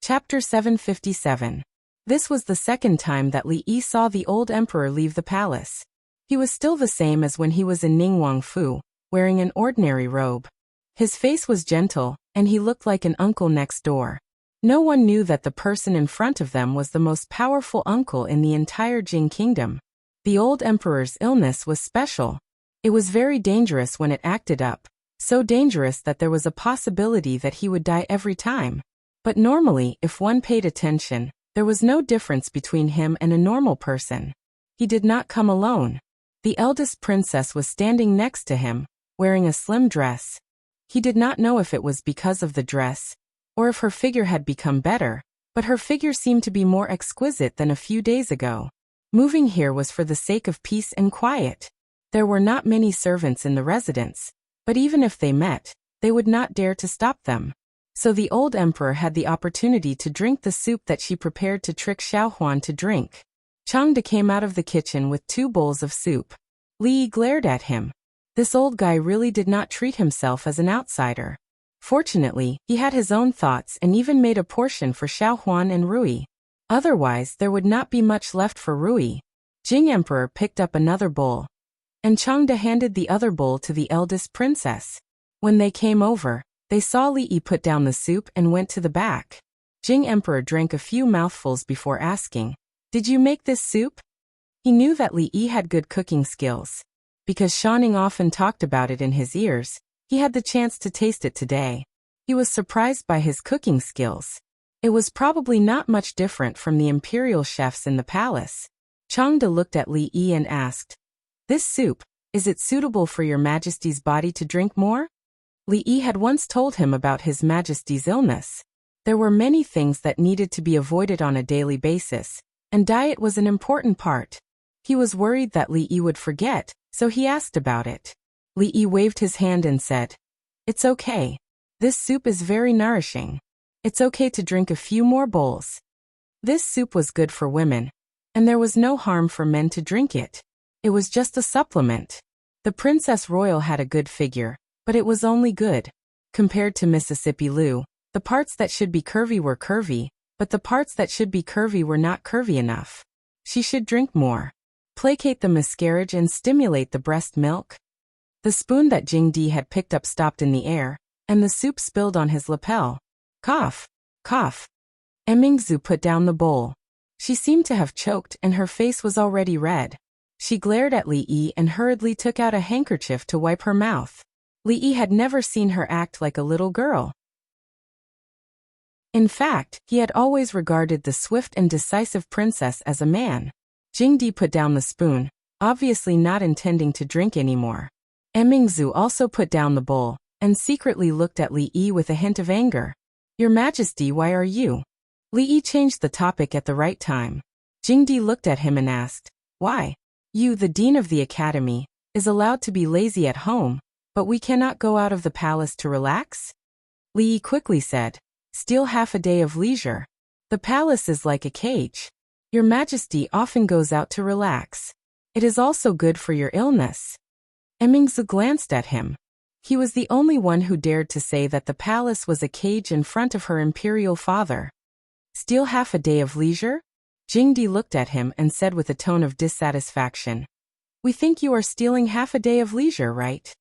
Chapter 757. This was the second time that Li Yi saw the old emperor leave the palace. He was still the same as when he was in Ningguang Fu, wearing an ordinary robe. His face was gentle, and he looked like an uncle next door. No one knew that the person in front of them was the most powerful uncle in the entire Jing kingdom. The old emperor's illness was special. It was very dangerous when it acted up, so dangerous that there was a possibility that he would die every time. But normally, if one paid attention, there was no difference between him and a normal person. He did not come alone. The eldest princess was standing next to him, wearing a slim dress. He did not know if it was because of the dress, or if her figure had become better, but her figure seemed to be more exquisite than a few days ago. Moving here was for the sake of peace and quiet. There were not many servants in the residence, but even if they met, they would not dare to stop them. So the old emperor had the opportunity to drink the soup that she prepared to trick Xiaohuan to drink. Changde came out of the kitchen with 2 bowls of soup. Li Yi glared at him. This old guy really did not treat himself as an outsider. Fortunately, he had his own thoughts and even made a portion for Xiaohuan and Rui. Otherwise, there would not be much left for Rui. Jing Emperor picked up another bowl, and Changde handed the other bowl to the eldest princess. When they came over, they saw Li Yi put down the soup and went to the back. Jing Emperor drank a few mouthfuls before asking, "Did you make this soup?" He knew that Li Yi had good cooking skills. Because Shanning often talked about it in his ears, he had the chance to taste it today. He was surprised by his cooking skills. It was probably not much different from the imperial chefs in the palace. Changde looked at Li Yi and asked, "This soup, is it suitable for your Majesty's body to drink more?" Li Yi had once told him about His Majesty's illness. There were many things that needed to be avoided on a daily basis, and diet was an important part. He was worried that Li Yi would forget, so he asked about it. Li Yi waved his hand and said, "It's okay. This soup is very nourishing. It's okay to drink a few more bowls." This soup was good for women, and there was no harm for men to drink it. It was just a supplement. The Princess Royal had a good figure, but it was only good. Compared to Mississippi Lu, the parts that should be curvy were curvy, but the parts that should be curvy were not curvy enough. She should drink more. Placate the miscarriage and stimulate the breast milk. The spoon that Jing Di had picked up stopped in the air, and the soup spilled on his lapel. Cough, cough. Emingzu put down the bowl. She seemed to have choked and her face was already red. She glared at Li Yi and hurriedly took out a handkerchief to wipe her mouth. Li Yi had never seen her act like a little girl. In fact, he had always regarded the swift and decisive princess as a man. Jing Di put down the spoon, obviously not intending to drink anymore. Emingzu also put down the bowl, and secretly looked at Li Yi with a hint of anger. "Your Majesty, why are you?" Li Yi changed the topic at the right time. Jing Di looked at him and asked, "Why? You, the dean of the academy, is allowed to be lazy at home, but we cannot go out of the palace to relax?" Li Yi quickly said, "Steal half a day of leisure. The palace is like a cage. Your Majesty often goes out to relax. It is also good for your illness." Emingzu glanced at him. He was the only one who dared to say that the palace was a cage in front of her imperial father. "Steal half a day of leisure?" Jing Di looked at him and said with a tone of dissatisfaction, "We think you are stealing half a day of leisure, right?"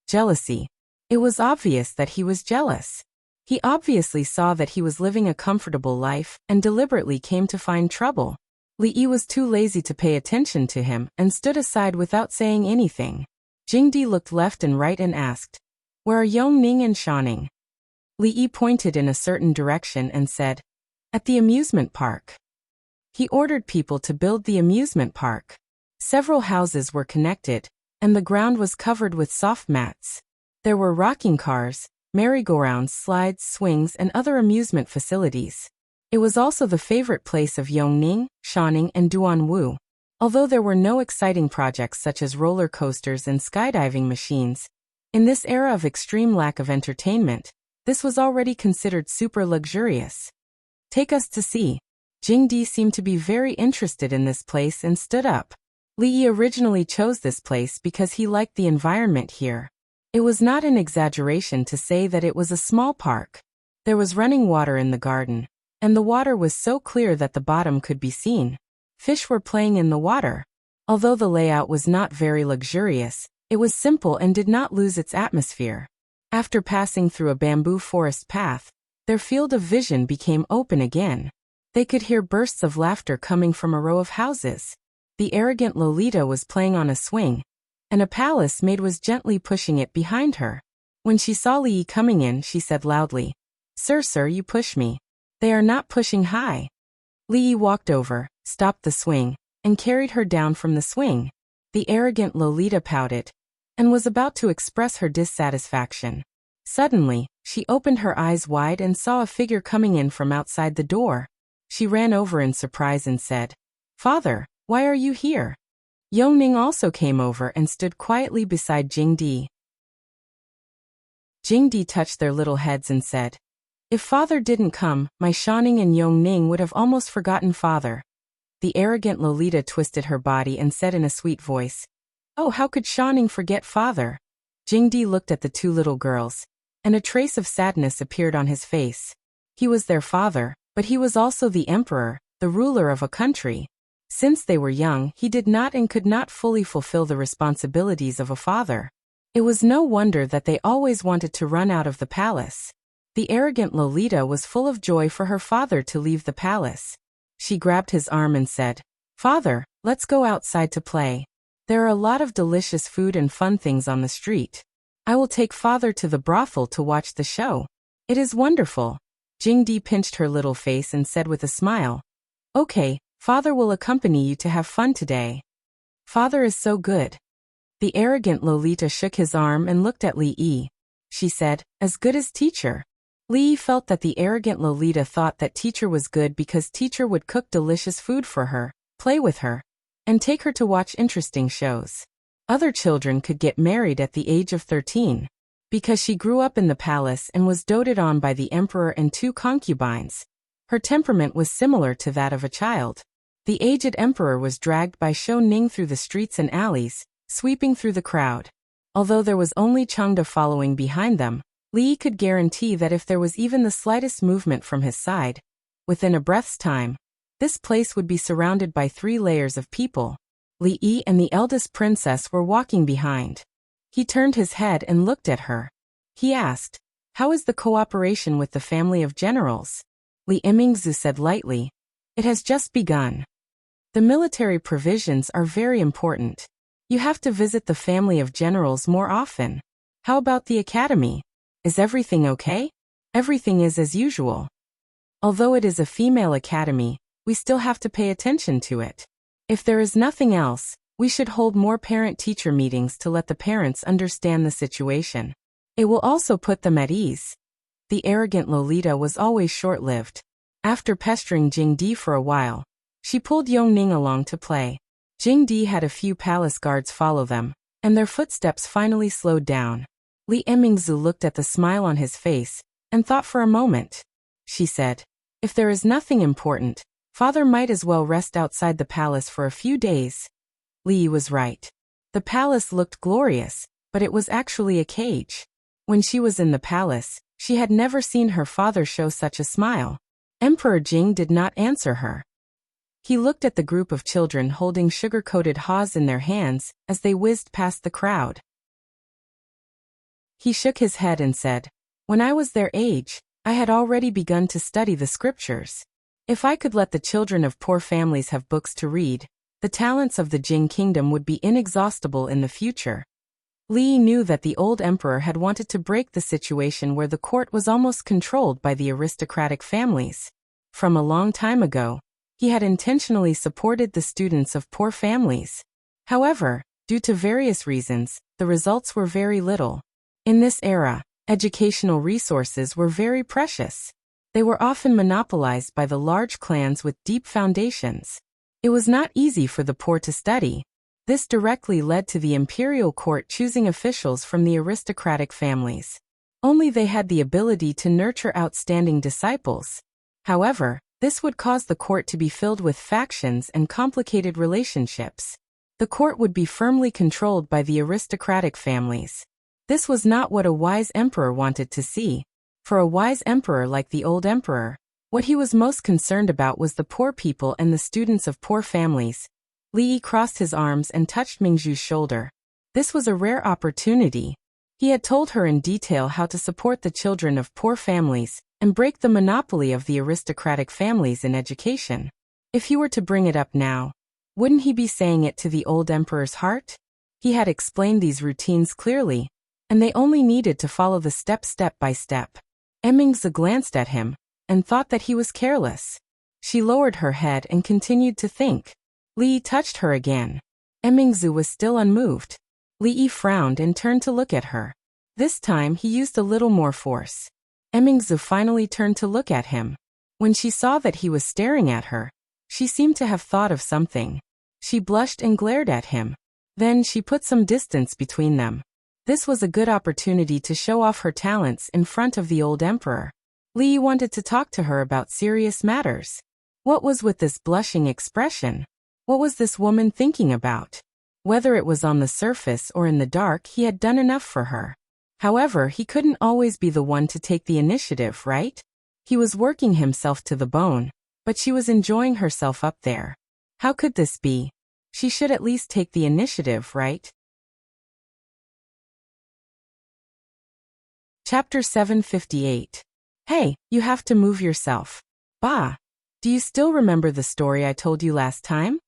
Jealousy. It was obvious that he was jealous. He obviously saw that he was living a comfortable life and deliberately came to find trouble. Li Yi was too lazy to pay attention to him and stood aside without saying anything. Jing Di looked left and right and asked, "Where are Yongning and Shanning?" Li Yi pointed in a certain direction and said, "At the amusement park." He ordered people to build the amusement park. Several houses were connected, and the ground was covered with soft mats. There were rocking cars, merry-go-rounds, slides, swings, and other amusement facilities. It was also the favorite place of Yongning, Shanning, and Duanwu. Although there were no exciting projects such as roller coasters and skydiving machines, in this era of extreme lack of entertainment, this was already considered super luxurious. "Take us to see." Jing Di seemed to be very interested in this place and stood up. Li Yi originally chose this place because he liked the environment here. It was not an exaggeration to say that it was a small park. There was running water in the garden, and the water was so clear that the bottom could be seen. Fish were playing in the water. Although the layout was not very luxurious, it was simple and did not lose its atmosphere. After passing through a bamboo forest path, their field of vision became open again. They could hear bursts of laughter coming from a row of houses. The arrogant Lolita was playing on a swing, and a palace maid was gently pushing it behind her. When she saw Lee coming in, she said loudly, Sir, you push me. They are not pushing high." Lee walked over, stopped the swing, and carried her down from the swing. The arrogant Lolita pouted, and was about to express her dissatisfaction. Suddenly, she opened her eyes wide and saw a figure coming in from outside the door. She ran over in surprise and said, "Father, why are you here?" Yongning also came over and stood quietly beside Jingdi. Jingdi touched their little heads and said, "If Father didn't come, my Shanning and Yongning would have almost forgotten Father." The arrogant Lolita twisted her body and said in a sweet voice, "Oh, how could Shanning forget Father?" Jingdi looked at the two little girls, and a trace of sadness appeared on his face. He was their father, but he was also the emperor, the ruler of a country. Since they were young, he did not and could not fully fulfill the responsibilities of a father. It was no wonder that they always wanted to run out of the palace. The arrogant Lolita was full of joy for her father to leave the palace. She grabbed his arm and said, "Father, let's go outside to play. There are a lot of delicious food and fun things on the street. I will take Father to the brothel to watch the show. It is wonderful." Jingdi pinched her little face and said with a smile, "Okay, Father will accompany you to have fun today. Father is so good." The arrogant Lolita shook his arm and looked at Li Yi. She said, "As good as teacher." Li Yi felt that the arrogant Lolita thought that teacher was good because teacher would cook delicious food for her, play with her, and take her to watch interesting shows. Other children could get married at the age of 13. Because she grew up in the palace and was doted on by the emperor and two concubines, her temperament was similar to that of a child. The aged emperor was dragged by Shou Ning through the streets and alleys, sweeping through the crowd. Although there was only Changda following behind them, Li could guarantee that if there was even the slightest movement from his side, within a breath's time, this place would be surrounded by 3 layers of people. Li Yi and the eldest princess were walking behind. He turned his head and looked at her. He asked, "How is the cooperation with the family of generals?" Li Yimingzu said lightly, "It has just begun. The military provisions are very important. You have to visit the family of generals more often. How about the academy? Is everything okay?" "Everything is as usual. Although it is a female academy, we still have to pay attention to it. If there is nothing else, we should hold more parent-teacher meetings to let the parents understand the situation. It will also put them at ease." The arrogant Lolita was always short-lived. After pestering Jingdi for a while, she pulled Yongning along to play. Jingdi had a few palace guards follow them, and their footsteps finally slowed down. Li Yimingzu looked at the smile on his face, and thought for a moment. She said, "If there is nothing important, Father might as well rest outside the palace for a few days." Li was right. The palace looked glorious, but it was actually a cage. When she was in the palace, she had never seen her father show such a smile. Emperor Jing did not answer her. He looked at the group of children holding sugar-coated haws in their hands as they whizzed past the crowd. He shook his head and said, "When I was their age, I had already begun to study the scriptures. If I could let the children of poor families have books to read, the talents of the Jing kingdom would be inexhaustible in the future." Li knew that the old emperor had wanted to break the situation where the court was almost controlled by the aristocratic families. From a long time ago, he had intentionally supported the students of poor families. However, due to various reasons, the results were very little. In this era, educational resources were very precious. They were often monopolized by the large clans with deep foundations. It was not easy for the poor to study. This directly led to the imperial court choosing officials from the aristocratic families. Only they had the ability to nurture outstanding disciples. However, this would cause the court to be filled with factions and complicated relationships. The court would be firmly controlled by the aristocratic families. This was not what a wise emperor wanted to see. For a wise emperor like the old emperor, What he was most concerned about was the poor people and the students of poor families. Li Yi crossed his arms and touched Mingzhu's shoulder. This was a rare opportunity. He had told her in detail how to support the children of poor families and break the monopoly of the aristocratic families in education. If he were to bring it up now, wouldn't he be saying it to the old emperor's heart? He had explained these routines clearly, and they only needed to follow the step by step. Mingzhu glanced at him and thought that he was careless. She lowered her head and continued to think. Li Yi touched her again. Mingzhu was still unmoved. Li Yi frowned and turned to look at her. This time he used a little more force. Mingzhu finally turned to look at him. When she saw that he was staring at her, she seemed to have thought of something. She blushed and glared at him. Then she put some distance between them. This was a good opportunity to show off her talents in front of the old emperor. Li Yi wanted to talk to her about serious matters. What was with this blushing expression? What was this woman thinking about? Whether it was on the surface or in the dark, he had done enough for her. However, he couldn't always be the one to take the initiative, right? He was working himself to the bone, but she was enjoying herself up there. How could this be? She should at least take the initiative, right? Chapter 758. Hey, you have to move yourself. Bah! Do you still remember the story I told you last time?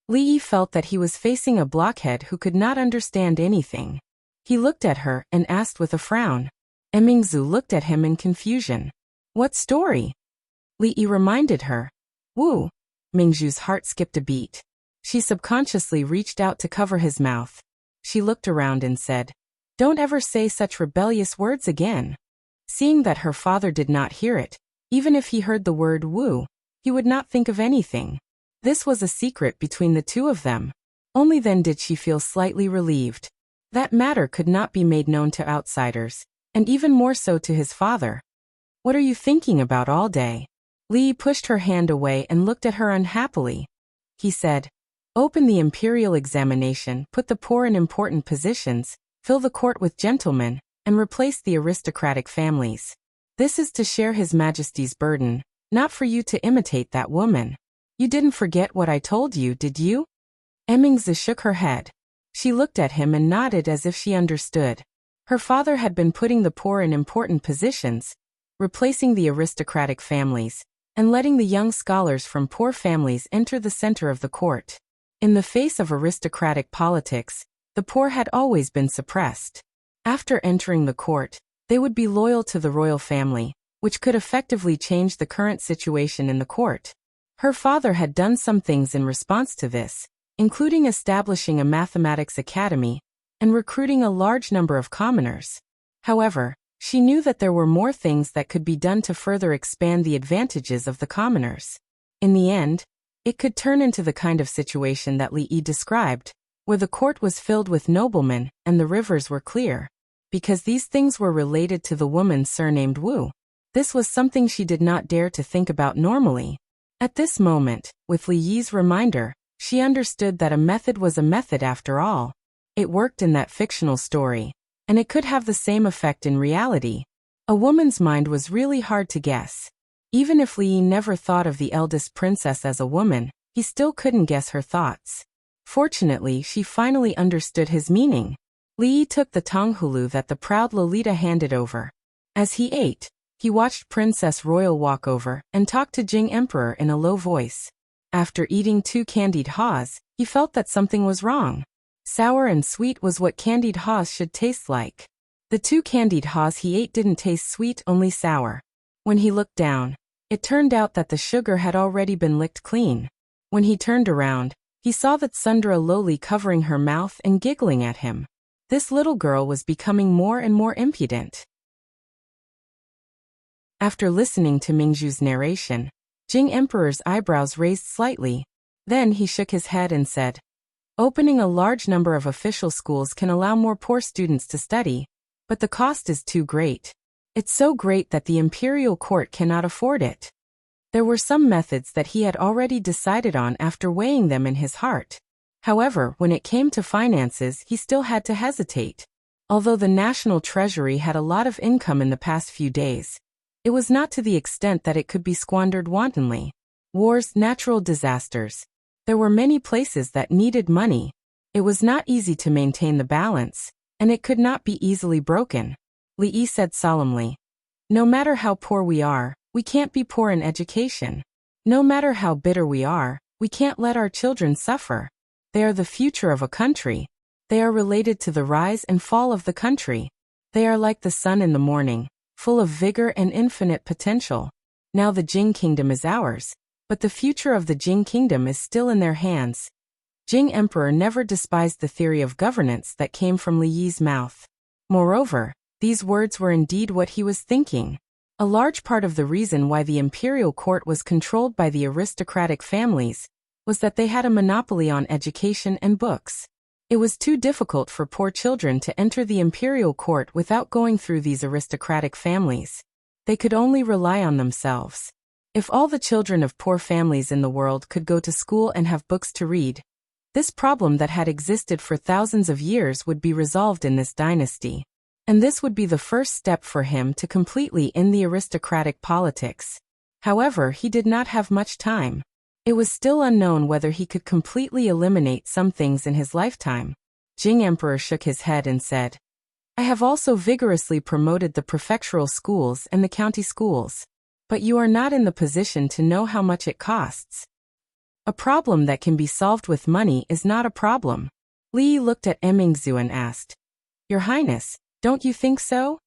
Li Yi felt that he was facing a blockhead who could not understand anything. He looked at her and asked with a frown. Mingzhu looked at him in confusion. What story? Li Yi reminded her. Woo! Mingzhu's heart skipped a beat. She subconsciously reached out to cover his mouth. She looked around and said, "Don't ever say such rebellious words again." Seeing that her father did not hear it, even if he heard the word woo, he would not think of anything. This was a secret between the two of them. Only then did she feel slightly relieved. That matter could not be made known to outsiders, and even more so to his father. What are you thinking about all day? Li Yi pushed her hand away and looked at her unhappily. He said, "Open the imperial examination, put the poor in important positions, fill the court with gentlemen, and replace the aristocratic families. This is to share His Majesty's burden, not for you to imitate that woman. You didn't forget what I told you, did you?" Mingzhu shook her head. She looked at him and nodded as if she understood. Her father had been putting the poor in important positions, replacing the aristocratic families, and letting the young scholars from poor families enter the center of the court. In the face of aristocratic politics, the poor had always been suppressed. After entering the court, they would be loyal to the royal family, which could effectively change the current situation in the court. Her father had done some things in response to this, including establishing a mathematics academy and recruiting a large number of commoners. However, she knew that there were more things that could be done to further expand the advantages of the commoners. In the end, it could turn into the kind of situation that Li Yi described, where the court was filled with noblemen and the rivers were clear. Because these things were related to the woman surnamed Wu. This was something she did not dare to think about normally. At this moment, with Li Yi's reminder, she understood that a method was a method after all. It worked in that fictional story, and it could have the same effect in reality. A woman's mind was really hard to guess. Even if Li Yi never thought of the eldest princess as a woman, he still couldn't guess her thoughts. Fortunately, she finally understood his meaning. Li Yi took the tonghulu that the proud Lolita handed over. As he ate, he watched Princess Royal walk over and talk to Jing Emperor in a low voice. After eating 2 candied haws, he felt that something was wrong. Sour and sweet was what candied haws should taste like. The 2 candied haws he ate didn't taste sweet, only sour. When he looked down, it turned out that the sugar had already been licked clean. When he turned around, he saw that Sundra lowly covering her mouth and giggling at him. This little girl was becoming more and more impudent. After listening to Mingzhu's narration, Jing Emperor's eyebrows raised slightly. Then he shook his head and said, "Opening a large number of official schools can allow more poor students to study, but the cost is too great. It's so great that the imperial court cannot afford it." There were some methods that he had already decided on after weighing them in his heart. However, when it came to finances, he still had to hesitate. Although the national treasury had a lot of income in the past few days, It was not to the extent that it could be squandered wantonly. Wars, natural disasters. There were many places that needed money. It was not easy to maintain the balance, and it could not be easily broken. Li said solemnly. No matter how poor we are, we can't be poor in education. No matter how bitter we are, we can't let our children suffer. They are the future of a country. They are related to the rise and fall of the country. They are like the sun in the morning, full of vigor and infinite potential. Now the Jing kingdom is ours, but the future of the Jing kingdom is still in their hands. Jing Emperor never despised the theory of governance that came from Li Yi's mouth. Moreover, these words were indeed what he was thinking. A large part of the reason why the imperial court was controlled by the aristocratic families was that they had a monopoly on education and books. It was too difficult for poor children to enter the imperial court without going through these aristocratic families. They could only rely on themselves. If all the children of poor families in the world could go to school and have books to read, this problem that had existed for thousands of years would be resolved in this dynasty. And this would be the first step for him to completely end the aristocratic politics. However, he did not have much time. It was still unknown whether he could completely eliminate some things in his lifetime. Jing Emperor shook his head and said, I have also vigorously promoted the prefectural schools and the county schools. But you are not in the position to know how much it costs. A problem that can be solved with money is not a problem. Li looked at Emingzu and asked, Your Highness, don't you think so?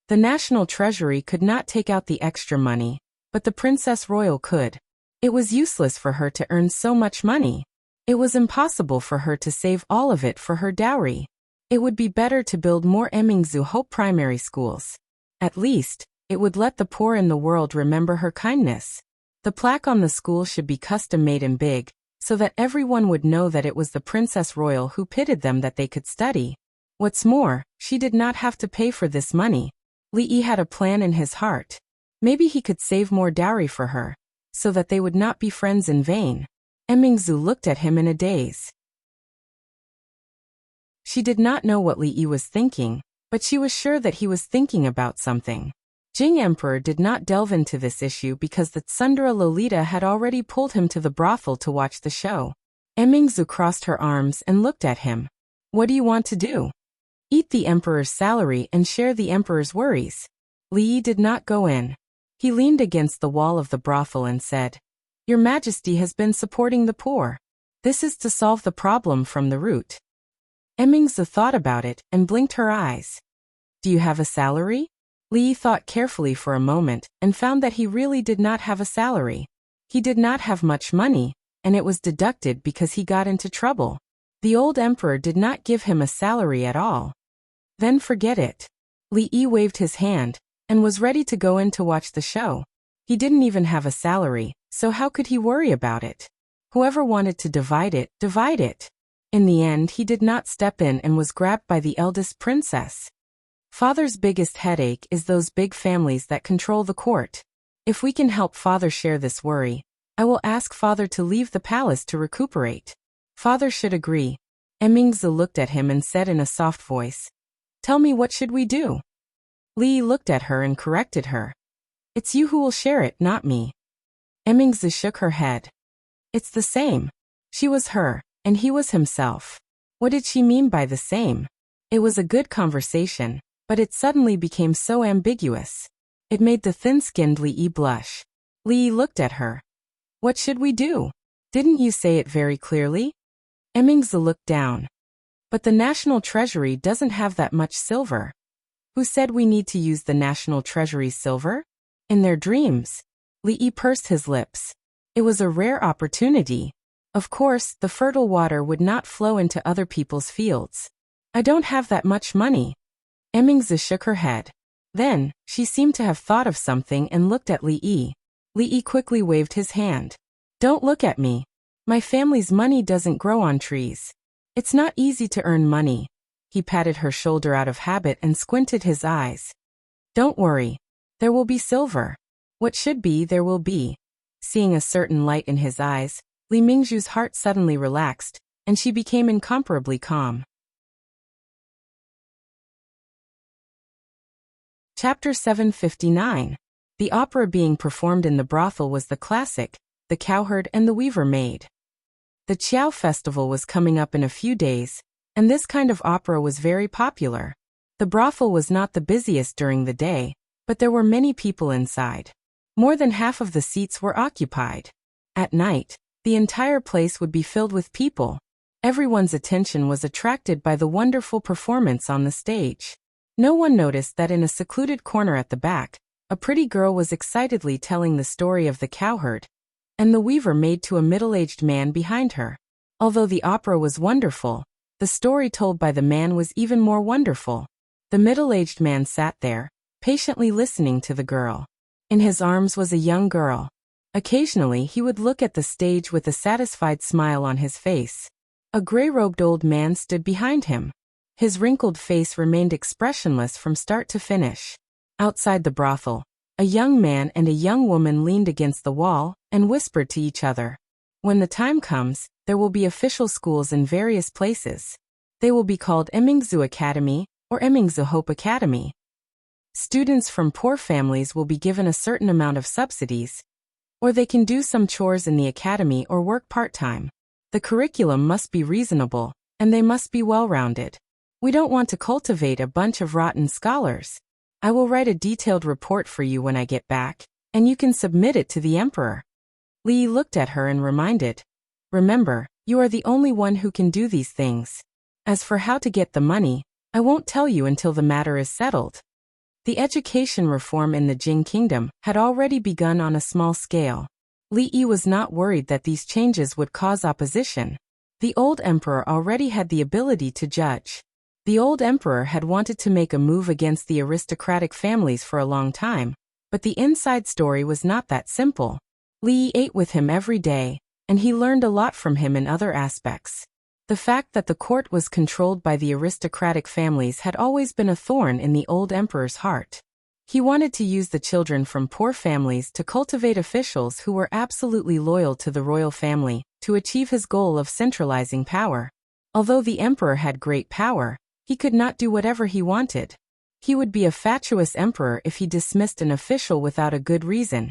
The national treasury could not take out the extra money, but the Princess Royal could. It was useless for her to earn so much money. It was impossible for her to save all of it for her dowry. It would be better to build more Emingzu Hope primary schools. At least, it would let the poor in the world remember her kindness. The plaque on the school should be custom-made and big, so that everyone would know that it was the Princess Royal who pitted them that they could study. What's more, she did not have to pay for this money. Li had a plan in his heart. Maybe he could save more dowry for her, so that they would not be friends in vain. Emingzu looked at him in a daze. She did not know what Li was thinking, but she was sure that he was thinking about something. Jing Emperor did not delve into this issue because the Tsundere Lolita had already pulled him to the brothel to watch the show. Emingzu crossed her arms and looked at him. What do you want to do? Eat the emperor's salary and share the emperor's worries. Li did not go in. He leaned against the wall of the brothel and said, Your Majesty has been supporting the poor. This is to solve the problem from the root. Emingzu thought about it and blinked her eyes. Do you have a salary? Li thought carefully for a moment and found that he really did not have a salary. He did not have much money, and it was deducted because he got into trouble. The old emperor did not give him a salary at all. Then forget it. Li waved his hand and was ready to go in to watch the show. He didn't even have a salary, so how could he worry about it? Whoever wanted to divide it, divide it. In the end, he did not step in and was grabbed by the eldest princess. Father's biggest headache is those big families that control the court. If we can help Father share this worry, I will ask Father to leave the palace to recuperate. Father should agree. Emingzu looked at him and said in a soft voice, Tell me, what should we do? Li looked at her and corrected her. It's you who will share it, not me. Emingzu shook her head. It's the same. She was her, and he was himself. What did she mean by the same? It was a good conversation, but it suddenly became so ambiguous. It made the thin-skinned Li blush. Li looked at her. What should we do? Didn't you say it very clearly? Emingzu looked down. But the National Treasury doesn't have that much silver. Who said we need to use the National Treasury's silver? In their dreams. Li pursed his lips. It was a rare opportunity. Of course, the fertile water would not flow into other people's fields. I don't have that much money. Emingzu shook her head. Then, she seemed to have thought of something and looked at Li. Li quickly waved his hand. Don't look at me. My family's money doesn't grow on trees. It's not easy to earn money. He patted her shoulder out of habit and squinted his eyes. Don't worry. There will be silver. What should be, there will be. Seeing a certain light in his eyes, Li Mingzhu's heart suddenly relaxed, and she became incomparably calm. Chapter 759. The opera being performed in the brothel was the classic, The Cowherd and the Weaver Maid. The Chiao Festival was coming up in a few days, and this kind of opera was very popular. The brothel was not the busiest during the day, but there were many people inside. More than half of the seats were occupied. At night, the entire place would be filled with people. Everyone's attention was attracted by the wonderful performance on the stage. No one noticed that in a secluded corner at the back, a pretty girl was excitedly telling the story of the cowherd and the weaver maid to a middle-aged man behind her. Although the opera was wonderful, the story told by the man was even more wonderful. The middle-aged man sat there, patiently listening to the girl. In his arms was a young girl. Occasionally he would look at the stage with a satisfied smile on his face. A gray-robed old man stood behind him. His wrinkled face remained expressionless from start to finish. Outside the brothel, a young man and a young woman leaned against the wall and whispered to each other. When the time comes, there will be official schools in various places. They will be called Emingzu Academy or Emingzu Hope Academy. Students from poor families will be given a certain amount of subsidies, or they can do some chores in the academy or work part-time. The curriculum must be reasonable, and they must be well-rounded. We don't want to cultivate a bunch of rotten scholars. I will write a detailed report for you when I get back, and you can submit it to the emperor. Li looked at her and reminded, "Remember, you are the only one who can do these things. As for how to get the money, I won't tell you until the matter is settled." The education reform in the Jing kingdom had already begun on a small scale. Li Yi was not worried that these changes would cause opposition. The old emperor already had the ability to judge. The old emperor had wanted to make a move against the aristocratic families for a long time, but the inside story was not that simple. Li Yi ate with him every day, and he learned a lot from him in other aspects. The fact that the court was controlled by the aristocratic families had always been a thorn in the old emperor's heart. He wanted to use the children from poor families to cultivate officials who were absolutely loyal to the royal family, to achieve his goal of centralizing power. Although the emperor had great power, he could not do whatever he wanted. He would be a fatuous emperor if he dismissed an official without a good reason,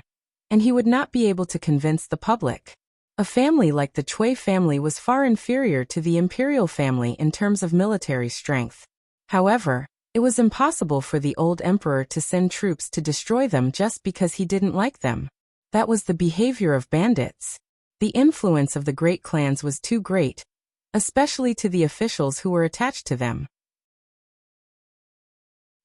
and he would not be able to convince the public. A family like the Cui family was far inferior to the imperial family in terms of military strength. However, it was impossible for the old emperor to send troops to destroy them just because he didn't like them. That was the behavior of bandits. The influence of the great clans was too great, especially to the officials who were attached to them.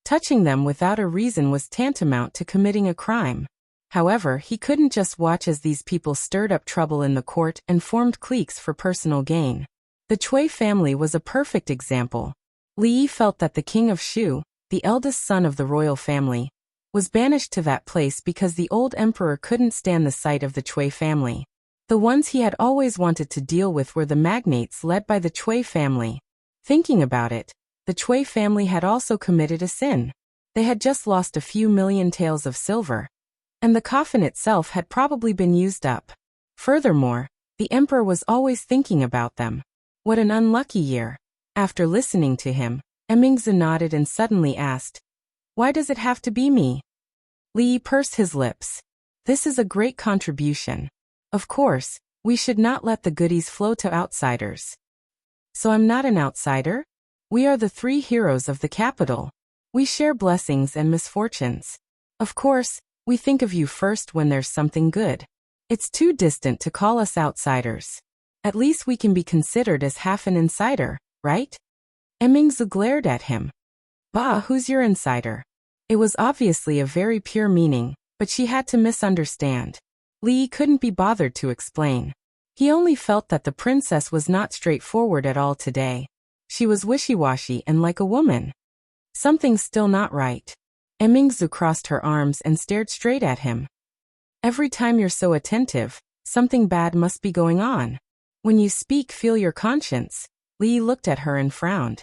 Touching them without a reason was tantamount to committing a crime. However, he couldn't just watch as these people stirred up trouble in the court and formed cliques for personal gain. The Cui family was a perfect example. Li Yi felt that the king of Shu, the eldest son of the royal family, was banished to that place because the old emperor couldn't stand the sight of the Cui family. The ones he had always wanted to deal with were the magnates led by the Cui family. Thinking about it, the Cui family had also committed a sin. They had just lost a few million taels of silver, and the coffin itself had probably been used up. Furthermore, the emperor was always thinking about them. What an unlucky year. After listening to him, Emingzu nodded and suddenly asked, "Why does it have to be me?" Li Yi pursed his lips. "This is a great contribution. Of course, we should not let the goodies flow to outsiders." "So I'm not an outsider? We are the three heroes of the capital. We share blessings and misfortunes. Of course, we think of you first when there's something good. It's too distant to call us outsiders. At least we can be considered as half an insider, right?" Emingzu glared at him. "Bah, who's your insider?" It was obviously a very pure meaning, but she had to misunderstand. Li Yi couldn't be bothered to explain. He only felt that the princess was not straightforward at all today. She was wishy-washy and like a woman. Something's still not right. Emingzu crossed her arms and stared straight at him. "Every time you're so attentive, something bad must be going on. When you speak, feel your conscience." Li Yi looked at her and frowned.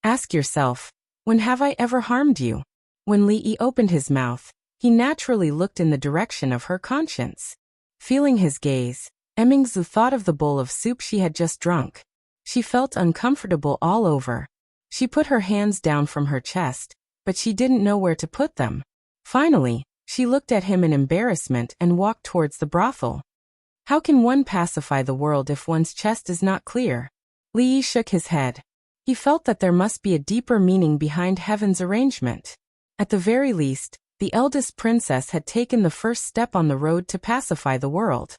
"Ask yourself, when have I ever harmed you?" When Li Yi opened his mouth, he naturally looked in the direction of her conscience. Feeling his gaze, Emingzu thought of the bowl of soup she had just drunk. She felt uncomfortable all over. She put her hands down from her chest, but she didn't know where to put them. Finally, She looked at him in embarrassment and walked towards the brothel. How can one pacify the world if one's chest is not clear? Li Yi shook his head. He felt that there must be a deeper meaning behind heaven's arrangement. At the very least, the eldest princess had taken the first step on the road to pacify the world.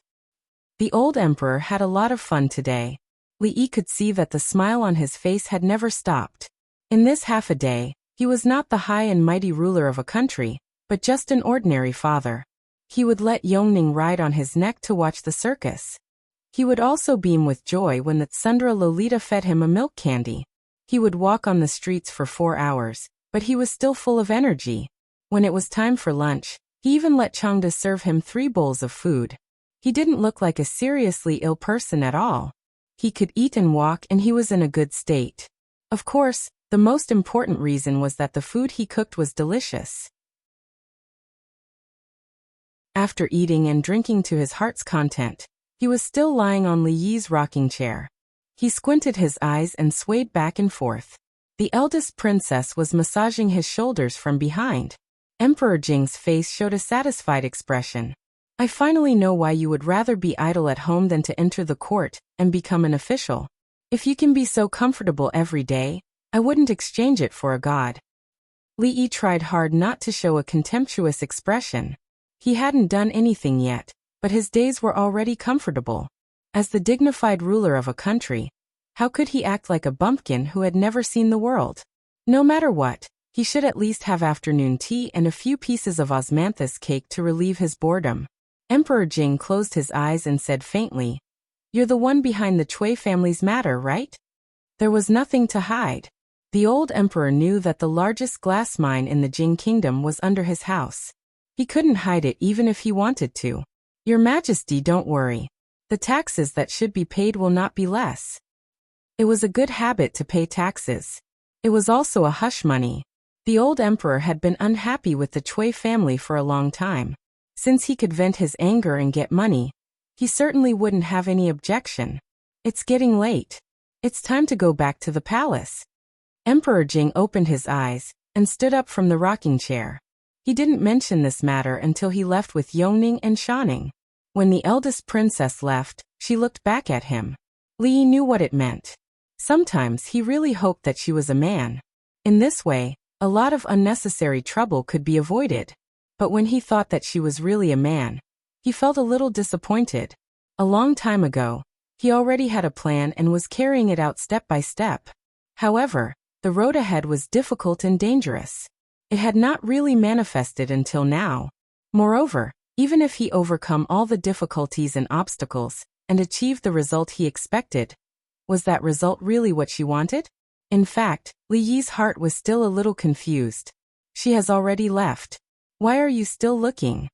The old emperor had a lot of fun today. Li Yi could see that the smile on his face had never stopped. In this half a day, he was not the high and mighty ruler of a country, but just an ordinary father. He would let Yongning ride on his neck to watch the circus. He would also beam with joy when the Tsundra Lolita fed him a milk candy. He would walk on the streets for 4 hours, but he was still full of energy. When it was time for lunch, he even let Changda serve him 3 bowls of food. He didn't look like a seriously ill person at all. He could eat and walk and he was in a good state. Of course, the most important reason was that the food he cooked was delicious. After eating and drinking to his heart's content, he was still lying on Li Yi's rocking chair. He squinted his eyes and swayed back and forth. The eldest princess was massaging his shoulders from behind. Emperor Jing's face showed a satisfied expression. I finally know why you would rather be idle at home than to enter the court and become an official. If you can be so comfortable every day, I wouldn't exchange it for a god. Li Yi tried hard not to show a contemptuous expression. He hadn't done anything yet, but his days were already comfortable. As the dignified ruler of a country, how could he act like a bumpkin who had never seen the world? No matter what, he should at least have afternoon tea and a few pieces of osmanthus cake to relieve his boredom. Emperor Jing closed his eyes and said faintly, "You're the one behind the Cui family's matter, right?" There was nothing to hide. The old emperor knew that the largest glass mine in the Jing kingdom was under his house. He couldn't hide it even if he wanted to. Your Majesty, don't worry. The taxes that should be paid will not be less. It was a good habit to pay taxes. It was also a hush money. The old emperor had been unhappy with the Cui family for a long time. Since he could vent his anger and get money, he certainly wouldn't have any objection. It's getting late. It's time to go back to the palace. Emperor Jing opened his eyes and stood up from the rocking chair. He didn't mention this matter until he left with Yongning and Shanning. When the eldest princess left, she looked back at him. Li Yi knew what it meant. Sometimes he really hoped that she was a man. In this way, a lot of unnecessary trouble could be avoided. But when he thought that she was really a man, he felt a little disappointed. A long time ago, he already had a plan and was carrying it out step by step. However, the road ahead was difficult and dangerous. It had not really manifested until now. Moreover, even if he overcome all the difficulties and obstacles and achieved the result he expected, was that result really what she wanted? In fact, Li Yi's heart was still a little confused. She has already left. Why are you still looking?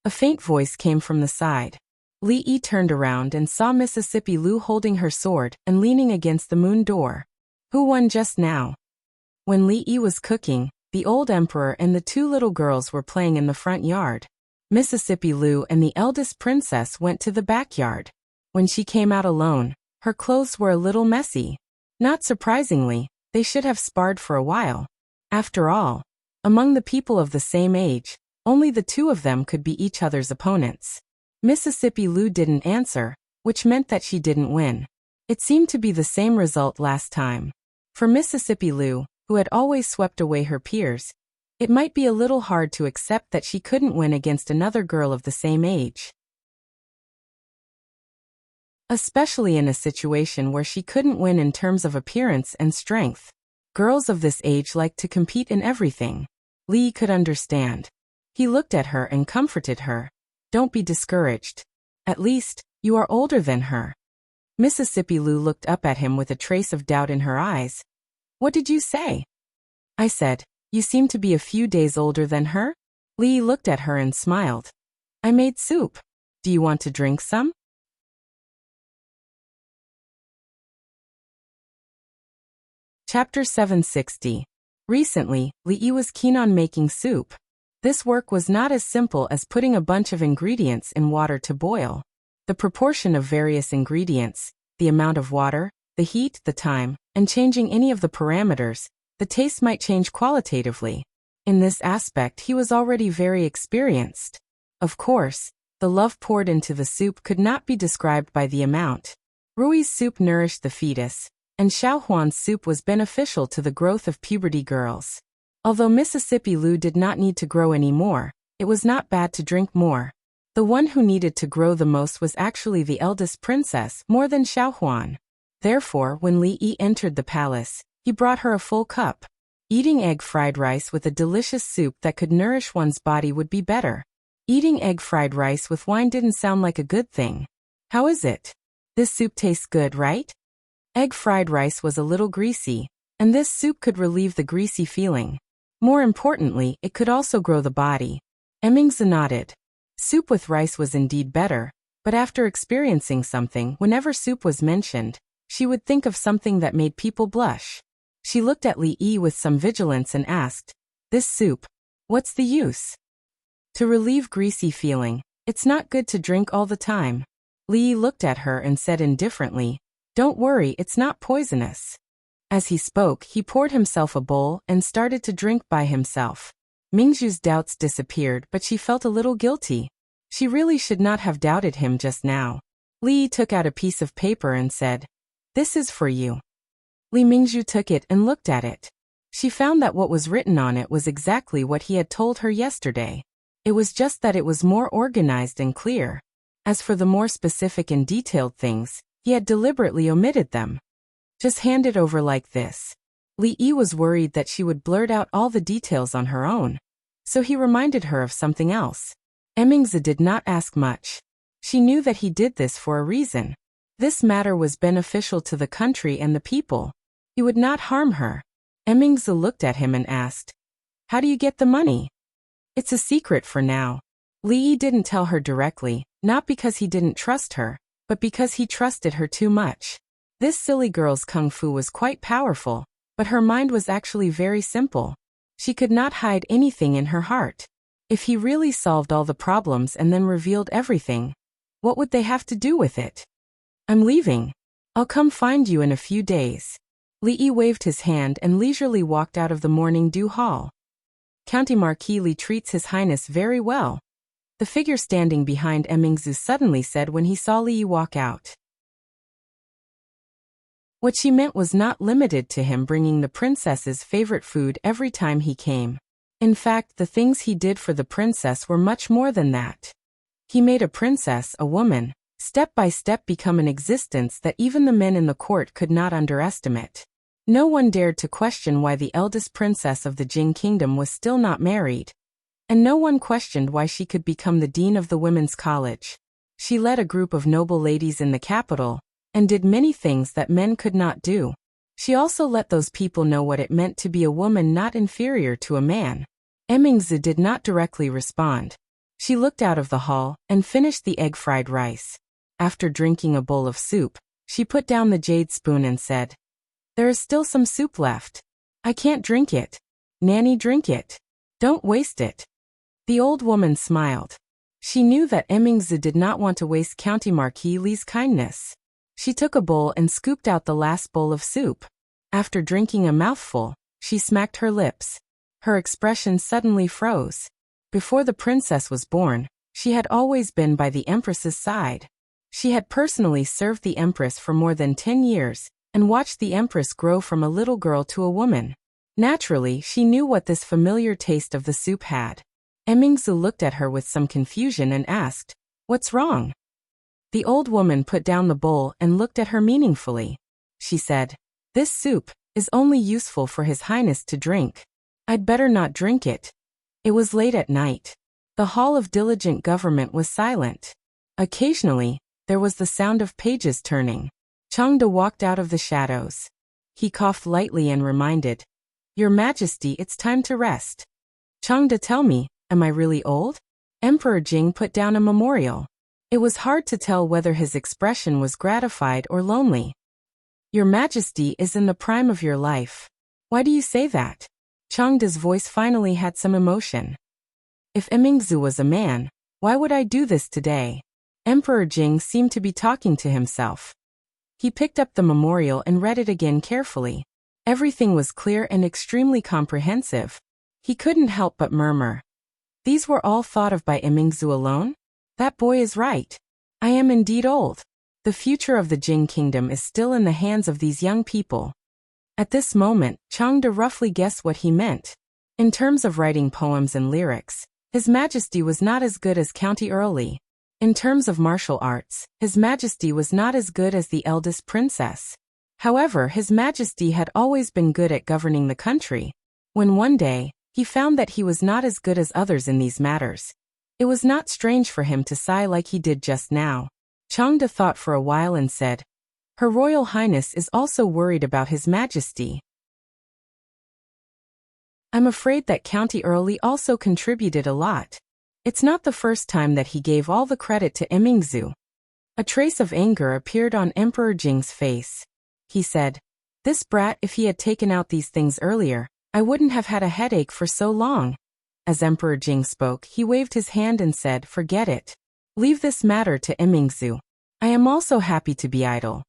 A faint voice came from the side. Li Yi turned around and saw Mississippi Lu holding her sword and leaning against the moon door. Who won just now? When Li Yi was cooking, the old emperor and the 2 little girls were playing in the front yard. Mississippi Lu and the eldest princess went to the backyard. When she came out alone, her clothes were a little messy. Not surprisingly, they should have sparred for a while. After all, among the people of the same age, only the 2 of them could be each other's opponents. Mississippi Lu didn't answer, which meant that she didn't win. It seemed to be the same result last time. For Mississippi Lu, who had always swept away her peers, it might be a little hard to accept that she couldn't win against another girl of the same age. Especially in a situation where she couldn't win in terms of appearance and strength. Girls of this age like to compete in everything. Li could understand. He looked at her and comforted her. Don't be discouraged. At least, you are older than her. Mississippi Lu looked up at him with a trace of doubt in her eyes. What did you say? I said, you seem to be a few days older than her? Li looked at her and smiled. I made soup. Do you want to drink some? Chapter 760. Recently, Li Yi was keen on making soup. This work was not as simple as putting a bunch of ingredients in water to boil. The proportion of various ingredients, the amount of water, the heat, the time, and changing any of the parameters, the taste might change qualitatively. In this aspect he was already very experienced. Of course, the love poured into the soup could not be described by the amount. Rui's soup nourished the fetus, and Xiaohuan's soup was beneficial to the growth of puberty girls. Although Mississippi Lu did not need to grow any more, it was not bad to drink more. The one who needed to grow the most was actually the eldest princess, more than Xiaohuan. Therefore, when Li Yi entered the palace, he brought her a full cup. Eating egg fried rice with a delicious soup that could nourish one's body would be better. Eating egg fried rice with wine didn't sound like a good thing. How is it? This soup tastes good, right? Egg fried rice was a little greasy, and this soup could relieve the greasy feeling. More importantly, it could also grow the body. Emingzi nodded. Soup with rice was indeed better, but after experiencing something, whenever soup was mentioned, she would think of something that made people blush. She looked at Li Yi with some vigilance and asked, "This soup, what's the use?" To relieve greasy feeling, it's not good to drink all the time. Li Yi looked at her and said indifferently, "Don't worry, it's not poisonous." As he spoke, he poured himself a bowl and started to drink by himself. Mingzhu's doubts disappeared, but she felt a little guilty. She really should not have doubted him just now. Li Yi took out a piece of paper and said, "This is for you." Li Mingzhu took it and looked at it. She found that what was written on it was exactly what he had told her yesterday. It was just that it was more organized and clear. As for the more specific and detailed things, he had deliberately omitted them. Just hand it over like this. Li Yi was worried that she would blurt out all the details on her own. So he reminded her of something else. Emingzi did not ask much. She knew that he did this for a reason. This matter was beneficial to the country and the people. He would not harm her. Emingzi looked at him and asked, "How do you get the money?" "It's a secret for now." Li Yi didn't tell her directly, not because he didn't trust her, but because he trusted her too much. This silly girl's kung fu was quite powerful, but her mind was actually very simple. She could not hide anything in her heart. If he really solved all the problems and then revealed everything, what would they have to do with it? "I'm leaving. I'll come find you in a few days." Li Yi waved his hand and leisurely walked out of the morning dew hall. County Marquis Li treats His Highness very well, the figure standing behind Emingzi suddenly said when he saw Li Yi walk out. What she meant was not limited to him bringing the princess's favorite food every time he came. In fact, the things he did for the princess were much more than that. He made a princess, a woman, step by step become an existence that even the men in the court could not underestimate. No one dared to question why the eldest princess of the Jing kingdom was still not married. And no one questioned why she could become the dean of the women's college. She led a group of noble ladies in the capital, and did many things that men could not do. She also let those people know what it meant to be a woman not inferior to a man. Emingzi did not directly respond. She looked out of the hall and finished the egg fried rice. After drinking a bowl of soup, she put down the jade spoon and said, "There is still some soup left. I can't drink it. Nanny, drink it. Don't waste it." The old woman smiled. She knew that Emingzi did not want to waste County Marquis Li's kindness. She took a bowl and scooped out the last bowl of soup. After drinking a mouthful, she smacked her lips. Her expression suddenly froze. Before the princess was born, she had always been by the empress's side. She had personally served the empress for more than 10 years, and watched the empress grow from a little girl to a woman. Naturally, she knew what this familiar taste of the soup had. Emingzi looked at her with some confusion and asked, "What's wrong?" The old woman put down the bowl and looked at her meaningfully. She said, "This soup is only useful for His Highness to drink. I'd better not drink it." It was late at night. The hall of diligent government was silent. Occasionally, there was the sound of pages turning. Chengde walked out of the shadows. He coughed lightly and reminded, "Your Majesty, it's time to rest." "Chengde, tell me, am I really old?" Emperor Jing put down a memorial. It was hard to tell whether his expression was gratified or lonely. "Your Majesty is in the prime of your life. Why do you say that?" Chengde's voice finally had some emotion. "If Emingzi was a man, why would I do this today?" Emperor Jing seemed to be talking to himself. He picked up the memorial and read it again carefully. Everything was clear and extremely comprehensive. He couldn't help but murmur. These were all thought of by Emingzu alone? That boy is right. I am indeed old. The future of the Jing kingdom is still in the hands of these young people. At this moment, Changde roughly guessed what he meant. In terms of writing poems and lyrics, His Majesty was not as good as County Early. In terms of martial arts, His Majesty was not as good as the eldest princess. However, His Majesty had always been good at governing the country. When one day, he found that he was not as good as others in these matters, it was not strange for him to sigh like he did just now. Changde thought for a while and said, Her Royal Highness is also worried about His Majesty. I'm afraid that County Early also contributed a lot. It's not the first time that he gave all the credit to Emingzu. A trace of anger appeared on Emperor Jing's face. He said, This brat, if he had taken out these things earlier, I wouldn't have had a headache for so long. As Emperor Jing spoke, he waved his hand and said, Forget it. Leave this matter to Emingzu. I am also happy to be idle.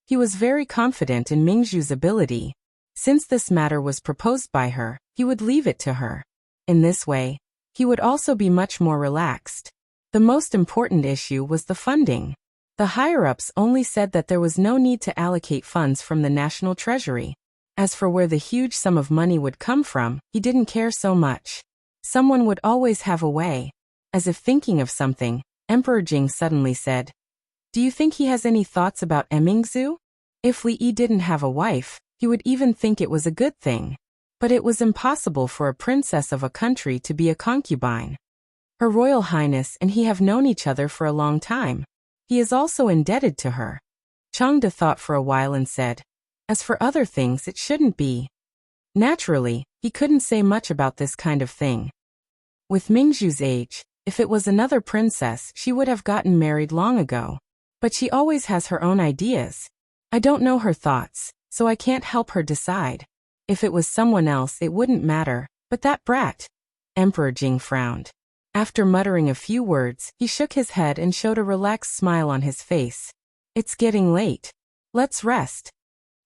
He was very confident in Mingzhu's ability. Since this matter was proposed by her, he would leave it to her. In this way, he would also be much more relaxed. The most important issue was the funding. The higher-ups only said that there was no need to allocate funds from the national treasury. As for where the huge sum of money would come from, he didn't care so much. Someone would always have a way. As if thinking of something, Emperor Jing suddenly said, Do you think he has any thoughts about Emingzu? If Li Yi didn't have a wife, he would even think it was a good thing. But it was impossible for a princess of a country to be a concubine. Her Royal Highness and he have known each other for a long time. He is also indebted to her. Changde thought for a while and said, As for other things, it shouldn't be. Naturally, he couldn't say much about this kind of thing. With Mingzhu's age, if it was another princess, she would have gotten married long ago. But she always has her own ideas. I don't know her thoughts, so I can't help her decide. If it was someone else, it wouldn't matter, but that brat. Emperor Jing frowned. After muttering a few words, he shook his head and showed a relaxed smile on his face. It's getting late. Let's rest.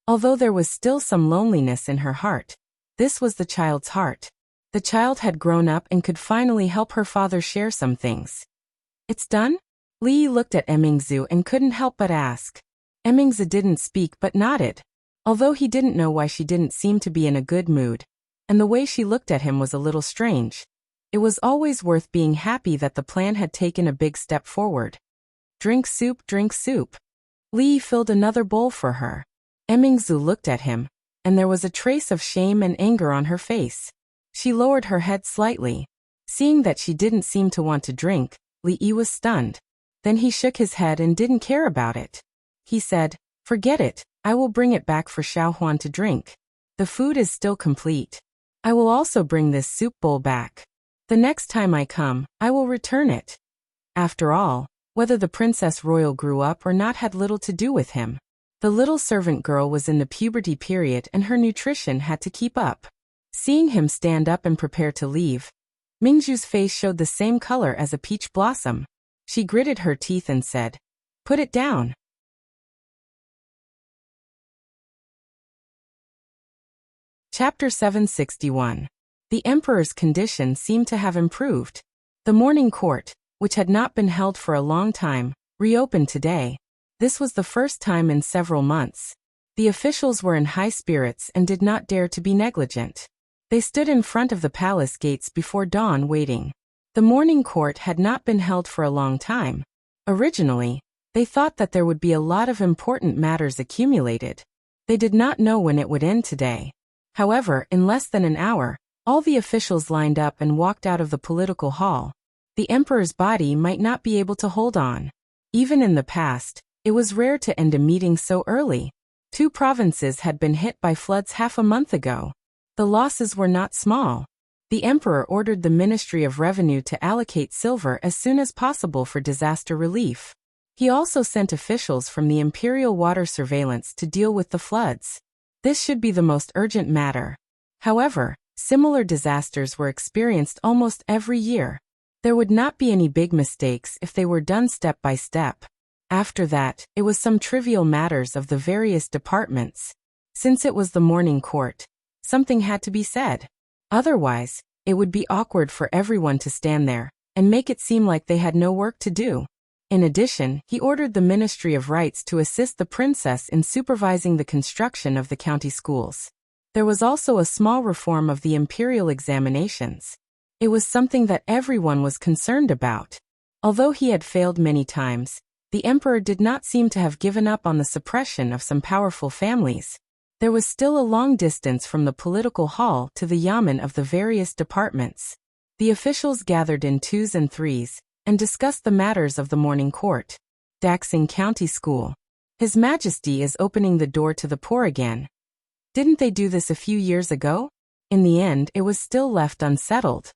Although there was still some loneliness in her heart, this was the child's heart. The child had grown up and could finally help her father share some things. It's done? Li Yi looked at Emingzu and couldn't help but ask. Emingzu didn't speak but nodded. Although he didn't know why she didn't seem to be in a good mood, and the way she looked at him was a little strange. It was always worth being happy that the plan had taken a big step forward. Drink soup, drink soup. Li Yi filled another bowl for her. Emingzu looked at him, and there was a trace of shame and anger on her face. She lowered her head slightly. Seeing that she didn't seem to want to drink, Li Yi was stunned. Then he shook his head and didn't care about it. He said, Forget it, I will bring it back for Xiaohuan to drink. The food is still complete. I will also bring this soup bowl back. The next time I come, I will return it. After all, whether the Princess Royal grew up or not had little to do with him. The little servant girl was in the puberty period and her nutrition had to keep up. Seeing him stand up and prepare to leave, Mingzhu's face showed the same color as a peach blossom. She gritted her teeth and said, Put it down. Chapter 761. The Emperor's condition seemed to have improved. The morning court, which had not been held for a long time, reopened today. This was the first time in several months. The officials were in high spirits and did not dare to be negligent. They stood in front of the palace gates before dawn waiting. The morning court had not been held for a long time. Originally, they thought that there would be a lot of important matters accumulated. They did not know when it would end today. However, in less than an hour, all the officials lined up and walked out of the political hall. The emperor's body might not be able to hold on. Even in the past, it was rare to end a meeting so early. 2 provinces had been hit by floods half a month ago. The losses were not small. The emperor ordered the Ministry of Revenue to allocate silver as soon as possible for disaster relief. He also sent officials from the Imperial Water Surveillance to deal with the floods. This should be the most urgent matter. However, similar disasters were experienced almost every year. There would not be any big mistakes if they were done step by step. After that, it was some trivial matters of the various departments. Since it was the morning court, something had to be said. Otherwise, it would be awkward for everyone to stand there and make it seem like they had no work to do. In addition, he ordered the Ministry of Rights to assist the princess in supervising the construction of the county schools. There was also a small reform of the imperial examinations. It was something that everyone was concerned about. Although he had failed many times, the emperor did not seem to have given up on the suppression of some powerful families. There was still a long distance from the political hall to the yamen of the various departments. The officials gathered in twos and threes and discussed the matters of the morning court. Daxing County School. His Majesty is opening the door to the poor again. Didn't they do this a few years ago? In the end, it was still left unsettled.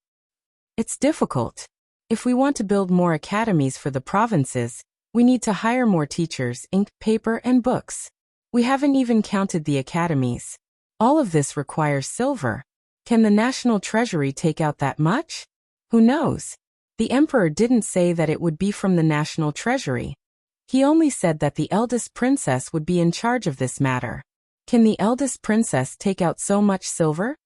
It's difficult. If we want to build more academies for the provinces, we need to hire more teachers, ink, paper, and books. We haven't even counted the academies. All of this requires silver. Can the national treasury take out that much? Who knows? The emperor didn't say that it would be from the national treasury. He only said that the eldest princess would be in charge of this matter. Can the eldest princess take out so much silver?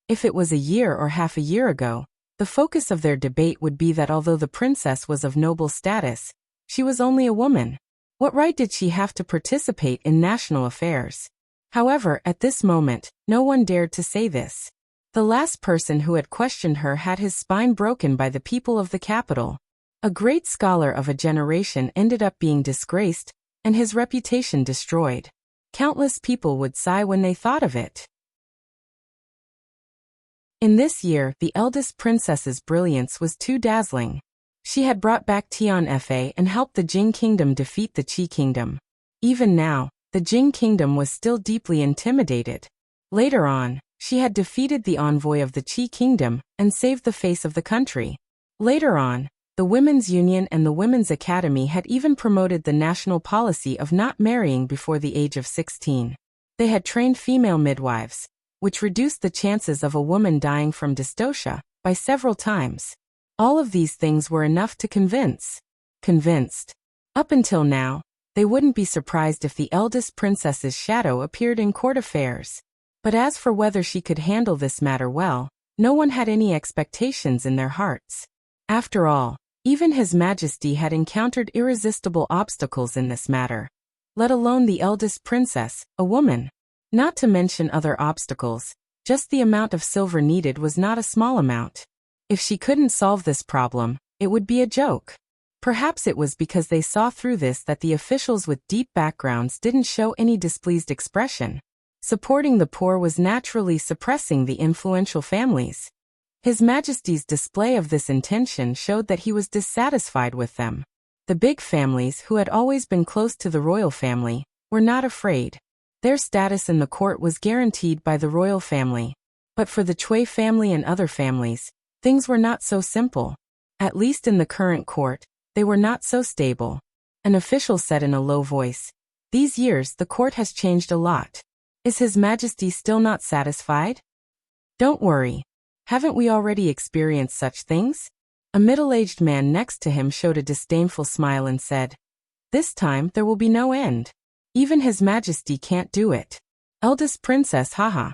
If it was a year or half a year ago, the focus of their debate would be that although the princess was of noble status, she was only a woman. What right did she have to participate in national affairs? However, at this moment, no one dared to say this. The last person who had questioned her had his spine broken by the people of the capital. A great scholar of a generation ended up being disgraced, and his reputation destroyed. Countless people would sigh when they thought of it. In this year, the eldest princess's brilliance was too dazzling. She had brought back Tian Fa and helped the Jing kingdom defeat the Qi kingdom. Even now, the Jing kingdom was still deeply intimidated. Later on, she had defeated the envoy of the Qi kingdom and saved the face of the country. Later on, the Women's Union and the Women's Academy had even promoted the national policy of not marrying before the age of 16. They had trained female midwives, which reduced the chances of a woman dying from dystocia by several times. All of these things were enough to convinced. Up until now, they wouldn't be surprised if the eldest princess's shadow appeared in court affairs. But as for whether she could handle this matter well, no one had any expectations in their hearts. After all, even His Majesty had encountered irresistible obstacles in this matter. Let alone the eldest princess, a woman. Not to mention other obstacles, just the amount of silver needed was not a small amount. If she couldn't solve this problem, it would be a joke. Perhaps it was because they saw through this that the officials with deep backgrounds didn't show any displeased expression. Supporting the poor was naturally suppressing the influential families. His Majesty's display of this intention showed that he was dissatisfied with them. The big families, who had always been close to the royal family, were not afraid. Their status in the court was guaranteed by the royal family. But for the Cui family and other families, things were not so simple. At least in the current court, they were not so stable. An official said in a low voice, "These years the court has changed a lot. Is His Majesty still not satisfied?" "Don't worry. Haven't we already experienced such things?" A middle-aged man next to him showed a disdainful smile and said, "This time there will be no end. Even His Majesty can't do it. Eldest princess, haha."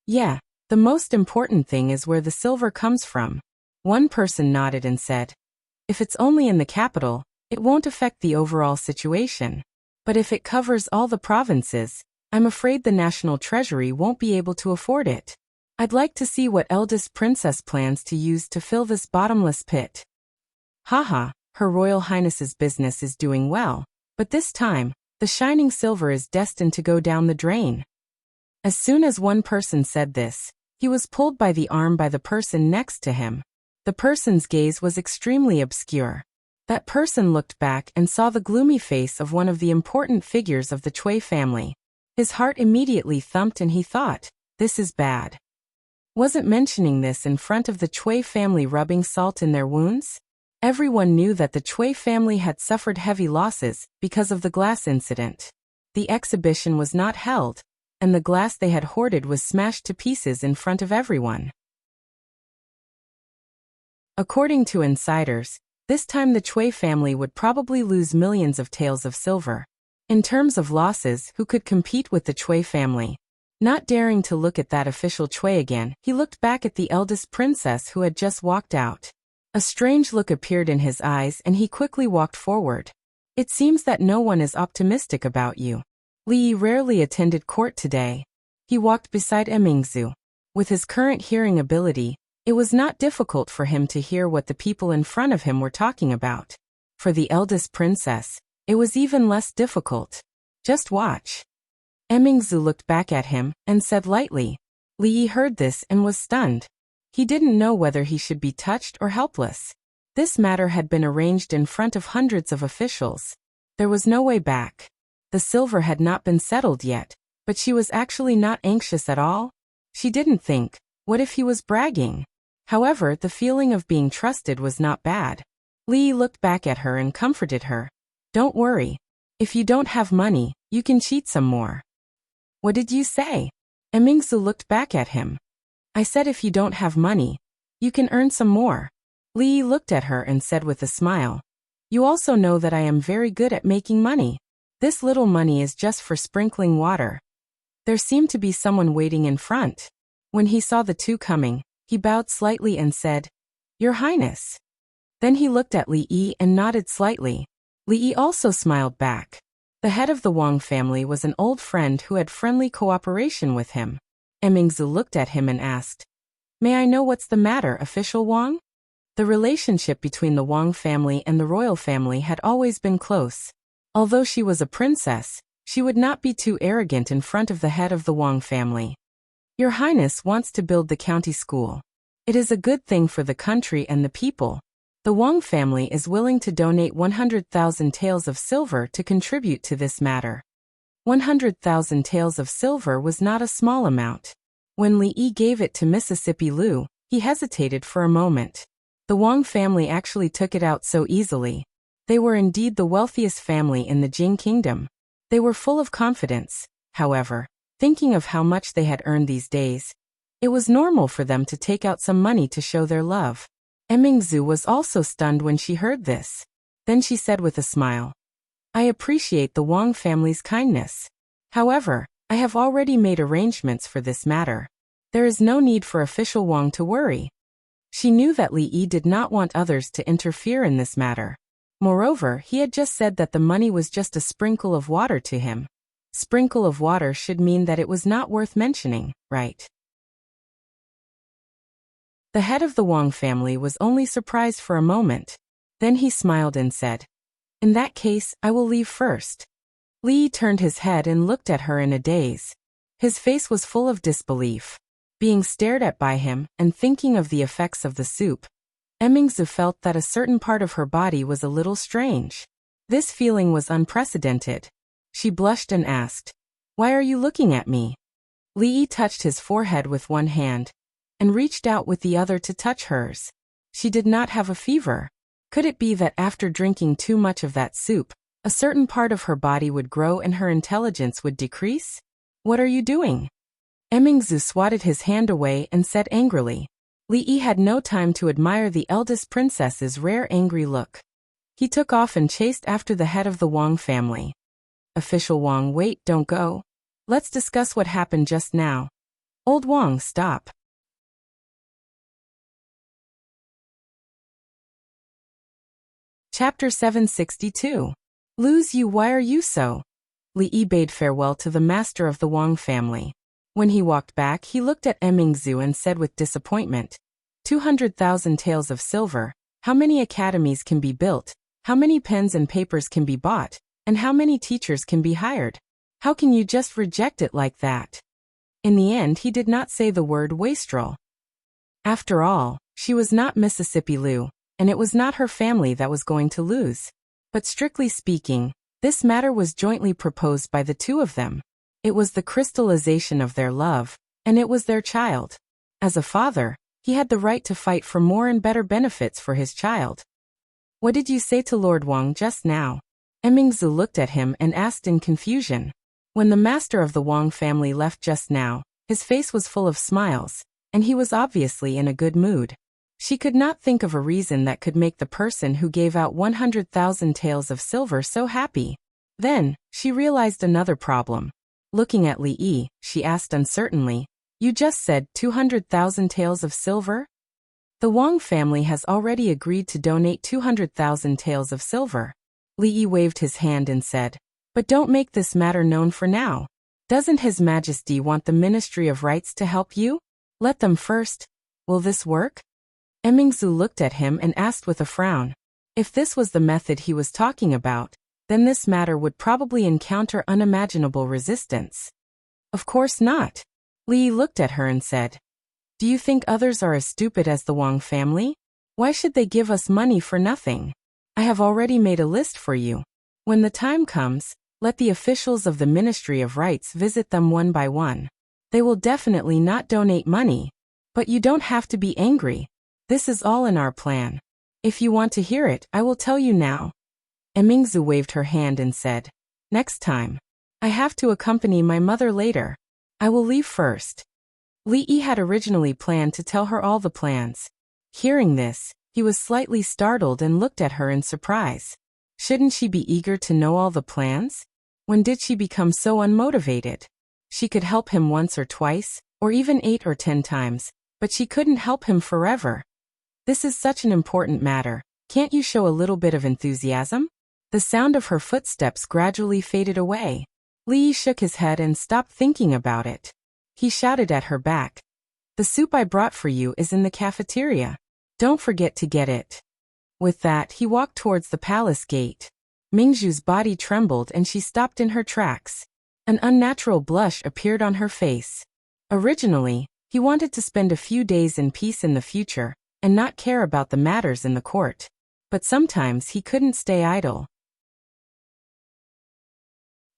"Yeah, the most important thing is where the silver comes from." One person nodded and said, "If it's only in the capital, it won't affect the overall situation. But if it covers all the provinces, I'm afraid the national treasury won't be able to afford it. I'd like to see what eldest princess plans to use to fill this bottomless pit." "Haha, Her Royal Highness's business is doing well, but this time, the shining silver is destined to go down the drain." As soon as one person said this, he was pulled by the arm by the person next to him. The person's gaze was extremely obscure. That person looked back and saw the gloomy face of one of the important figures of the Cui family. His heart immediately thumped and he thought, "This is bad." Wasn't mentioning this in front of the Cui family rubbing salt in their wounds? Everyone knew that the Cui family had suffered heavy losses because of the glass incident. The exhibition was not held, and the glass they had hoarded was smashed to pieces in front of everyone. According to insiders, this time the Cui family would probably lose millions of taels of silver. In terms of losses, who could compete with the Cui family? Not daring to look at that official Chui again, he looked back at the eldest princess who had just walked out. A strange look appeared in his eyes and he quickly walked forward. It seems that no one is optimistic about you. Li Yi rarely attended court today. He walked beside Emingzu. With his current hearing ability, it was not difficult for him to hear what the people in front of him were talking about. For the eldest princess, it was even less difficult. Just watch. Emingzu looked back at him and said lightly. Li Yi heard this and was stunned. He didn't know whether he should be touched or helpless. This matter had been arranged in front of hundreds of officials. There was no way back. The silver had not been settled yet, but she was actually not anxious at all. She didn't think, what if he was bragging? However, the feeling of being trusted was not bad. Li Yi looked back at her and comforted her. Don't worry. If you don't have money, you can cheat some more. What did you say? Emingzu looked back at him. I said if you don't have money, you can earn some more. Li Yi looked at her and said with a smile. You also know that I am very good at making money. This little money is just for sprinkling water. There seemed to be someone waiting in front. When he saw the two coming, he bowed slightly and said, Your Highness. Then he looked at Li Yi and nodded slightly. Li Yi also smiled back. The head of the Wang family was an old friend who had friendly cooperation with him. Emingzu looked at him and asked, May I know what's the matter, official Wang? The relationship between the Wang family and the royal family had always been close. Although she was a princess, she would not be too arrogant in front of the head of the Wang family. Your Highness wants to build the county school. It is a good thing for the country and the people. The Wang family is willing to donate 100,000 taels of silver to contribute to this matter. 100,000 taels of silver was not a small amount. When Li Yi gave it to Mississippi Liu, he hesitated for a moment. The Wang family actually took it out so easily. They were indeed the wealthiest family in the Jing kingdom. They were full of confidence, however, thinking of how much they had earned these days. It was normal for them to take out some money to show their love. Emingzu was also stunned when she heard this. Then she said with a smile, I appreciate the Wang family's kindness. However, I have already made arrangements for this matter. There is no need for official Wang to worry. She knew that Li Yi did not want others to interfere in this matter. Moreover, he had just said that the money was just a sprinkle of water to him. Sprinkle of water should mean that it was not worth mentioning, right? The head of the Wang family was only surprised for a moment. Then he smiled and said, In that case, I will leave first. Li Yi turned his head and looked at her in a daze. His face was full of disbelief. Being stared at by him and thinking of the effects of the soup, Emingzu felt that a certain part of her body was a little strange. This feeling was unprecedented. She blushed and asked, Why are you looking at me? Li Yi touched his forehead with one hand and reached out with the other to touch hers. She did not have a fever. Could it be that after drinking too much of that soup, a certain part of her body would grow and her intelligence would decrease? What are you doing? Emingzu swatted his hand away and said angrily. Li Yi had no time to admire the eldest princess's rare angry look. He took off and chased after the head of the Wang family. Official Wang, wait, don't go. Let's discuss what happened just now. Old Wang, stop. Chapter 762. Lose you, why are you so? Li Yi bade farewell to the master of the Wang family. When he walked back, he looked at Emingzu and said with disappointment, 200,000 taels of silver, how many academies can be built, how many pens and papers can be bought, and how many teachers can be hired? How can you just reject it like that? In the end, he did not say the word wastrel. After all, she was not Mississippi Liu, and it was not her family that was going to lose. But strictly speaking, this matter was jointly proposed by the two of them. It was the crystallization of their love, and it was their child. As a father, he had the right to fight for more and better benefits for his child. What did you say to Lord Wang just now? Emingzu looked at him and asked in confusion. When the master of the Wang family left just now, his face was full of smiles, and he was obviously in a good mood. She could not think of a reason that could make the person who gave out 100,000 taels of silver so happy. Then, she realized another problem. Looking at Li Yi, she asked uncertainly, "You just said 200,000 taels of silver?" The Wang family has already agreed to donate 200,000 taels of silver. Li Yi waved his hand and said, "But don't make this matter known for now. Doesn't His Majesty want the Ministry of Rights to help you? Let them first. Will this work?" Emingzu looked at him and asked with a frown. If this was the method he was talking about, then this matter would probably encounter unimaginable resistance. Of course not. Li Yi looked at her and said, "Do you think others are as stupid as the Wang family? Why should they give us money for nothing? I have already made a list for you. When the time comes, let the officials of the Ministry of Rights visit them one by one. They will definitely not donate money. But you don't have to be angry. This is all in our plan. If you want to hear it, I will tell you now." Emingzu waved her hand and said, "Next time. I have to accompany my mother later. I will leave first." Li Yi had originally planned to tell her all the plans. Hearing this, he was slightly startled and looked at her in surprise. Shouldn't she be eager to know all the plans? When did she become so unmotivated? She could help him once or twice, or even 8 or 10 times, but she couldn't help him forever. This is such an important matter. Can't you show a little bit of enthusiasm? The sound of her footsteps gradually faded away. Li Yi shook his head and stopped thinking about it. He shouted at her back, "The soup I brought for you is in the cafeteria. Don't forget to get it." With that, he walked towards the palace gate. Mingzhu's body trembled and she stopped in her tracks. An unnatural blush appeared on her face. Originally, he wanted to spend a few days in peace in the future, and not care about the matters in the court. But sometimes he couldn't stay idle.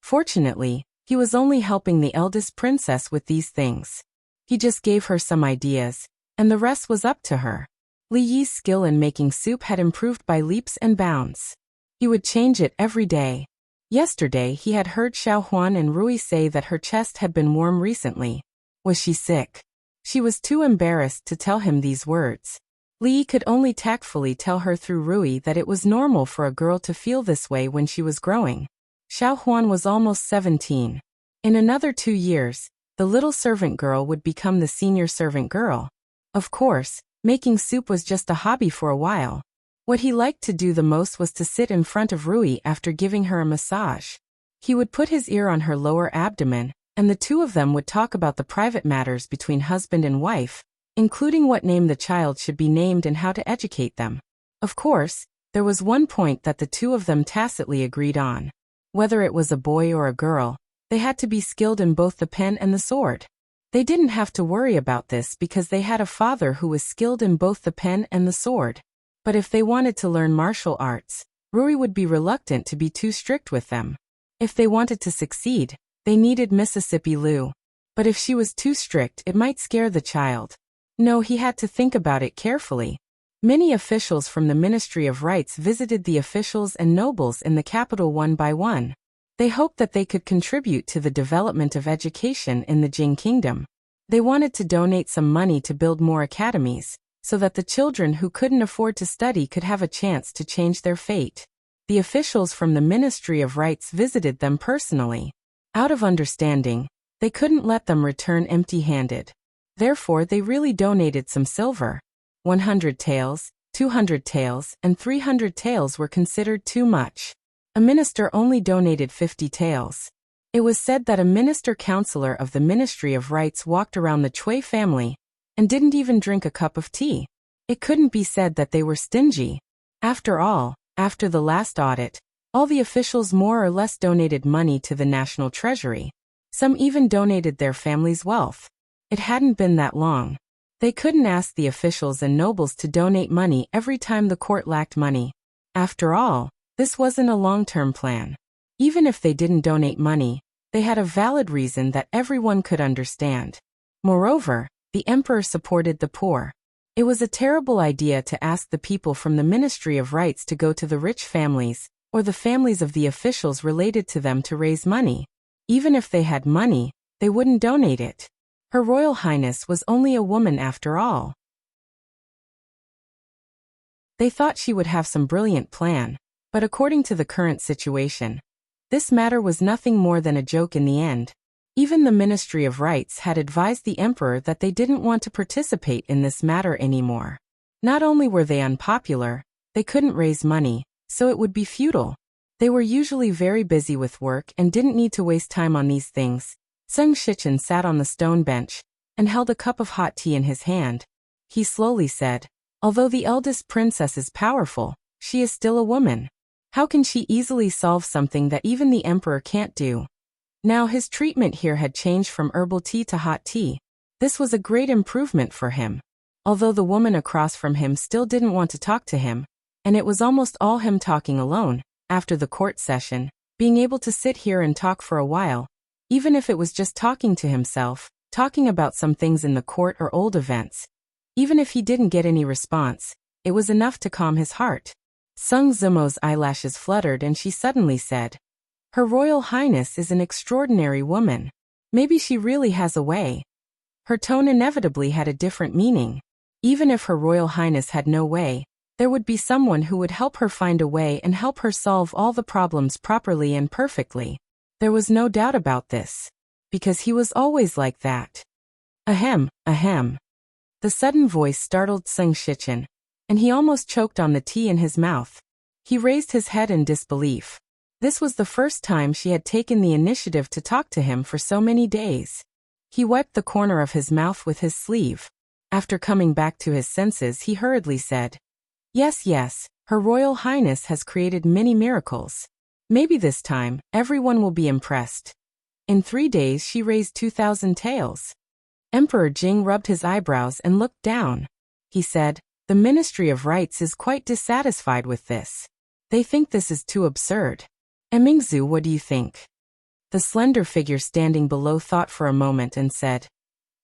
Fortunately, he was only helping the eldest princess with these things. He just gave her some ideas, and the rest was up to her. Li Yi's skill in making soup had improved by leaps and bounds. He would change it every day. Yesterday he had heard Xiao Huan and Rui say that her chest had been warm recently. Was she sick? She was too embarrassed to tell him these words. Li Yi could only tactfully tell her through Rui that it was normal for a girl to feel this way when she was growing. Xiao Huan was almost 17. In another 2 years, the little servant girl would become the senior servant girl. Of course, making soup was just a hobby for a while. What he liked to do the most was to sit in front of Rui after giving her a massage. He would put his ear on her lower abdomen, and the two of them would talk about the private matters between husband and wife, including what name the child should be named and how to educate them. Of course, there was one point that the two of them tacitly agreed on. Whether it was a boy or a girl, they had to be skilled in both the pen and the sword. They didn't have to worry about this because they had a father who was skilled in both the pen and the sword. But if they wanted to learn martial arts, Rui would be reluctant to be too strict with them. If they wanted to succeed, they needed Mississippi Lu. But if she was too strict, it might scare the child. No, he had to think about it carefully. Many officials from the Ministry of Rights visited the officials and nobles in the capital one by one. They hoped that they could contribute to the development of education in the Jing Kingdom. They wanted to donate some money to build more academies, so that the children who couldn't afford to study could have a chance to change their fate. The officials from the Ministry of Rights visited them personally. Out of understanding, they couldn't let them return empty-handed. Therefore, they really donated some silver. 100 taels, 200 taels, and 300 taels were considered too much. A minister only donated 50 taels. It was said that a minister-counselor of the Ministry of Rights walked around the Cui family and didn't even drink a cup of tea. It couldn't be said that they were stingy. After all, after the last audit, all the officials more or less donated money to the national treasury. Some even donated their family's wealth. It hadn't been that long. They couldn't ask the officials and nobles to donate money every time the court lacked money. After all, this wasn't a long-term plan. Even if they didn't donate money, they had a valid reason that everyone could understand. Moreover, the emperor supported the poor. It was a terrible idea to ask the people from the Ministry of Rights to go to the rich families, or the families of the officials related to them to raise money. Even if they had money, they wouldn't donate it. Her Royal Highness was only a woman after all. They thought she would have some brilliant plan, but according to the current situation, this matter was nothing more than a joke in the end. Even the Ministry of Rights had advised the emperor that they didn't want to participate in this matter anymore. Not only were they unpopular, they couldn't raise money, so it would be futile. They were usually very busy with work and didn't need to waste time on these things. Sung Shichen sat on the stone bench and held a cup of hot tea in his hand. He slowly said, "Although the eldest princess is powerful, she is still a woman. How can she easily solve something that even the emperor can't do?" Now his treatment here had changed from herbal tea to hot tea. This was a great improvement for him. Although the woman across from him still didn't want to talk to him, and it was almost all him talking alone, after the court session, being able to sit here and talk for a while, even if it was just talking to himself, talking about some things in the court or old events. Even if he didn't get any response, it was enough to calm his heart. Sung Zumo's eyelashes fluttered and she suddenly said, "Her Royal Highness is an extraordinary woman. Maybe she really has a way." Her tone inevitably had a different meaning. Even if Her Royal Highness had no way, there would be someone who would help her find a way and help her solve all the problems properly and perfectly. There was no doubt about this. Because he was always like that. Ahem, ahem. The sudden voice startled Sung Shichen, and he almost choked on the tea in his mouth. He raised his head in disbelief. This was the first time she had taken the initiative to talk to him for so many days. He wiped the corner of his mouth with his sleeve. After coming back to his senses, he hurriedly said, "Yes, yes, Her Royal Highness has created many miracles. Maybe this time, everyone will be impressed." In 3 days she raised 2,000 taels. Emperor Jing rubbed his eyebrows and looked down. He said, "The Ministry of Rights is quite dissatisfied with this. They think this is too absurd. Emingzu, what do you think?" The slender figure standing below thought for a moment and said,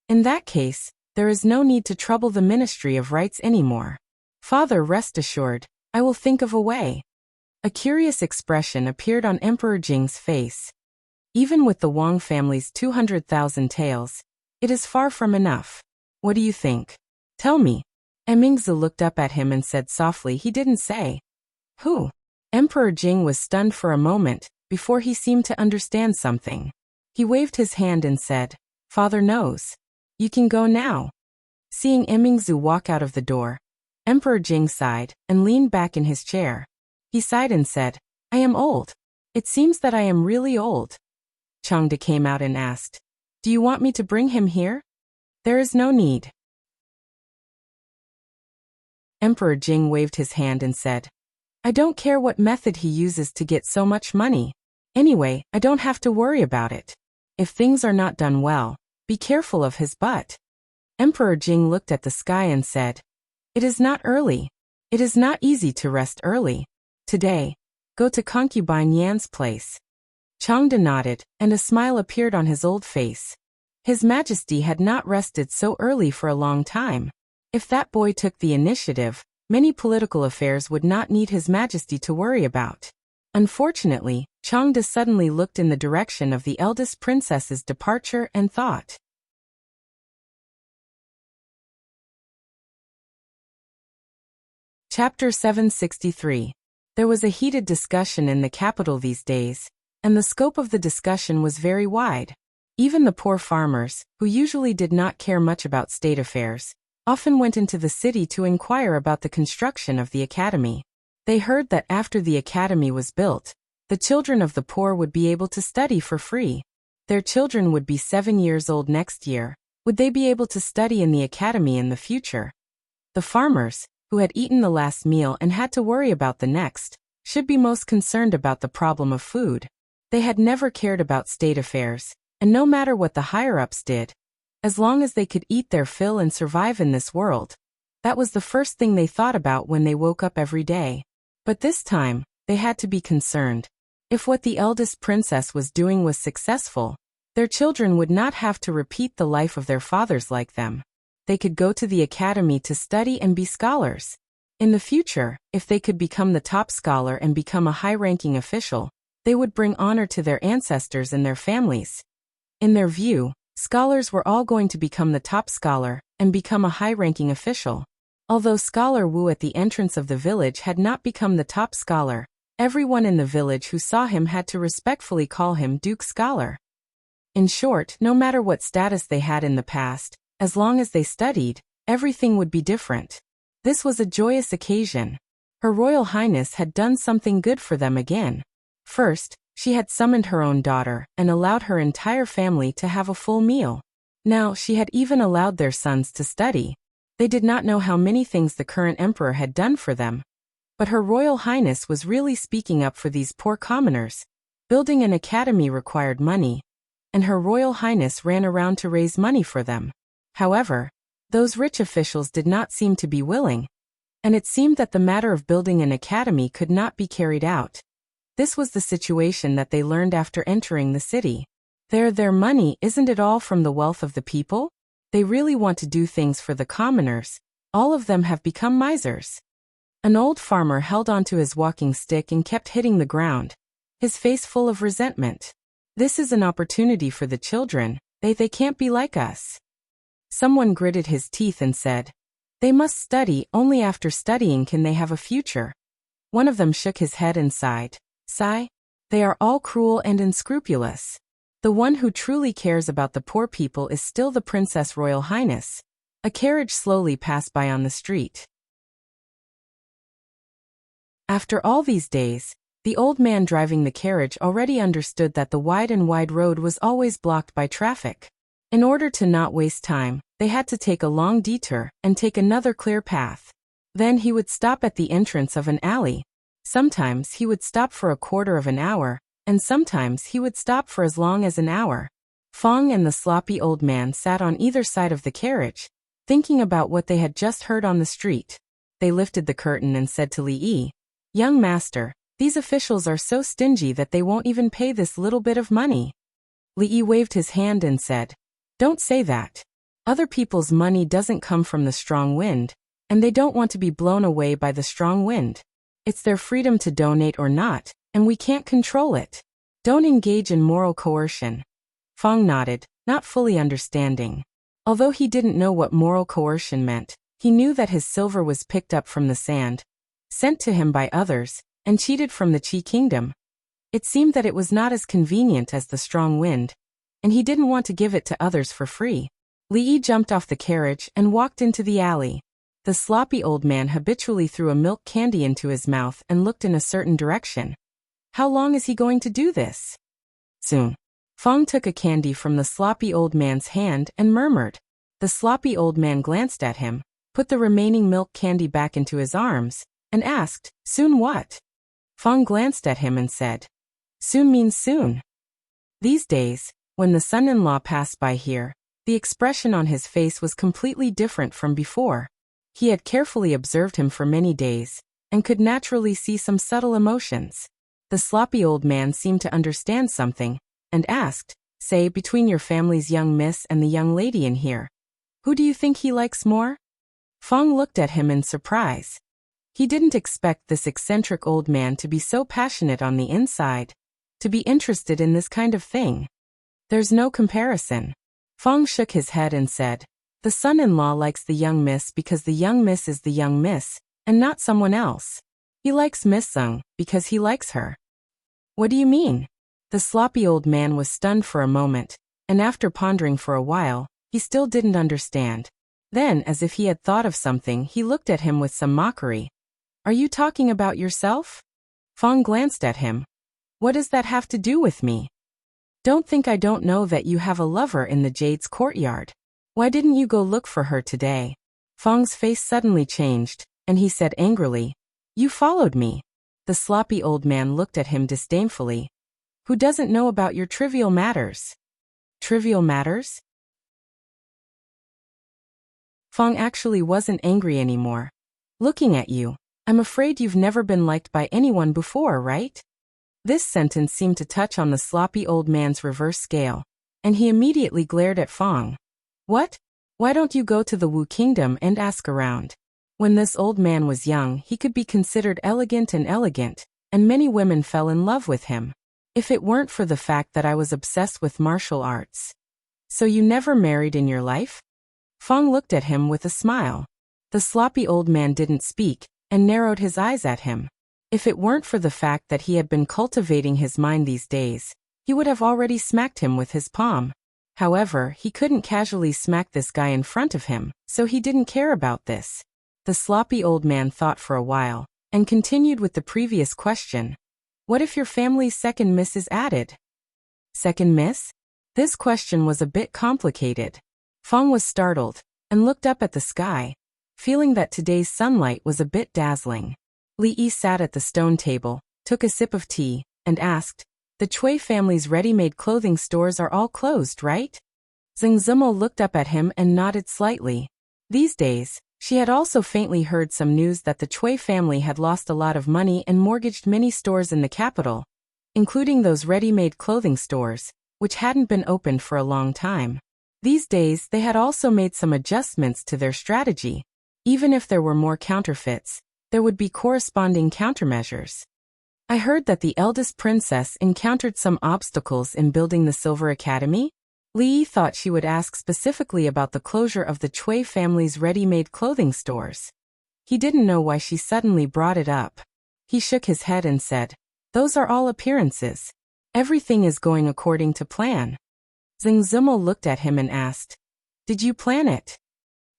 "In that case, there is no need to trouble the Ministry of Rights anymore. Father, rest assured, I will think of a way." A curious expression appeared on Emperor Jing's face. Even with the Wang family's 200,000 taels, it is far from enough. What do you think? Tell me. Emingzi looked up at him and said softly, "He didn't say." "Who?" Emperor Jing was stunned for a moment, before he seemed to understand something. He waved his hand and said, "Father knows. You can go now." Seeing Emingzi walk out of the door, Emperor Jing sighed and leaned back in his chair. He sighed and said, "I am old. It seems that I am really old." Changde came out and asked, "Do you want me to bring him here?" "There is no need." Emperor Jing waved his hand and said, "I don't care what method he uses to get so much money. Anyway, I don't have to worry about it. If things are not done well, be careful of his butt." Emperor Jing looked at the sky and said, "It is not early. It is not easy to rest early. Today, go to concubine Yan's place." Changde nodded, and a smile appeared on his old face. His Majesty had not rested so early for a long time. If that boy took the initiative, many political affairs would not need His Majesty to worry about. Unfortunately, Changde suddenly looked in the direction of the eldest princess's departure and thought. Chapter 763. There was a heated discussion in the capital these days, and the scope of the discussion was very wide. Even the poor farmers, who usually did not care much about state affairs, often went into the city to inquire about the construction of the academy. They heard that after the academy was built, the children of the poor would be able to study for free. Their children would be 7 years old next year. Would they be able to study in the academy in the future? The farmers, who had eaten the last meal and had to worry about the next, should be most concerned about the problem of food. They had never cared about state affairs, and no matter what the higher-ups did, as long as they could eat their fill and survive in this world, that was the first thing they thought about when they woke up every day. But this time, they had to be concerned. If what the eldest princess was doing was successful, their children would not have to repeat the life of their fathers like them. They could go to the academy to study and be scholars. In the future, if they could become the top scholar and become a high-ranking official, they would bring honor to their ancestors and their families. In their view, scholars were all going to become the top scholar and become a high-ranking official. Although Scholar Wu at the entrance of the village had not become the top scholar, everyone in the village who saw him had to respectfully call him Duke Scholar. In short, no matter what status they had in the past, as long as they studied, everything would be different. This was a joyous occasion. Her Royal Highness had done something good for them again. First, she had summoned her own daughter and allowed her entire family to have a full meal. Now, she had even allowed their sons to study. They did not know how many things the current emperor had done for them. But Her Royal Highness was really speaking up for these poor commoners. Building an academy required money, and Her Royal Highness ran around to raise money for them. However, those rich officials did not seem to be willing, and it seemed that the matter of building an academy could not be carried out. This was the situation that they learned after entering the city. Their money, isn't it all from the wealth of the people? They really want to do things for the commoners. All of them have become misers. An old farmer held onto his walking stick and kept hitting the ground, his face full of resentment. This is an opportunity for the children. They can't be like us. Someone gritted his teeth and said, "They must study, only after studying can they have a future." One of them shook his head and sighed. Sigh? They are all cruel and unscrupulous. The one who truly cares about the poor people is still the Princess Royal Highness. A carriage slowly passed by on the street. After all these days, the old man driving the carriage already understood that the wide road was always blocked by traffic. In order to not waste time, they had to take a long detour and take another clear path. Then he would stop at the entrance of an alley. Sometimes he would stop for a quarter of an hour, and sometimes he would stop for as long as an hour. Fong and the sloppy old man sat on either side of the carriage, thinking about what they had just heard on the street. They lifted the curtain and said to Li Yi, "Young master, these officials are so stingy that they won't even pay this little bit of money." Li Yi waved his hand and said, "Don't say that. Other people's money doesn't come from the strong wind, and they don't want to be blown away by the strong wind. It's their freedom to donate or not, and we can't control it. Don't engage in moral coercion." Fong nodded, not fully understanding. Although he didn't know what moral coercion meant, he knew that his silver was picked up from the sand, sent to him by others, and cheated from the Qi kingdom. It seemed that it was not as convenient as the strong wind, and he didn't want to give it to others for free. Li Yi jumped off the carriage and walked into the alley. The sloppy old man habitually threw a milk candy into his mouth and looked in a certain direction. How long is he going to do this? Soon. Fong took a candy from the sloppy old man's hand and murmured. The sloppy old man glanced at him, put the remaining milk candy back into his arms, and asked, "Soon what?" Fong glanced at him and said, "Soon means soon." These days, when the son-in-law passed by here, the expression on his face was completely different from before. He had carefully observed him for many days, and could naturally see some subtle emotions. The sloppy old man seemed to understand something, and asked, "Say, between your family's young miss and the young lady in here, who do you think he likes more?" Fong looked at him in surprise. He didn't expect this eccentric old man to be so passionate on the inside, to be interested in this kind of thing. There's no comparison. Fong shook his head and said, "The son-in-law likes the young miss because the young miss is the young miss, and not someone else. He likes Miss Sung because he likes her." "What do you mean?" The sloppy old man was stunned for a moment, and after pondering for a while, he still didn't understand. Then, as if he had thought of something, he looked at him with some mockery. "Are you talking about yourself?" Fong glanced at him. "What does that have to do with me? Don't think I don't know that you have a lover in the Jade's courtyard. Why didn't you go look for her today?" Fong's face suddenly changed, and he said angrily, "You followed me." The sloppy old man looked at him disdainfully. "Who doesn't know about your trivial matters?" "Trivial matters?" Fong actually wasn't angry anymore. "Looking at you, I'm afraid you've never been liked by anyone before, right?" This sentence seemed to touch on the sloppy old man's reverse scale, and he immediately glared at Fong. "What? Why don't you go to the Wu Kingdom and ask around?" When this old man was young, he could be considered elegant, and many women fell in love with him. If it weren't for the fact that I was obsessed with martial arts. "So you never married in your life?" Fong looked at him with a smile. The sloppy old man didn't speak, and narrowed his eyes at him. If it weren't for the fact that he had been cultivating his mind these days, he would have already smacked him with his palm. However, he couldn't casually smack this guy in front of him, so he didn't care about this. The sloppy old man thought for a while, and continued with the previous question. What if your family's second miss is added? Second miss? This question was a bit complicated. Fong was startled, and looked up at the sky, feeling that today's sunlight was a bit dazzling. Li Yi sat at the stone table, took a sip of tea, and asked, the Cui family's ready-made clothing stores are all closed, right? Zheng Zimal looked up at him and nodded slightly. These days, she had also faintly heard some news that the Cui family had lost a lot of money and mortgaged many stores in the capital, including those ready-made clothing stores, which hadn't been opened for a long time. These days, they had also made some adjustments to their strategy. Even if there were more counterfeits, there would be corresponding countermeasures. I heard that the eldest princess encountered some obstacles in building the Silver Academy. Li Yi thought she would ask specifically about the closure of the Cui family's ready-made clothing stores. He didn't know why she suddenly brought it up. He shook his head and said, those are all appearances. Everything is going according to plan. Zheng Zimal looked at him and asked, did you plan it?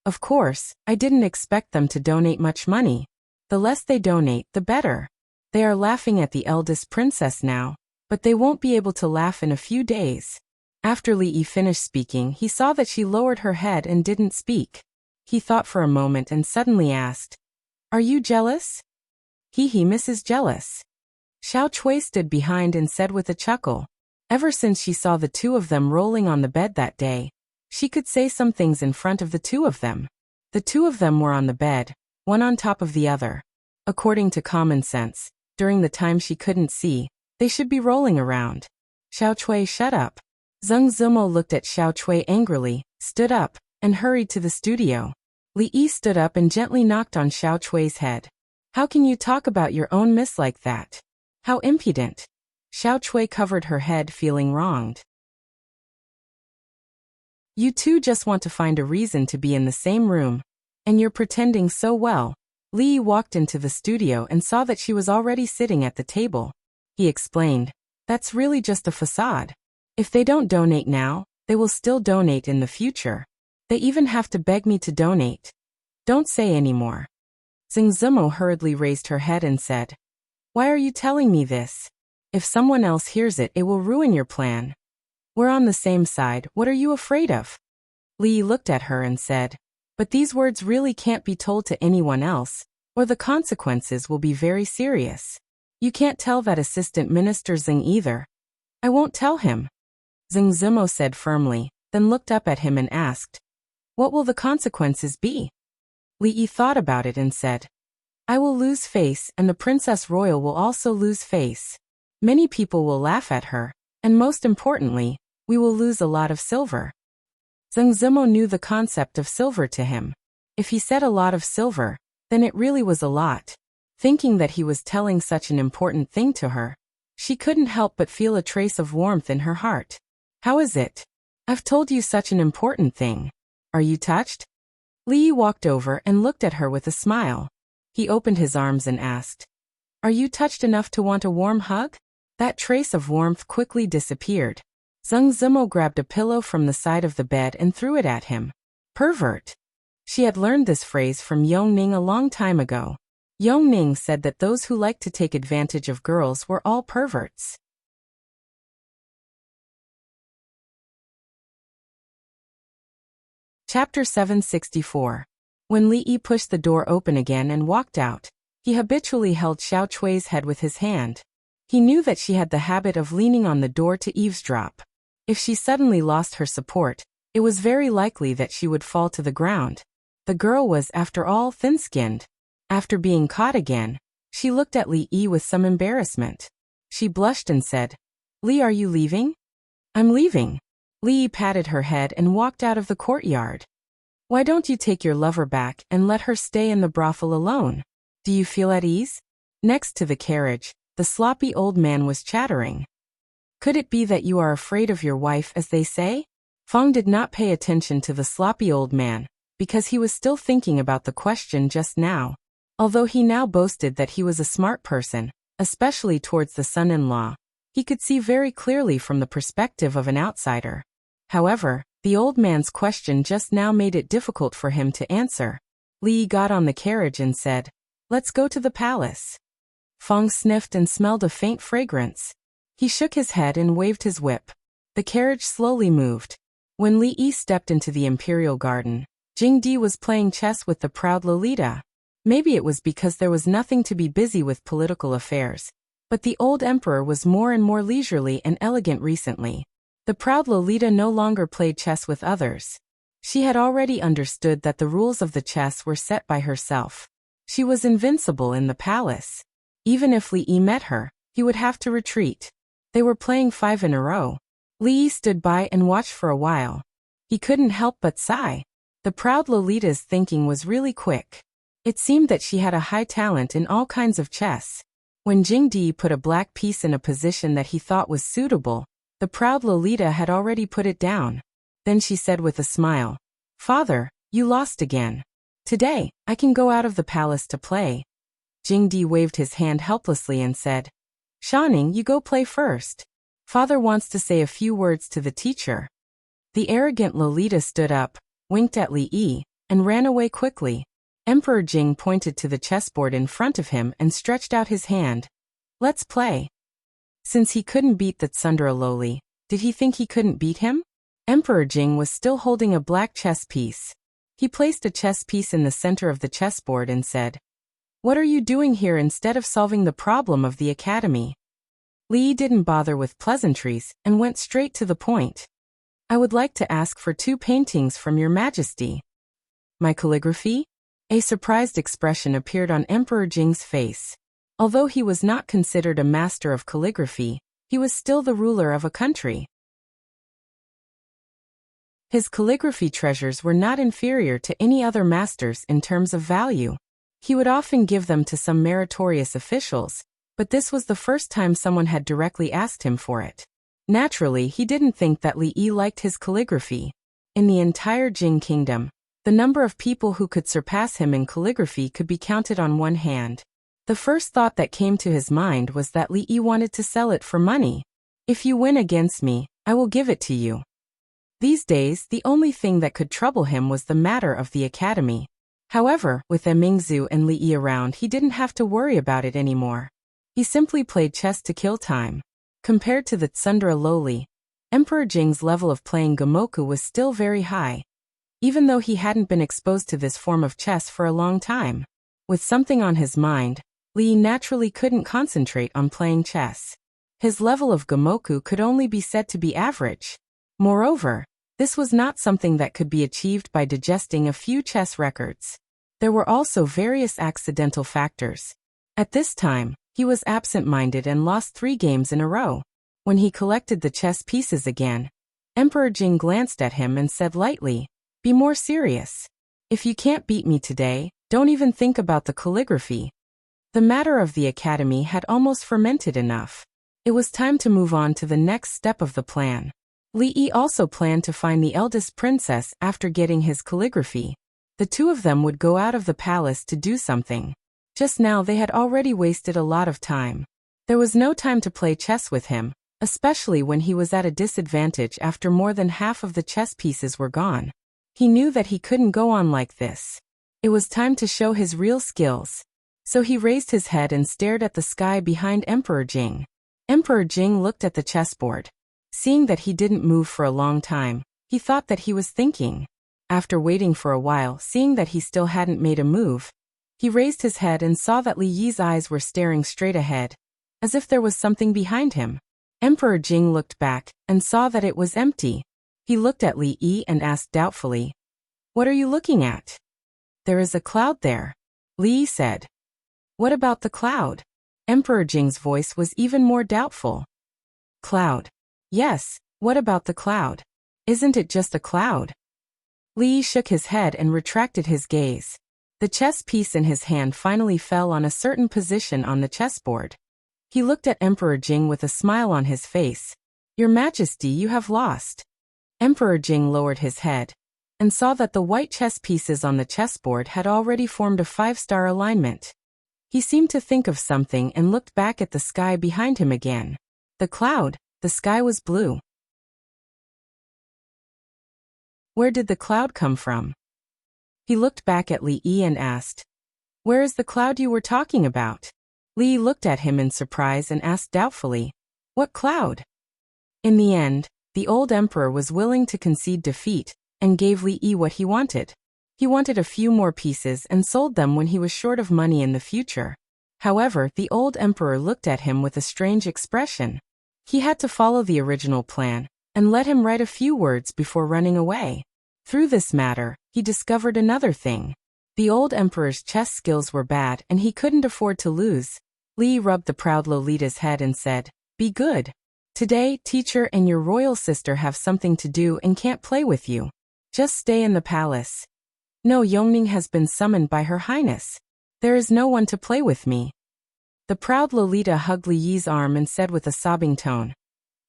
Of course, I didn't expect them to donate much money. The less they donate, the better. They are laughing at the eldest princess now, but they won't be able to laugh in a few days. After Li Yi finished speaking, he saw that she lowered her head and didn't speak. He thought for a moment and suddenly asked, are you jealous? He Mrs. Jealous. Xiao Cui stood behind and said with a chuckle. Ever since she saw the two of them rolling on the bed that day, she could say some things in front of the two of them. The two of them were on the bed, one on top of the other. According to common sense, during the time she couldn't see, they should be rolling around. Xiao Cui, shut up. Zheng Zimal looked at Xiao Cui angrily, stood up, and hurried to the studio. Li Yi stood up and gently knocked on Xiao Cui's head. How can you talk about your own miss like that? How impudent. Xiao Cui covered her head, feeling wronged. You two just want to find a reason to be in the same room, and you're pretending so well. Li Yi walked into the studio and saw that she was already sitting at the table. He explained, that's really just a facade. If they don't donate now, they will still donate in the future. They even have to beg me to donate. Don't say any more. Zheng Zimal hurriedly raised her head and said, why are you telling me this? If someone else hears it, it will ruin your plan. We're on the same side, what are you afraid of? Li Yi looked at her and said, but these words really can't be told to anyone else, or the consequences will be very serious. You can't tell that Assistant Minister Zheng either. I won't tell him. Zheng Zimal said firmly, then looked up at him and asked, what will the consequences be? Li Yi thought about it and said, I will lose face and the Princess Royal will also lose face. Many people will laugh at her, and most importantly, we will lose a lot of silver. Zheng Zimal knew the concept of silver to him. If he said a lot of silver, then it really was a lot. Thinking that he was telling such an important thing to her, she couldn't help but feel a trace of warmth in her heart. How is it? I've told you such an important thing. Are you touched? Li Yi walked over and looked at her with a smile. He opened his arms and asked, are you touched enough to want a warm hug? That trace of warmth quickly disappeared. Zheng Zimal grabbed a pillow from the side of the bed and threw it at him. Pervert. She had learned this phrase from Yong Ning a long time ago. Yong Ning said that those who liked to take advantage of girls were all perverts. Chapter 764. When Li Yi pushed the door open again and walked out, he habitually held Xiao Cui's head with his hand. He knew that she had the habit of leaning on the door to eavesdrop. If she suddenly lost her support, it was very likely that she would fall to the ground. The girl was, after all, thin-skinned. After being caught again, she looked at Li Yi with some embarrassment. She blushed and said, Li, are you leaving? I'm leaving. Li Yi patted her head and walked out of the courtyard. Why don't you take your lover back and let her stay in the brothel alone? Do you feel at ease? Next to the carriage, the sloppy old man was chattering. Could it be that you are afraid of your wife, as they say? Fong did not pay attention to the sloppy old man, because he was still thinking about the question just now. Although he now boasted that he was a smart person, especially towards the son-in-law, He could see very clearly from the perspective of an outsider. However, the old man's question just now made it difficult for him to answer. Li got on the carriage and said, "Let's go to the palace." Fong sniffed and smelled a faint fragrance. He shook his head and waved his whip. The carriage slowly moved. When Li Yi stepped into the imperial garden, Jing Di was playing chess with the proud Lolita. Maybe it was because there was nothing to be busy with political affairs, but the old emperor was more and more leisurely and elegant recently. The proud Lolita no longer played chess with others. She had already understood that the rules of the chess were set by herself. She was invincible in the palace. Even if Li Yi met her, he would have to retreat. They were playing 5 in a row. Li Yi stood by and watched for a while. He couldn't help but sigh. The proud Lolita's thinking was really quick. It seemed that she had a high talent in all kinds of chess. When Jing Di put a black piece in a position that he thought was suitable, the proud Lolita had already put it down. Then she said with a smile, "Father, you lost again. Today, I can go out of the palace to play." Jing Di waved his hand helplessly and said, "Shanning, you go play first. Father wants to say a few words to the teacher." The arrogant Lolita stood up, winked at Li Yi, and ran away quickly. Emperor Jing pointed to the chessboard in front of him and stretched out his hand. "Let's play." Since he couldn't beat the Tsundere Loli, did he think he couldn't beat him? Emperor Jing was still holding a black chess piece. He placed a chess piece in the center of the chessboard and said, "What are you doing here instead of solving the problem of the academy?" Li Yi didn't bother with pleasantries and went straight to the point. "I would like to ask for 2 paintings from your majesty." "My calligraphy?" A surprised expression appeared on Emperor Jing's face. Although he was not considered a master of calligraphy, he was still the ruler of a country. His calligraphy treasures were not inferior to any other masters in terms of value. He would often give them to some meritorious officials, but this was the first time someone had directly asked him for it. Naturally, he didn't think that Li Yi liked his calligraphy. In the entire Jing kingdom, the number of people who could surpass him in calligraphy could be counted on one hand. The first thought that came to his mind was that Li Yi wanted to sell it for money. "If you win against me, I will give it to you." These days, the only thing that could trouble him was the matter of the academy. However, with Mingzu and Li Yi around, he didn't have to worry about it anymore. He simply played chess to kill time. Compared to the Tsundere Loli, Emperor Jing's level of playing Gomoku was still very high, even though he hadn't been exposed to this form of chess for a long time. With something on his mind, Li Yi naturally couldn't concentrate on playing chess. His level of Gomoku could only be said to be average. Moreover, this was not something that could be achieved by digesting a few chess records. There were also various accidental factors. At this time, he was absent-minded and lost 3 games in a row. When he collected the chess pieces again, Emperor Jing glanced at him and said lightly, "Be more serious. If you can't beat me today, don't even think about the calligraphy." The matter of the academy had almost fermented enough. It was time to move on to the next step of the plan. Li Yi also planned to find the eldest princess after getting his calligraphy. The 2 of them would go out of the palace to do something. Just now they had already wasted a lot of time. There was no time to play chess with him, especially when he was at a disadvantage after more than half of the chess pieces were gone. He knew that he couldn't go on like this. It was time to show his real skills. So he raised his head and stared at the sky behind Emperor Jing. Emperor Jing looked at the chessboard. Seeing that he didn't move for a long time, he thought that he was thinking. After waiting for a while, seeing that he still hadn't made a move, he raised his head and saw that Li Yi's eyes were staring straight ahead, as if there was something behind him. Emperor Jing looked back and saw that it was empty. He looked at Li Yi and asked doubtfully, "What are you looking at?" "There is a cloud there," Li Yi said. "What about the cloud?" Emperor Jing's voice was even more doubtful. "Cloud. Yes, what about the cloud? Isn't it just a cloud?" Li Yi shook his head and retracted his gaze. The chess piece in his hand finally fell on a certain position on the chessboard. He looked at Emperor Jing with a smile on his face. "Your Majesty, you have lost." Emperor Jing lowered his head and saw that the white chess pieces on the chessboard had already formed a 5-star alignment. He seemed to think of something and looked back at the sky behind him again. The cloud, the sky was blue. Where did the cloud come from? He looked back at Li Yi and asked, "Where is the cloud you were talking about?" Li Yi looked at him in surprise and asked doubtfully, "What cloud?" In the end, the old emperor was willing to concede defeat and gave Li Yi what he wanted. He wanted a few more pieces and sold them when he was short of money in the future. However, the old emperor looked at him with a strange expression. He had to follow the original plan and let him write a few words before running away. Through this matter, he discovered another thing. The old emperor's chess skills were bad and he couldn't afford to lose. Li rubbed the proud Lolita's head and said, "Be good. Today, teacher and your royal sister have something to do and can't play with you. Just stay in the palace." "No, Yongning has been summoned by Her Highness. There is no one to play with me." The proud Lolita hugged Li Yi's arm and said with a sobbing tone,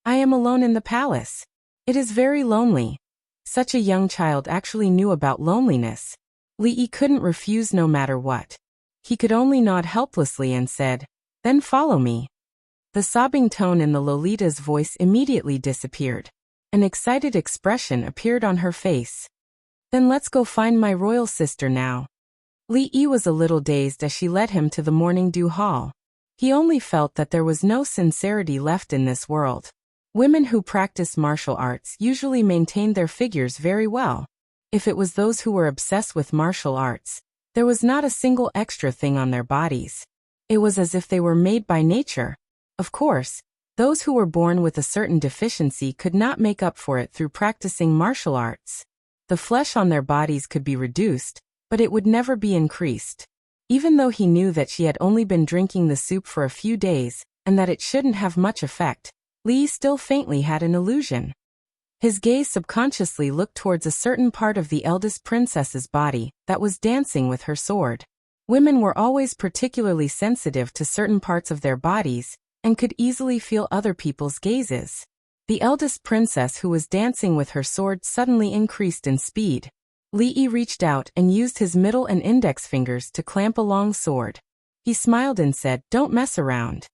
"I am alone in the palace. It is very lonely." Such a young child actually knew about loneliness. Li Yi couldn't refuse no matter what. He could only nod helplessly and said, "Then follow me." The sobbing tone in the Lolita's voice immediately disappeared. An excited expression appeared on her face. "Then let's go find my royal sister now." Li Yi was a little dazed as she led him to the morning dew hall. He only felt that there was no sincerity left in this world. Women who practice martial arts usually maintain their figures very well. If it was those who were obsessed with martial arts, there was not a single extra thing on their bodies. It was as if they were made by nature. Of course, those who were born with a certain deficiency could not make up for it through practicing martial arts. The flesh on their bodies could be reduced, but it would never be increased. Even though he knew that she had only been drinking the soup for a few days, and that it shouldn't have much effect, Li still faintly had an illusion. His gaze subconsciously looked towards a certain part of the eldest princess's body that was dancing with her sword. Women were always particularly sensitive to certain parts of their bodies, and could easily feel other people's gazes. The eldest princess who was dancing with her sword suddenly increased in speed. Li Yi reached out and used his middle and index fingers to clamp a long sword. He smiled and said, "Don't mess around."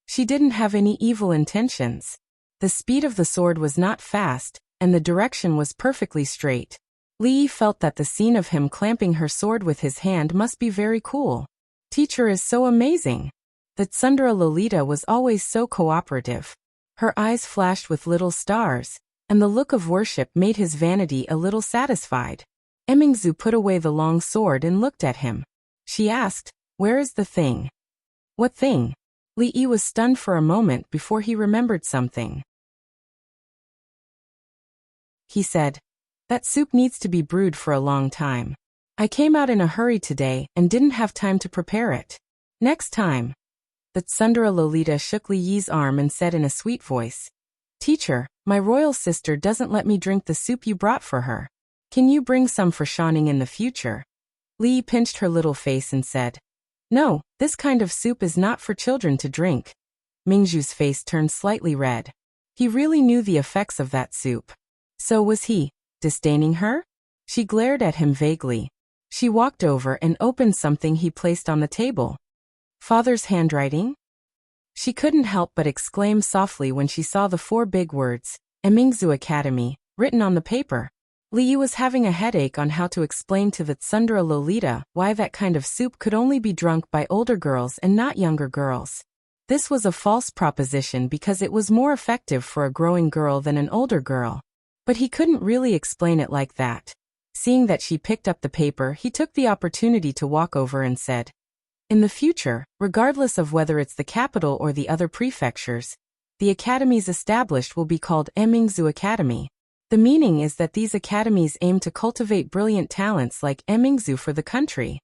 She didn't have any evil intentions. The speed of the sword was not fast, and the direction was perfectly straight. Li Yi felt that the scene of him clamping her sword with his hand must be very cool. Teacher is so amazing. The Tsundere Lolita was always so cooperative. Her eyes flashed with little stars, and the look of worship made his vanity a little satisfied. Emingzu put away the long sword and looked at him. She asked, "Where is the thing?" "What thing?" Li Yi was stunned for a moment before he remembered something. He said, "That soup needs to be brewed for a long time. I came out in a hurry today and didn't have time to prepare it. Next time." The Tsundere Lolita shook Li Yi's arm and said in a sweet voice, "Teacher, my royal sister doesn't let me drink the soup you brought for her. Can you bring some for Shanning in the future?" Li Yi pinched her little face and said, "No, this kind of soup is not for children to drink." Mingzhu's face turned slightly red. He really knew the effects of that soup. So was he disdaining her? She glared at him vaguely. She walked over and opened something he placed on the table. "Father's handwriting?" She couldn't help but exclaim softly when she saw the 4 big words, Emingzu Academy, written on the paper. Li Yi was having a headache on how to explain to the Tsundere Lolita why that kind of soup could only be drunk by older girls and not younger girls. This was a false proposition because it was more effective for a growing girl than an older girl. But he couldn't really explain it like that. Seeing that she picked up the paper, he took the opportunity to walk over and said, "In the future, regardless of whether it's the capital or the other prefectures, the academies established will be called Emingzu Academy. The meaning is that these academies aim to cultivate brilliant talents like Emingzu for the country."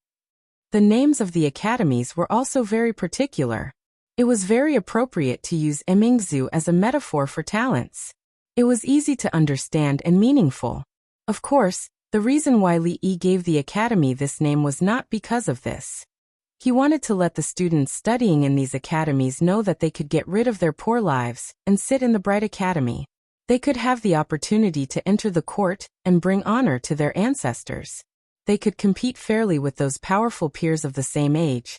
The names of the academies were also very particular. It was very appropriate to use Emingzu as a metaphor for talents. It was easy to understand and meaningful. Of course, the reason why Li Yi gave the academy this name was not because of this. He wanted to let the students studying in these academies know that they could get rid of their poor lives and sit in the bright academy. They could have the opportunity to enter the court and bring honor to their ancestors. They could compete fairly with those powerful peers of the same age.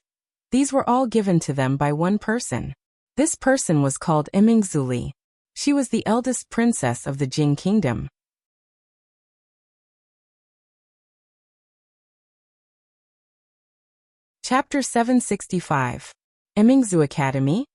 These were all given to them by one person. This person was called Emingzu Li. She was the eldest princess of the Jing kingdom. Chapter 765. Emingzu Academy?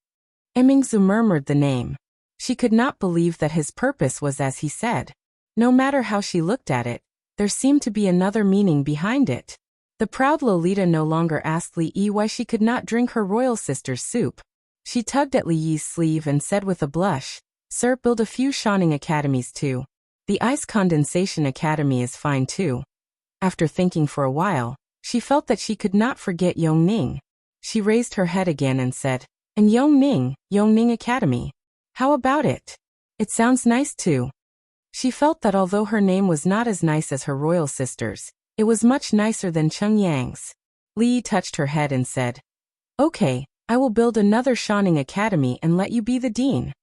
Emingzu murmured the name. She could not believe that his purpose was as he said. No matter how she looked at it, there seemed to be another meaning behind it. The proud Lolita no longer asked Li Yi why she could not drink her royal sister's soup. She tugged at Li Yi's sleeve and said with a blush, "Sir, build a few Shining academies too. The Ice Condensation Academy is fine too." After thinking for a while, she felt that she could not forget Yongning. She raised her head again and said, "And Yongning Academy. How about it? It sounds nice too." She felt that although her name was not as nice as her royal sister's, it was much nicer than Cheng Yang's. Li Yi touched her head and said, "Okay, I will build another Shining Academy and let you be the dean."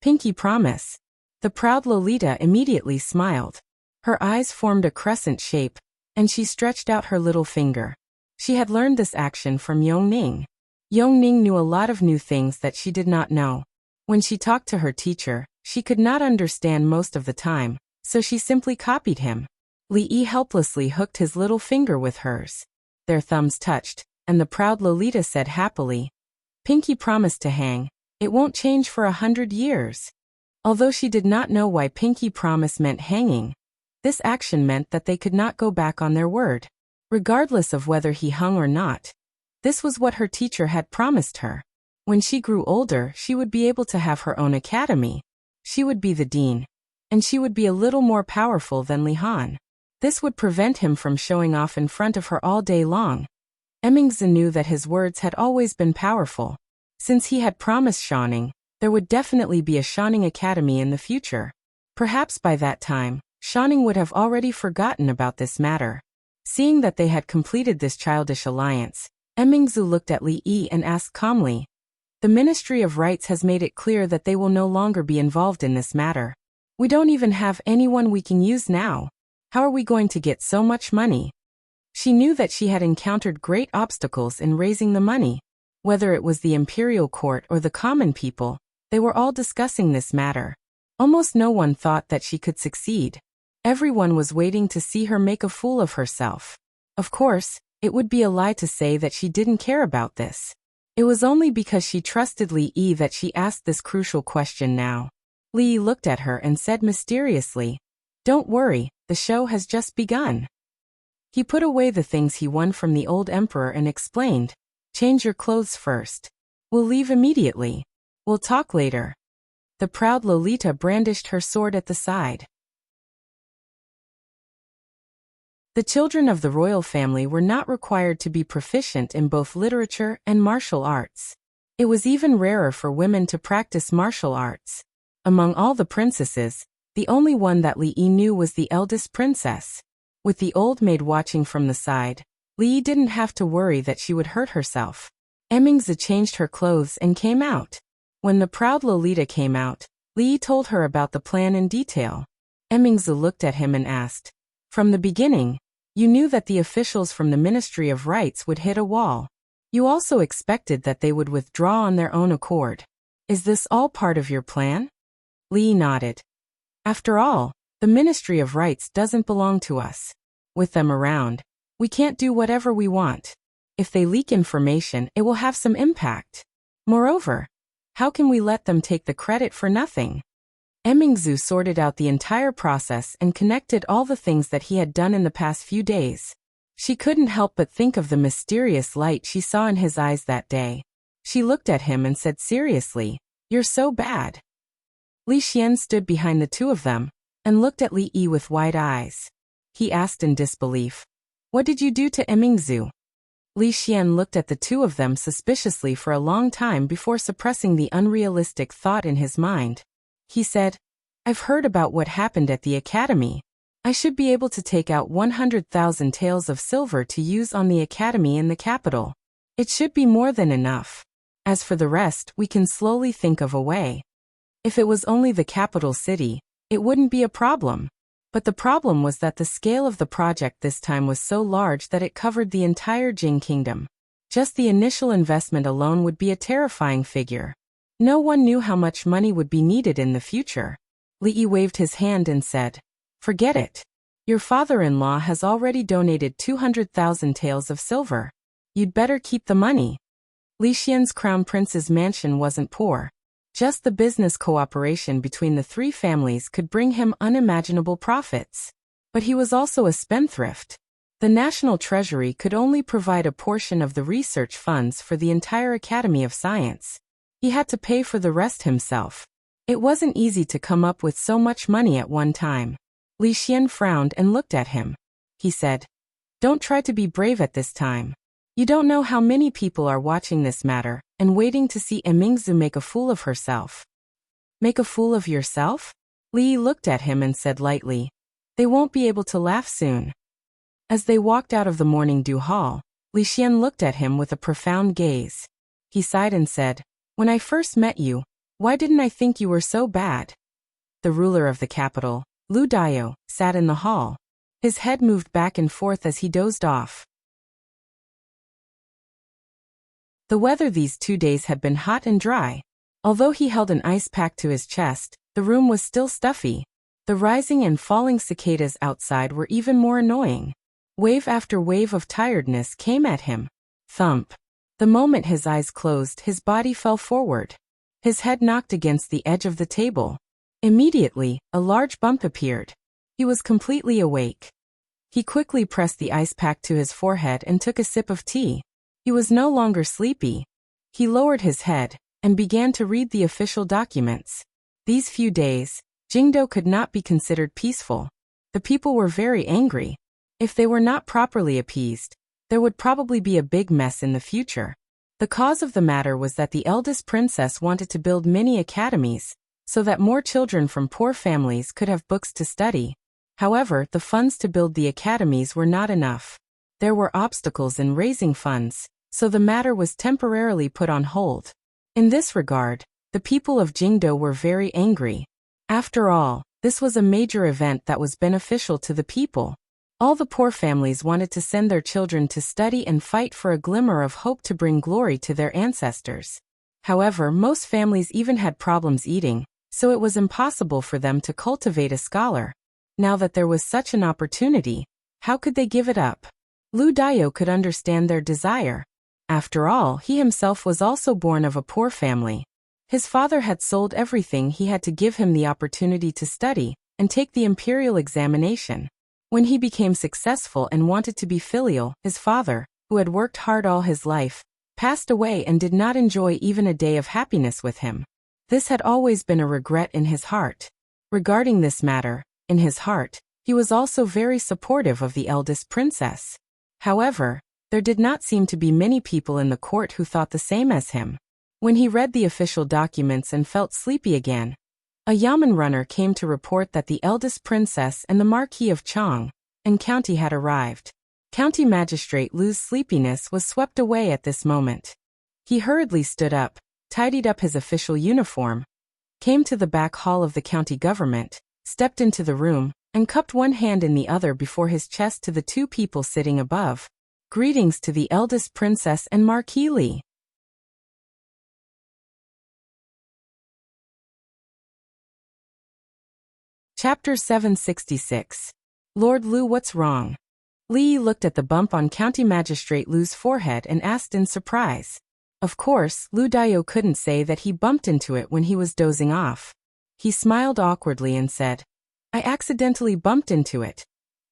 "Pinky promise." The proud Lolita immediately smiled. Her eyes formed a crescent shape, and she stretched out her little finger. She had learned this action from Yongning. Yongning knew a lot of new things that she did not know. When she talked to her teacher, she could not understand most of the time, so she simply copied him. Li Yi helplessly hooked his little finger with hers. Their thumbs touched, and the proud Lolita said happily, "Pinky promised to hang. It won't change for 100 years." Although she did not know why Pinky promise meant hanging, this action meant that they could not go back on their word. Regardless of whether he hung or not, this was what her teacher had promised her. When she grew older, she would be able to have her own academy. She would be the dean, and she would be a little more powerful than Li Han. This would prevent him from showing off in front of her all day long. Emingzu knew that his words had always been powerful. Since he had promised Shining, there would definitely be a Shining Academy in the future. Perhaps by that time, Shining would have already forgotten about this matter. Seeing that they had completed this childish alliance, Emingzu looked at Li Yi and asked calmly, "The Ministry of Rights has made it clear that they will no longer be involved in this matter. We don't even have anyone we can use now. How are we going to get so much money?" She knew that she had encountered great obstacles in raising the money. Whether it was the imperial court or the common people, they were all discussing this matter. Almost no one thought that she could succeed. Everyone was waiting to see her make a fool of herself. Of course, it would be a lie to say that she didn't care about this. It was only because she trusted Li Yi that she asked this crucial question now. Li Yi looked at her and said mysteriously, "Don't worry, the show has just begun." He put away the things he won from the old emperor and explained, "Change your clothes first. We'll leave immediately. We'll talk later." The proud Lolita brandished her sword at the side. The children of the royal family were not required to be proficient in both literature and martial arts. It was even rarer for women to practice martial arts. Among all the princesses, the only one that Li Yi knew was the eldest princess. With the old maid watching from the side, Li Yi didn't have to worry that she would hurt herself. Emingzu changed her clothes and came out. When the proud Lolita came out, Li Yi told her about the plan in detail. Emingzu looked at him and asked, "From the beginning, you knew that the officials from the Ministry of Rights would hit a wall. You also expected that they would withdraw on their own accord. Is this all part of your plan?" Li Yi nodded. "After all, the Ministry of Rights doesn't belong to us. With them around, we can't do whatever we want. If they leak information, it will have some impact. Moreover, how can we let them take the credit for nothing?" Emingzu sorted out the entire process and connected all the things that he had done in the past few days. She couldn't help but think of the mysterious light she saw in his eyes that day. She looked at him and said seriously, "You're so bad." Li Xian stood behind the two of them and looked at Li Yi with wide eyes. He asked in disbelief, "What did you do to Emingzu?" Li Xian looked at the two of them suspiciously for a long time before suppressing the unrealistic thought in his mind. He said, "I've heard about what happened at the academy. I should be able to take out 100,000 taels of silver to use on the academy in the capital. It should be more than enough. As for the rest, we can slowly think of a way. If it was only the capital city, it wouldn't be a problem. But the problem was that the scale of the project this time was so large that it covered the entire Jing kingdom. Just the initial investment alone would be a terrifying figure. No one knew how much money would be needed in the future. Li waved his hand and said, "Forget it. Your father-in-law has already donated 200,000 taels of silver. You'd better keep the money." Li Xian's crown prince's mansion wasn't poor. Just the business cooperation between the three families could bring him unimaginable profits. But he was also a spendthrift. The national treasury could only provide a portion of the research funds for the entire Academy of Science. He had to pay for the rest himself. It wasn't easy to come up with so much money at one time. Li Xian frowned and looked at him. He said, "Don't try to be brave at this time. You don't know how many people are watching this matter and waiting to see Emingzu make a fool of herself." "Make a fool of yourself?" Li looked at him and said lightly, "They won't be able to laugh soon." As they walked out of the morning dew hall, Li Xian looked at him with a profound gaze. He sighed and said, "When I first met you, why didn't I think you were so bad?" The ruler of the capital, Lu Dao, sat in the hall. His head moved back and forth as he dozed off. The weather these 2 days had been hot and dry. Although he held an ice pack to his chest, the room was still stuffy. The rising and falling cicadas outside were even more annoying. Wave after wave of tiredness came at him. Thump. The moment his eyes closed, his body fell forward. His head knocked against the edge of the table. Immediately, a large bump appeared. He was completely awake. He quickly pressed the ice pack to his forehead and took a sip of tea. He was no longer sleepy. He lowered his head and began to read the official documents. These few days, Jingdo could not be considered peaceful. The people were very angry. If they were not properly appeased, there would probably be a big mess in the future. The cause of the matter was that the eldest princess wanted to build many academies, so that more children from poor families could have books to study. However, the funds to build the academies were not enough. There were obstacles in raising funds, so the matter was temporarily put on hold. In this regard, the people of Jingdo were very angry. After all, this was a major event that was beneficial to the people. All the poor families wanted to send their children to study and fight for a glimmer of hope to bring glory to their ancestors. However, most families even had problems eating, so it was impossible for them to cultivate a scholar. Now that there was such an opportunity, how could they give it up? Lu Dao could understand their desire. After all, he himself was also born of a poor family. His father had sold everything he had to give him the opportunity to study and take the imperial examination. When he became successful and wanted to be filial, his father, who had worked hard all his life, passed away and did not enjoy even a day of happiness with him. This had always been a regret in his heart. Regarding this matter, in his heart, he was also very supportive of the eldest princess. However, there did not seem to be many people in the court who thought the same as him. When he read the official documents and felt sleepy again, a yamen runner came to report that the eldest princess and the Marquis of Chang and County had arrived. County Magistrate Lu's sleepiness was swept away at this moment. He hurriedly stood up, tidied up his official uniform, came to the back hall of the county government, stepped into the room, and cupped one hand in the other before his chest to the two people sitting above. Greetings to the eldest princess and Marquis Li. Chapter 766. Lord Lu, what's wrong? Li looked at the bump on County Magistrate Lu's forehead and asked in surprise. Of course, Lu Dao couldn't say that he bumped into it when he was dozing off. He smiled awkwardly and said, "I accidentally bumped into it."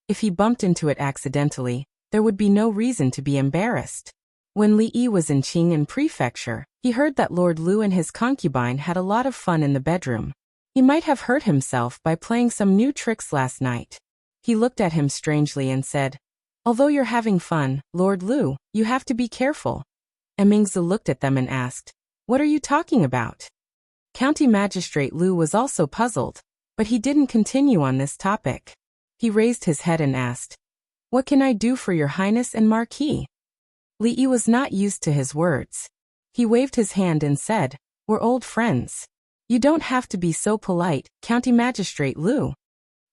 If he bumped into it accidentally, there would be no reason to be embarrassed. When Li Yi was in Qing'an Prefecture, he heard that Lord Lu and his concubine had a lot of fun in the bedroom. He might have hurt himself by playing some new tricks last night. He looked at him strangely and said, "Although you're having fun, Lord Lu, you have to be careful." Emingzi looked at them and asked, "What are you talking about?" County Magistrate Lu was also puzzled, but he didn't continue on this topic. He raised his head and asked, "What can I do for your highness and Marquis?" Li Yi was not used to his words. He waved his hand and said, "We're old friends. You don't have to be so polite, County Magistrate Lu."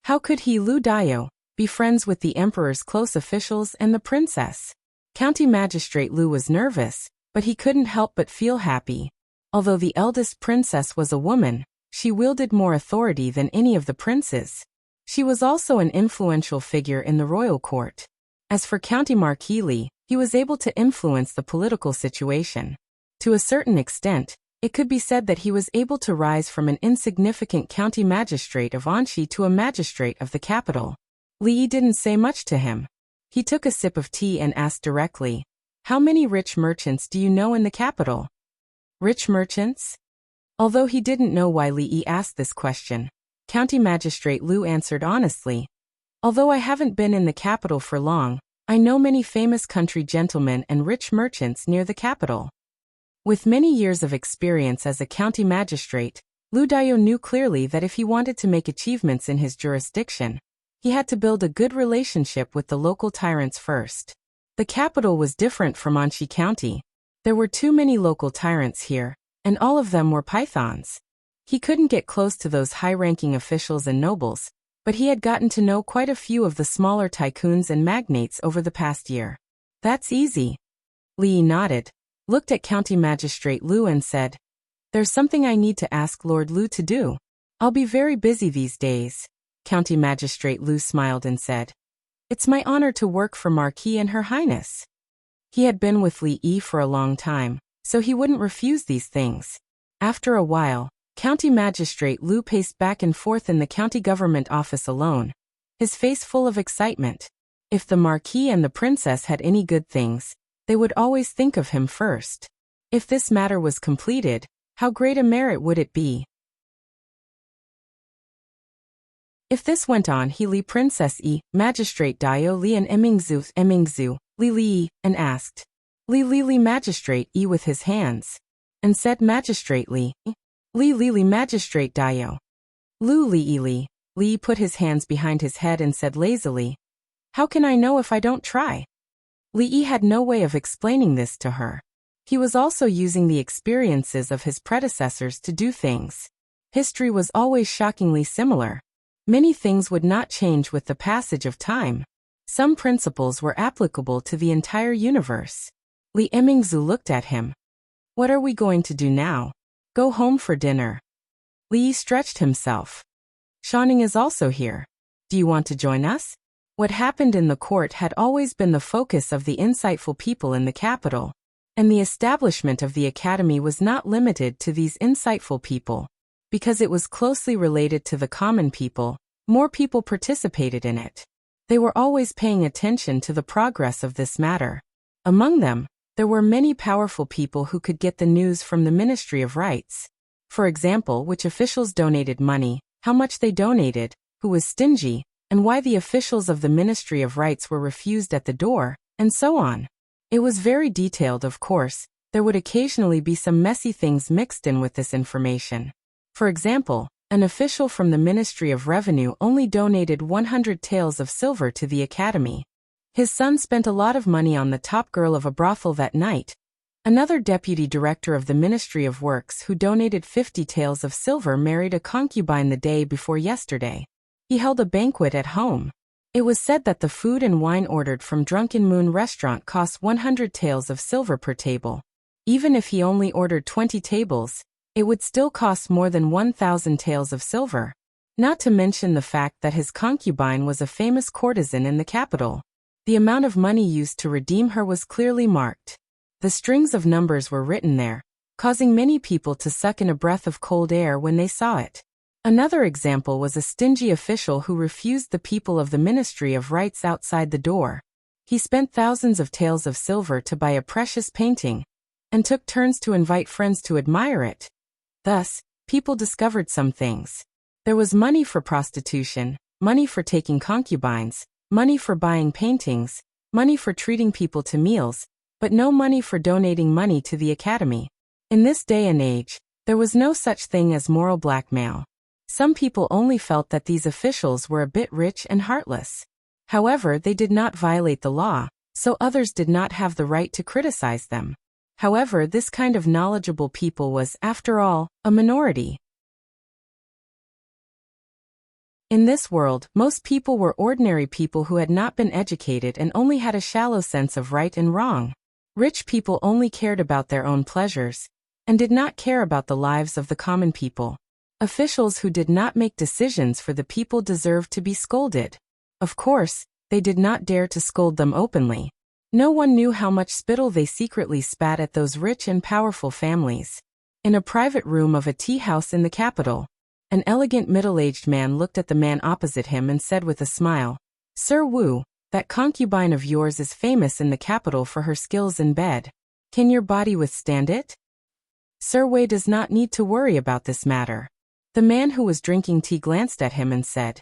How could he, Lu Dao, be friends with the emperor's close officials and the princess? County Magistrate Lu was nervous, but he couldn't help but feel happy. Although the eldest princess was a woman, she wielded more authority than any of the princes. She was also an influential figure in the royal court. As for County Marquis Li, he was able to influence the political situation. To a certain extent, it could be said that he was able to rise from an insignificant county magistrate of Anxi to a magistrate of the capital. Li didn't say much to him. He took a sip of tea and asked directly, "How many rich merchants do you know in the capital?" Rich merchants? Although he didn't know why Li asked this question, County Magistrate Lu answered honestly, "Although I haven't been in the capital for long, I know many famous country gentlemen and rich merchants near the capital." With many years of experience as a county magistrate, Lu Dao knew clearly that if he wanted to make achievements in his jurisdiction, he had to build a good relationship with the local tyrants first. The capital was different from Anxi County. There were too many local tyrants here, and all of them were pythons. He couldn't get close to those high-ranking officials and nobles, but he had gotten to know quite a few of the smaller tycoons and magnates over the past year. "That's easy." Li nodded, looked at County Magistrate Lu and said, "There's something I need to ask Lord Lu to do. I'll be very busy these days." County Magistrate Lu smiled and said, "It's my honor to work for Marquis and Her Highness." He had been with Li Yi for a long time, so he wouldn't refuse these things. After a while, County Magistrate Lu paced back and forth in the county government office alone, his face full of excitement. If the Marquis and the Princess had any good things, they would always think of him first. If this matter was completed, how great a merit would it be? If this went on, he Li Princess Yi, Magistrate Dao Li and Emingzu, Li Li, and asked, Li Magistrate Yi with his hands, and said Magistrate Li, Li Magistrate Dao. Lu Li. Li put his hands behind his head and said lazily, "How can I know if I don't try?" Li had no way of explaining this to her. He was also using the experiences of his predecessors to do things. History was always shockingly similar. Many things would not change with the passage of time. Some principles were applicable to the entire universe. Li Emingzu looked at him. "What are we going to do now?" "Go home for dinner." Li stretched himself. "Shanning is also here. Do you want to join us?" What happened in the court had always been the focus of the insightful people in the capital, and the establishment of the academy was not limited to these insightful people. Because it was closely related to the common people, more people participated in it. They were always paying attention to the progress of this matter. Among them, there were many powerful people who could get the news from the Ministry of Rights. For example, which officials donated money, how much they donated, who was stingy, and why the officials of the Ministry of Rights were refused at the door, and so on. It was very detailed, of course. There would occasionally be some messy things mixed in with this information. For example, an official from the Ministry of Revenue only donated 100 taels of silver to the academy. His son spent a lot of money on the top girl of a brothel that night. Another deputy director of the Ministry of Works who donated 50 taels of silver married a concubine the day before yesterday. He held a banquet at home. It was said that the food and wine ordered from Drunken Moon restaurant cost 100 taels of silver per table. Even if he only ordered 20 tables, it would still cost more than 1,000 taels of silver. Not to mention the fact that his concubine was a famous courtesan in the capital. The amount of money used to redeem her was clearly marked. The strings of numbers were written there, causing many people to suck in a breath of cold air when they saw it. Another example was a stingy official who refused the people of the Ministry of Rights outside the door. He spent thousands of taels of silver to buy a precious painting, and took turns to invite friends to admire it. Thus, people discovered some things. There was money for prostitution, money for taking concubines, money for buying paintings, money for treating people to meals, but no money for donating money to the academy. In this day and age, there was no such thing as moral blackmail. Some people only felt that these officials were a bit rich and heartless. However, they did not violate the law, so others did not have the right to criticize them. However, this kind of knowledgeable people was, after all, a minority. In this world, most people were ordinary people who had not been educated and only had a shallow sense of right and wrong. Rich people only cared about their own pleasures, and did not care about the lives of the common people. Officials who did not make decisions for the people deserved to be scolded. Of course, they did not dare to scold them openly. No one knew how much spittle they secretly spat at those rich and powerful families. In a private room of a tea house in the capital, an elegant middle-aged man looked at the man opposite him and said with a smile, "Sir Wu, that concubine of yours is famous in the capital for her skills in bed. Can your body withstand it?" Sir Wei does not need to worry about this matter. The man who was drinking tea glanced at him and said,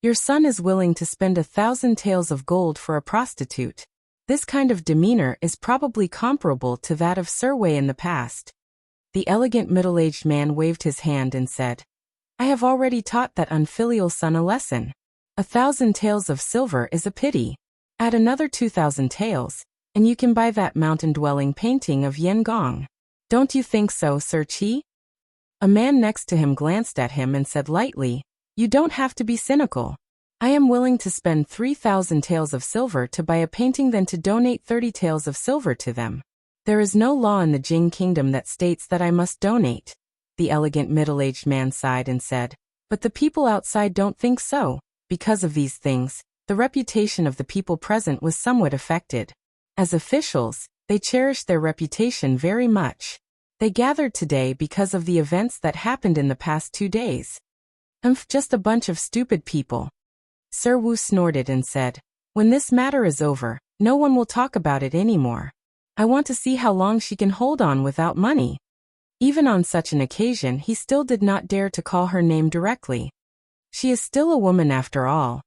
"Your son is willing to spend 1,000 taels of gold for a prostitute. This kind of demeanor is probably comparable to that of Sir Wei in the past." The elegant middle-aged man waved his hand and said, "I have already taught that unfilial son a lesson. 1,000 taels of silver is a pity. Add another 2,000 taels, and you can buy that mountain-dwelling painting of Yen Gong. Don't you think so, Sir Qi?" A man next to him glanced at him and said lightly, "You don't have to be cynical. I am willing to spend 3,000 taels of silver to buy a painting than to donate 30 taels of silver to them. There is no law in the Jing kingdom that states that I must donate." The elegant middle-aged man sighed and said, "But the people outside don't think so." Because of these things, the reputation of the people present was somewhat affected. As officials, they cherished their reputation very much. They gathered today because of the events that happened in the past 2 days. Just a bunch of stupid people." Sir Wu snorted and said, "When this matter is over, no one will talk about it anymore. I want to see how long she can hold on without money." Even on such an occasion, he still did not dare to call her name directly. She is still a woman after all.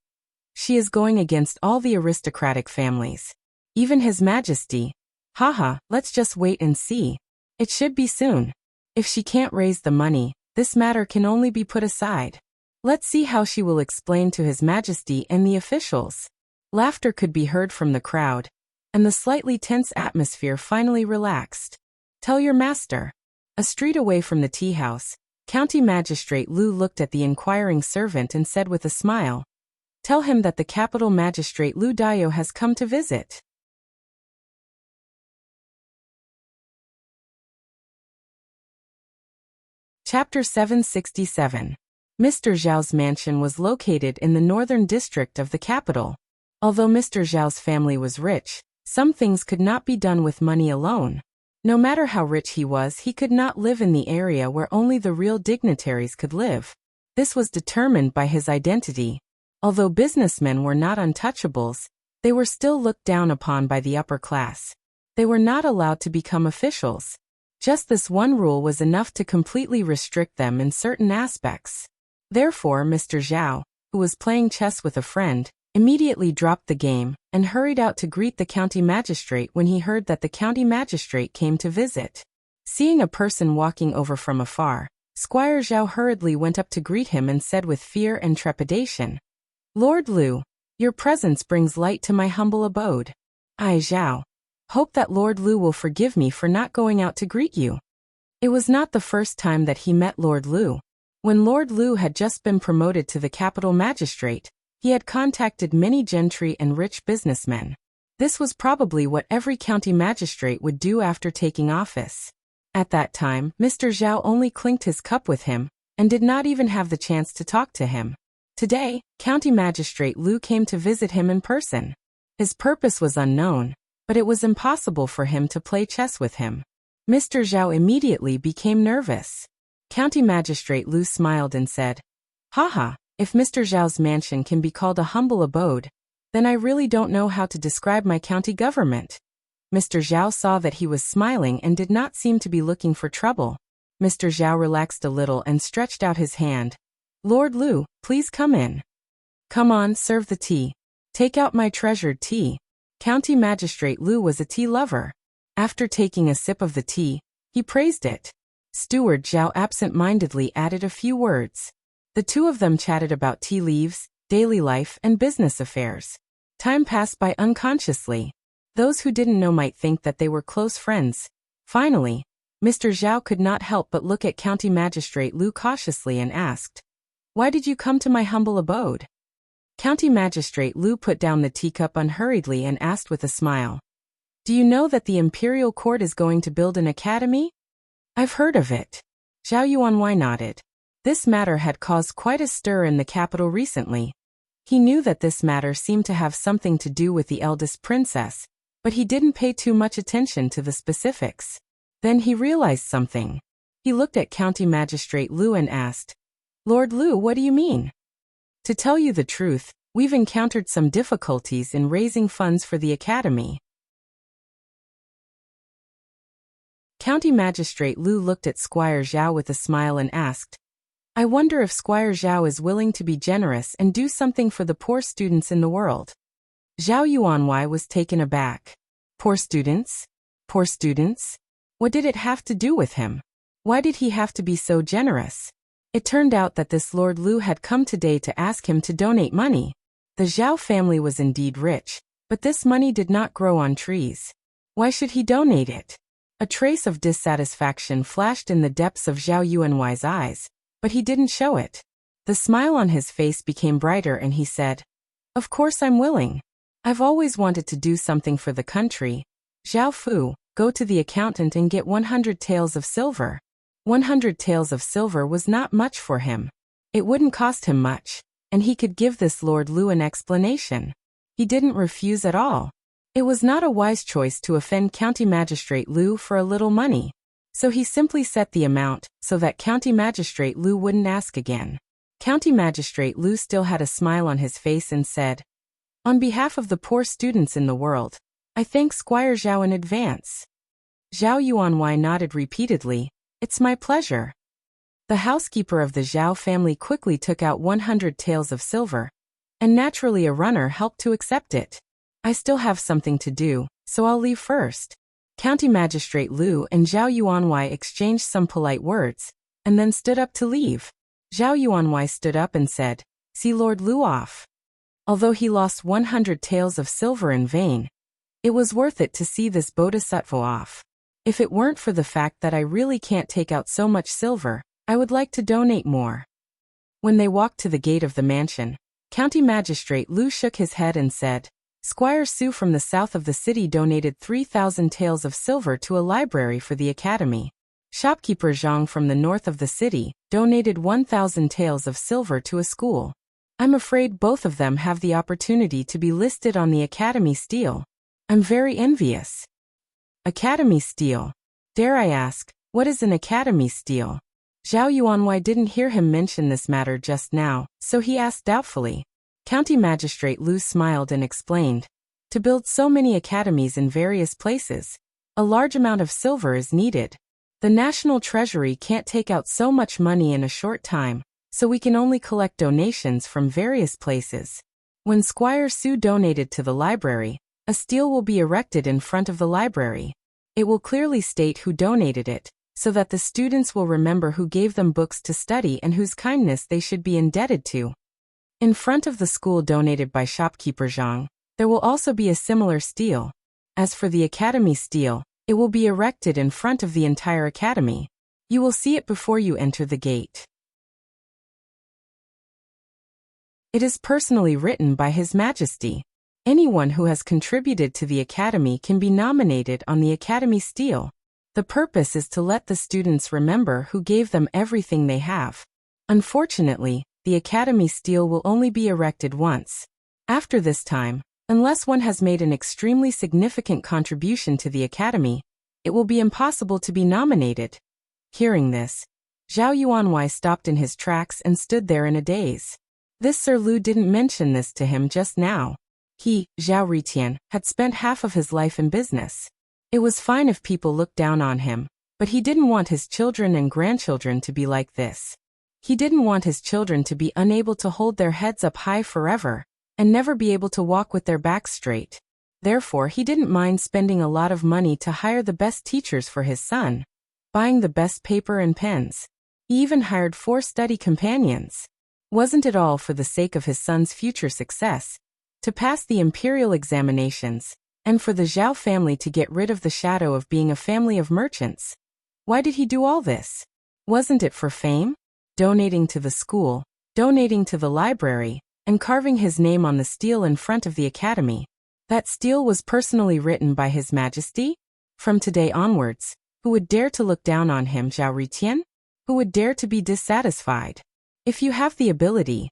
She is going against all the aristocratic families. Even His Majesty. Haha, let's just wait and see. It should be soon. If she can't raise the money, this matter can only be put aside. Let's see how she will explain to His Majesty and the officials. Laughter could be heard from the crowd, and the slightly tense atmosphere finally relaxed. "Tell your master." A street away from the tea house, County Magistrate Lu looked at the inquiring servant and said with a smile, "Tell him that the capital magistrate Lu Dayo has come to visit." Chapter 767. Mr. Zhao's mansion was located in the northern district of the capital. Although Mr. Zhao's family was rich, some things could not be done with money alone. No matter how rich he was, he could not live in the area where only the real dignitaries could live. This was determined by his identity. Although businessmen were not untouchables, they were still looked down upon by the upper class. They were not allowed to become officials. Just this one rule was enough to completely restrict them in certain aspects. Therefore, Mr. Zhao, who was playing chess with a friend, immediately dropped the game and hurried out to greet the county magistrate when he heard that the county magistrate came to visit. Seeing a person walking over from afar, Squire Zhao hurriedly went up to greet him and said with fear and trepidation, "Lord Lu, your presence brings light to my humble abode. I, Zhao, hope that Lord Lu will forgive me for not going out to greet you." It was not the first time that he met Lord Lu. When Lord Lu had just been promoted to the capital magistrate, he had contacted many gentry and rich businessmen. This was probably what every county magistrate would do after taking office. At that time, Mr. Zhao only clinked his cup with him, and did not even have the chance to talk to him. Today, County Magistrate Lu came to visit him in person. His purpose was unknown, but it was impossible for him to play chess with him. Mr. Zhao immediately became nervous. County Magistrate Lu smiled and said, "Haha, if Mr. Zhao's mansion can be called a humble abode, then I really don't know how to describe my county government." Mr. Zhao saw that he was smiling and did not seem to be looking for trouble. Mr. Zhao relaxed a little and stretched out his hand. "Lord Lu, please come in." "Come on, serve the tea. Take out my treasured tea." County Magistrate Lu was a tea lover. After taking a sip of the tea, he praised it. Steward Zhao absent-mindedly added a few words. The two of them chatted about tea leaves, daily life, and business affairs. Time passed by unconsciously. Those who didn't know might think that they were close friends. Finally, Mr. Zhao could not help but look at County Magistrate Lu cautiously and asked, "Why did you come to my humble abode?" County Magistrate Lu put down the teacup unhurriedly and asked with a smile, "Do you know that the imperial court is going to build an academy?" I've heard of it. Zhao Yuanwei nodded. This matter had caused quite a stir in the capital recently. He knew that this matter seemed to have something to do with the eldest princess, but he didn't pay too much attention to the specifics. Then he realized something. He looked at County Magistrate Lu and asked, Lord Lu, what do you mean? To tell you the truth, we've encountered some difficulties in raising funds for the academy. County Magistrate Lu looked at Squire Zhao with a smile and asked, I wonder if Squire Zhao is willing to be generous and do something for the poor students in the world. Zhao Yuanwei was taken aback. Poor students? Poor students? What did it have to do with him? Why did he have to be so generous? It turned out that this Lord Lu had come today to ask him to donate money. The Zhao family was indeed rich, but this money did not grow on trees. Why should he donate it? A trace of dissatisfaction flashed in the depths of Zhao Yuanwei's eyes, but he didn't show it. The smile on his face became brighter and he said, Of course I'm willing. I've always wanted to do something for the country. Zhao Fu, go to the accountant and get 100 taels of silver. 100 taels of silver was not much for him. It wouldn't cost him much, and he could give this Lord Lu an explanation. He didn't refuse at all. It was not a wise choice to offend County Magistrate Lu for a little money, so he simply set the amount so that County Magistrate Lu wouldn't ask again. County Magistrate Lu still had a smile on his face and said, On behalf of the poor students in the world, I thank Squire Zhao in advance. Zhao Yuanwei nodded repeatedly, It's my pleasure. The housekeeper of the Zhao family quickly took out 100 taels of silver, and naturally a runner helped to accept it. I still have something to do, so I'll leave first. County Magistrate Lu and Zhao Yuanwei exchanged some polite words, and then stood up to leave. Zhao Yuanwei stood up and said, See Lord Lu off. Although he lost 100 taels of silver in vain, it was worth it to see this bodhisattva off. If it weren't for the fact that I really can't take out so much silver, I would like to donate more. When they walked to the gate of the mansion, County Magistrate Lu shook his head and said, Squire Su from the south of the city donated 3,000 taels of silver to a library for the academy. Shopkeeper Zhang from the north of the city donated 1,000 taels of silver to a school. I'm afraid both of them have the opportunity to be listed on the academy stele. I'm very envious. Academy stele. Dare I ask, what is an academy stele? Zhao Yuanwei didn't hear him mention this matter just now, so he asked doubtfully. County Magistrate Lu smiled and explained, To build so many academies in various places, a large amount of silver is needed. The National Treasury can't take out so much money in a short time, so we can only collect donations from various places. When Squire Su donated to the library, a stele will be erected in front of the library. It will clearly state who donated it, so that the students will remember who gave them books to study and whose kindness they should be indebted to. In front of the school donated by shopkeeper Zhang, there will also be a similar stele. As for the academy stele, it will be erected in front of the entire academy. You will see it before you enter the gate. It is personally written by His Majesty. Anyone who has contributed to the academy can be nominated on the academy stele. The purpose is to let the students remember who gave them everything they have. Unfortunately, the academy stele will only be erected once. After this time, unless one has made an extremely significant contribution to the academy, it will be impossible to be nominated. Hearing this, Zhao Yuanwei stopped in his tracks and stood there in a daze. This Sir Lu didn't mention this to him just now. He, Zhao Ritian, had spent half of his life in business. It was fine if people looked down on him, but he didn't want his children and grandchildren to be like this. He didn't want his children to be unable to hold their heads up high forever, and never be able to walk with their backs straight. Therefore he didn't mind spending a lot of money to hire the best teachers for his son, buying the best paper and pens. He even hired 4 study companions. Wasn't it all for the sake of his son's future success, to pass the imperial examinations, and for the Zhao family to get rid of the shadow of being a family of merchants? Why did he do all this? Wasn't it for fame? Donating to the school, donating to the library, and carving his name on the stele in front of the academy. That stele was personally written by His Majesty? From today onwards, Who would dare to look down on him, Zhao Ritian? Who would dare to be dissatisfied? If you have the ability,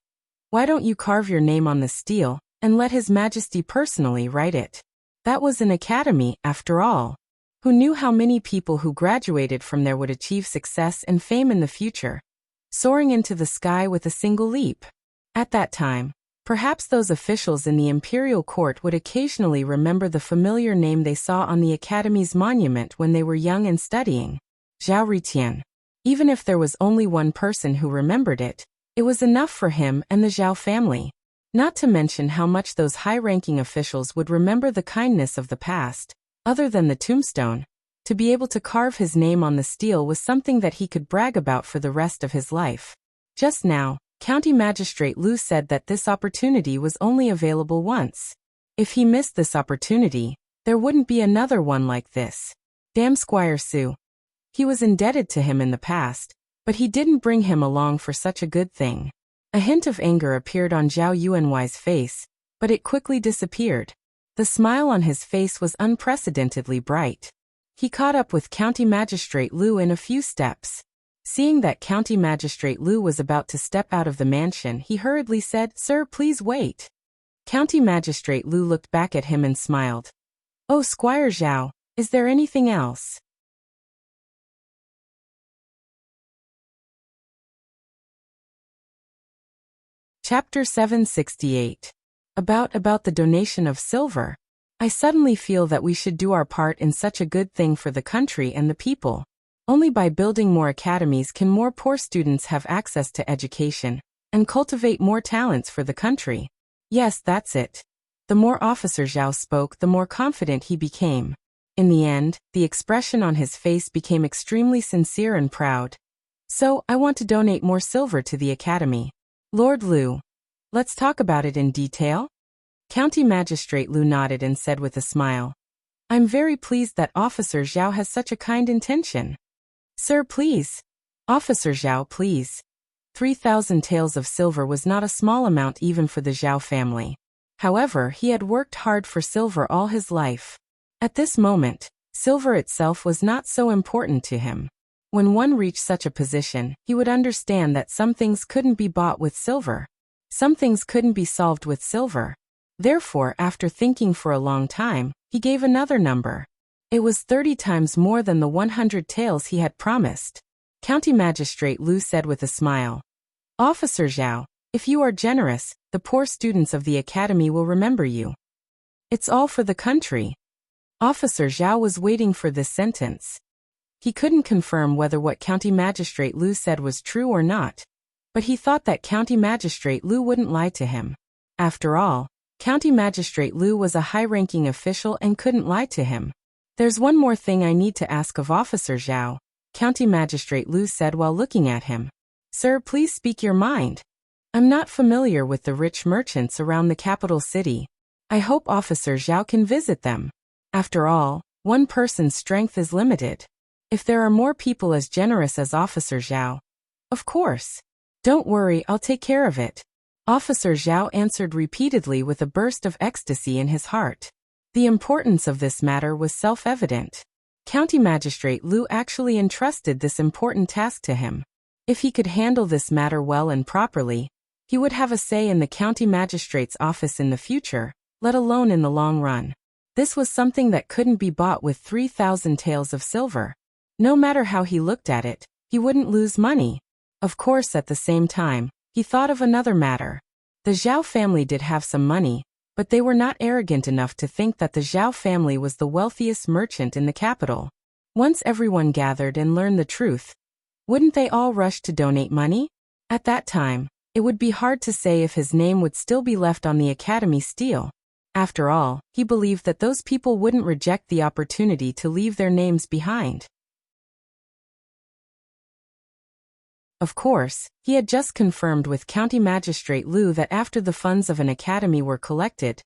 why don't you carve your name on the steel and let His Majesty personally write it? That was an academy, after all. Who knew how many people who graduated from there would achieve success and fame in the future, soaring into the sky with a single leap? At that time, perhaps those officials in the imperial court would occasionally remember the familiar name they saw on the academy's monument when they were young and studying. Zhao Ritian. Even if there was only one person who remembered it, it was enough for him and the Zhao family. Not to mention how much those high-ranking officials would remember the kindness of the past. Other than the tombstone, to be able to carve his name on the steel was something that he could brag about for the rest of his life. Just now, County Magistrate Lu said that this opportunity was only available once. If he missed this opportunity, there wouldn't be another one like this. Damn Squire Su. He was indebted to him in the past, but he didn't bring him along for such a good thing. A hint of anger appeared on Zhao Yuanwei's face, but it quickly disappeared. The smile on his face was unprecedentedly bright. He caught up with County Magistrate Lu in a few steps. Seeing that County Magistrate Lu was about to step out of the mansion, he hurriedly said, "Sir, please wait." County Magistrate Lu looked back at him and smiled. "Oh, Squire Zhao, is there anything else?" Chapter 768. About the donation of silver. I suddenly feel that we should do our part in such a good thing for the country and the people. Only by building more academies can more poor students have access to education and cultivate more talents for the country. Yes, that's it. The more Officer Zhao spoke, the more confident he became. In the end, the expression on his face became extremely sincere and proud. So, I want to donate more silver to the academy. Lord Lu. Let's talk about it in detail. County Magistrate Lu nodded and said with a smile, "I'm very pleased that Officer Zhao has such a kind intention." "Sir, please." "Officer Zhao, please." 3,000 taels of silver was not a small amount even for the Zhao family. However, he had worked hard for silver all his life. At this moment, silver itself was not so important to him. When one reached such a position, he would understand that some things couldn't be bought with silver. Some things couldn't be solved with silver. Therefore, after thinking for a long time, he gave another number. It was 30 times more than the 100 taels he had promised. County Magistrate Lu said with a smile, "Officer Zhao, if you are generous, the poor students of the academy will remember you. It's all for the country." Officer Zhao was waiting for this sentence. He couldn't confirm whether what County Magistrate Lu said was true or not, but he thought that County Magistrate Lu wouldn't lie to him. After all, County Magistrate Lu was a high-ranking official and couldn't lie to him. "There's one more thing I need to ask of Officer Zhao," County Magistrate Lu said while looking at him. "Sir, please speak your mind. I'm not familiar with the rich merchants around the capital city. I hope Officer Zhao can visit them. After all, one person's strength is limited. If there are more people as generous as Officer Zhao, of course. Don't worry, I'll take care of it." Officer Zhao answered repeatedly with a burst of ecstasy in his heart. The importance of this matter was self-evident. County Magistrate Lu actually entrusted this important task to him. If he could handle this matter well and properly, he would have a say in the county magistrate's office in the future, let alone in the long run. This was something that couldn't be bought with 3,000 taels of silver. No matter how he looked at it, he wouldn't lose money. Of course, at the same time, he thought of another matter. The Zhao family did have some money, but they were not arrogant enough to think that the Zhao family was the wealthiest merchant in the capital. Once everyone gathered and learned the truth, wouldn't they all rush to donate money? At that time, it would be hard to say if his name would still be left on the academy steel. After all, he believed that those people wouldn't reject the opportunity to leave their names behind. Of course, he had just confirmed with County Magistrate Lu that after the funds of an academy were collected,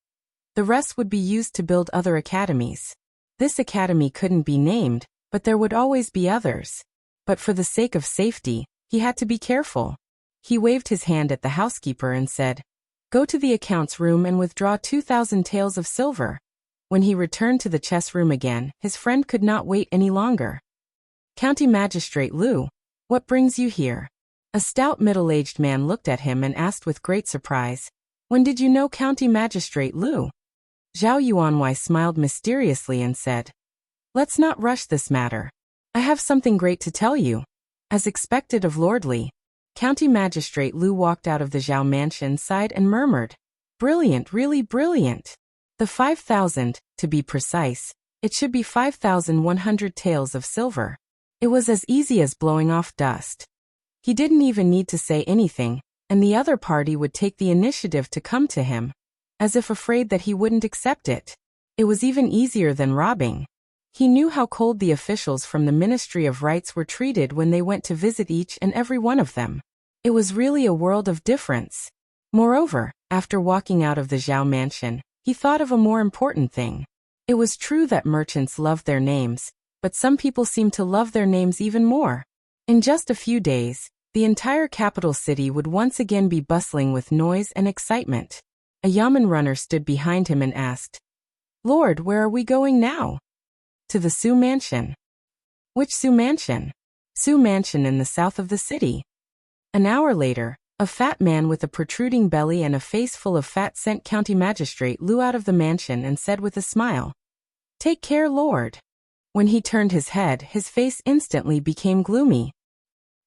the rest would be used to build other academies. This academy couldn't be named, but there would always be others. But for the sake of safety, he had to be careful. He waved his hand at the housekeeper and said, "Go to the accounts room and withdraw 2,000 taels of silver." When he returned to the chess room again, his friend could not wait any longer. County Magistrate Lu, what brings you here? A stout middle-aged man looked at him and asked with great surprise, when did you know County Magistrate Lu? Zhao Yuanwei smiled mysteriously and said, let's not rush this matter. I have something great to tell you. As expected of Lord Li, County Magistrate Lu walked out of the Zhao mansion, sighed and murmured, brilliant, really brilliant. The 5,000, to be precise, it should be 5,100 taels of silver. It was as easy as blowing off dust. He didn't even need to say anything, and the other party would take the initiative to come to him, as if afraid that he wouldn't accept it. It was even easier than robbing. He knew how cold the officials from the Ministry of Rights were treated when they went to visit each and every one of them. It was really a world of difference. Moreover, after walking out of the Zhao mansion, he thought of a more important thing. It was true that merchants loved their names, but some people seemed to love their names even more. In just a few days, the entire capital city would once again be bustling with noise and excitement. A yamen runner stood behind him and asked, Lord, where are we going now? To the Su Mansion. Which Su Mansion? Su Mansion in the south of the city. An hour later, a fat man with a protruding belly and a face full of fat sent County Magistrate Lu out of the mansion and said with a smile, Take care, Lord. When he turned his head, his face instantly became gloomy.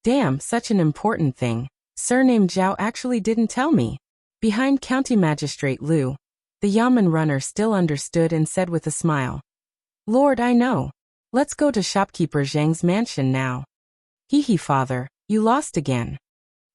Damn, such an important thing. Surname Zhao actually didn't tell me. Behind County Magistrate Lu, the yamen runner still understood and said with a smile, Lord, I know. Let's go to shopkeeper Zhang's mansion now. Hee father, you lost again.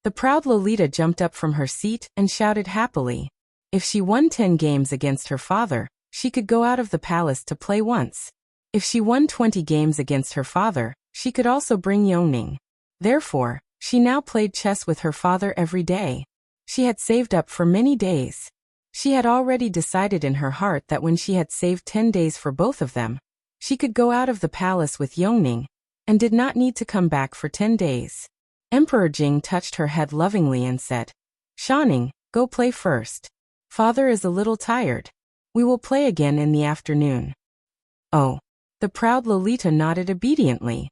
The proud Lolita jumped up from her seat and shouted happily. If she won 10 games against her father, she could go out of the palace to play once. If she won 20 games against her father, she could also bring Yongning. Therefore, she now played chess with her father every day. She had saved up for many days. She had already decided in her heart that when she had saved 10 days for both of them, she could go out of the palace with Yongning, and did not need to come back for 10 days. Emperor Jing touched her head lovingly and said, Shaning, go play first. Father is a little tired. We will play again in the afternoon. Oh. The proud Lolita nodded obediently.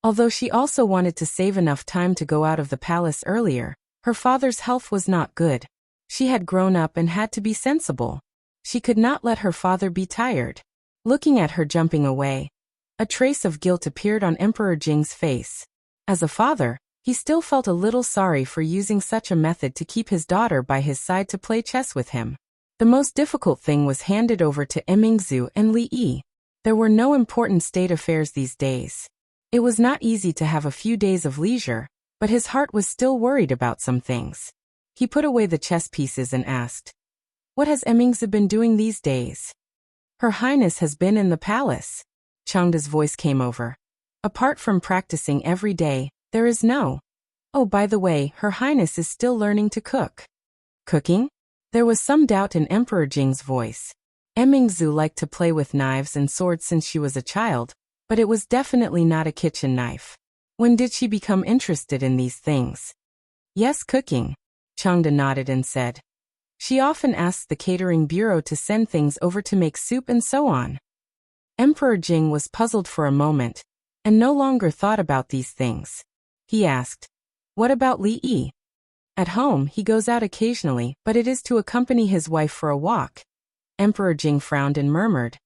Although she also wanted to save enough time to go out of the palace earlier, her father's health was not good. She had grown up and had to be sensible. She could not let her father be tired. Looking at her jumping away, a trace of guilt appeared on Emperor Jing's face. As a father, he still felt a little sorry for using such a method to keep his daughter by his side to play chess with him. The most difficult thing was handed over to Emingzu and Li Yi. There were no important state affairs these days. It was not easy to have a few days of leisure, but his heart was still worried about some things. He put away the chess pieces and asked, What has Emingzu been doing these days? Her Highness has been in the palace. Changda's voice came over. Apart from practicing every day, there is no. Oh, by the way, Her Highness is still learning to cook. Cooking? There was some doubt in Emperor Jing's voice. Emingzu liked to play with knives and swords since she was a child, but it was definitely not a kitchen knife. When did she become interested in these things? Yes, cooking. Changda nodded and said. She often asks the catering bureau to send things over to make soup and so on. Emperor Jing was puzzled for a moment, and no longer thought about these things. He asked, What about Li Yi? At home, he goes out occasionally, but it is to accompany his wife for a walk. Emperor Jing frowned and murmured,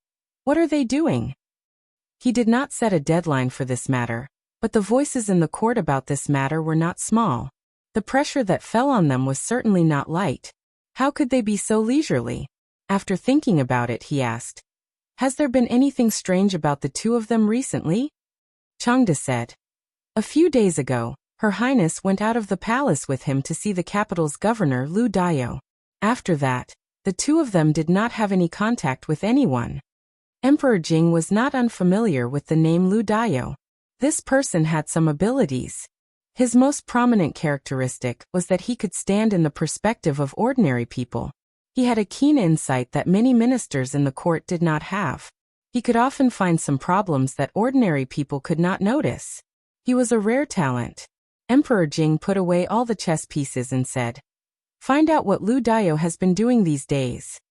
What are they doing? He did not set a deadline for this matter, but the voices in the court about this matter were not small. The pressure that fell on them was certainly not light. How could they be so leisurely? After thinking about it, he asked, Has there been anything strange about the two of them recently? Changda said, A few days ago, Her Highness went out of the palace with him to see the capital's governor Lu Dayo. After that, the two of them did not have any contact with anyone. Emperor Jing was not unfamiliar with the name Lu Dayo. This person had some abilities. His most prominent characteristic was that he could stand in the perspective of ordinary people. He had a keen insight that many ministers in the court did not have. He could often find some problems that ordinary people could not notice. He was a rare talent. Emperor Jing put away all the chess pieces and said, Find out what Lu Dayo has been doing these days.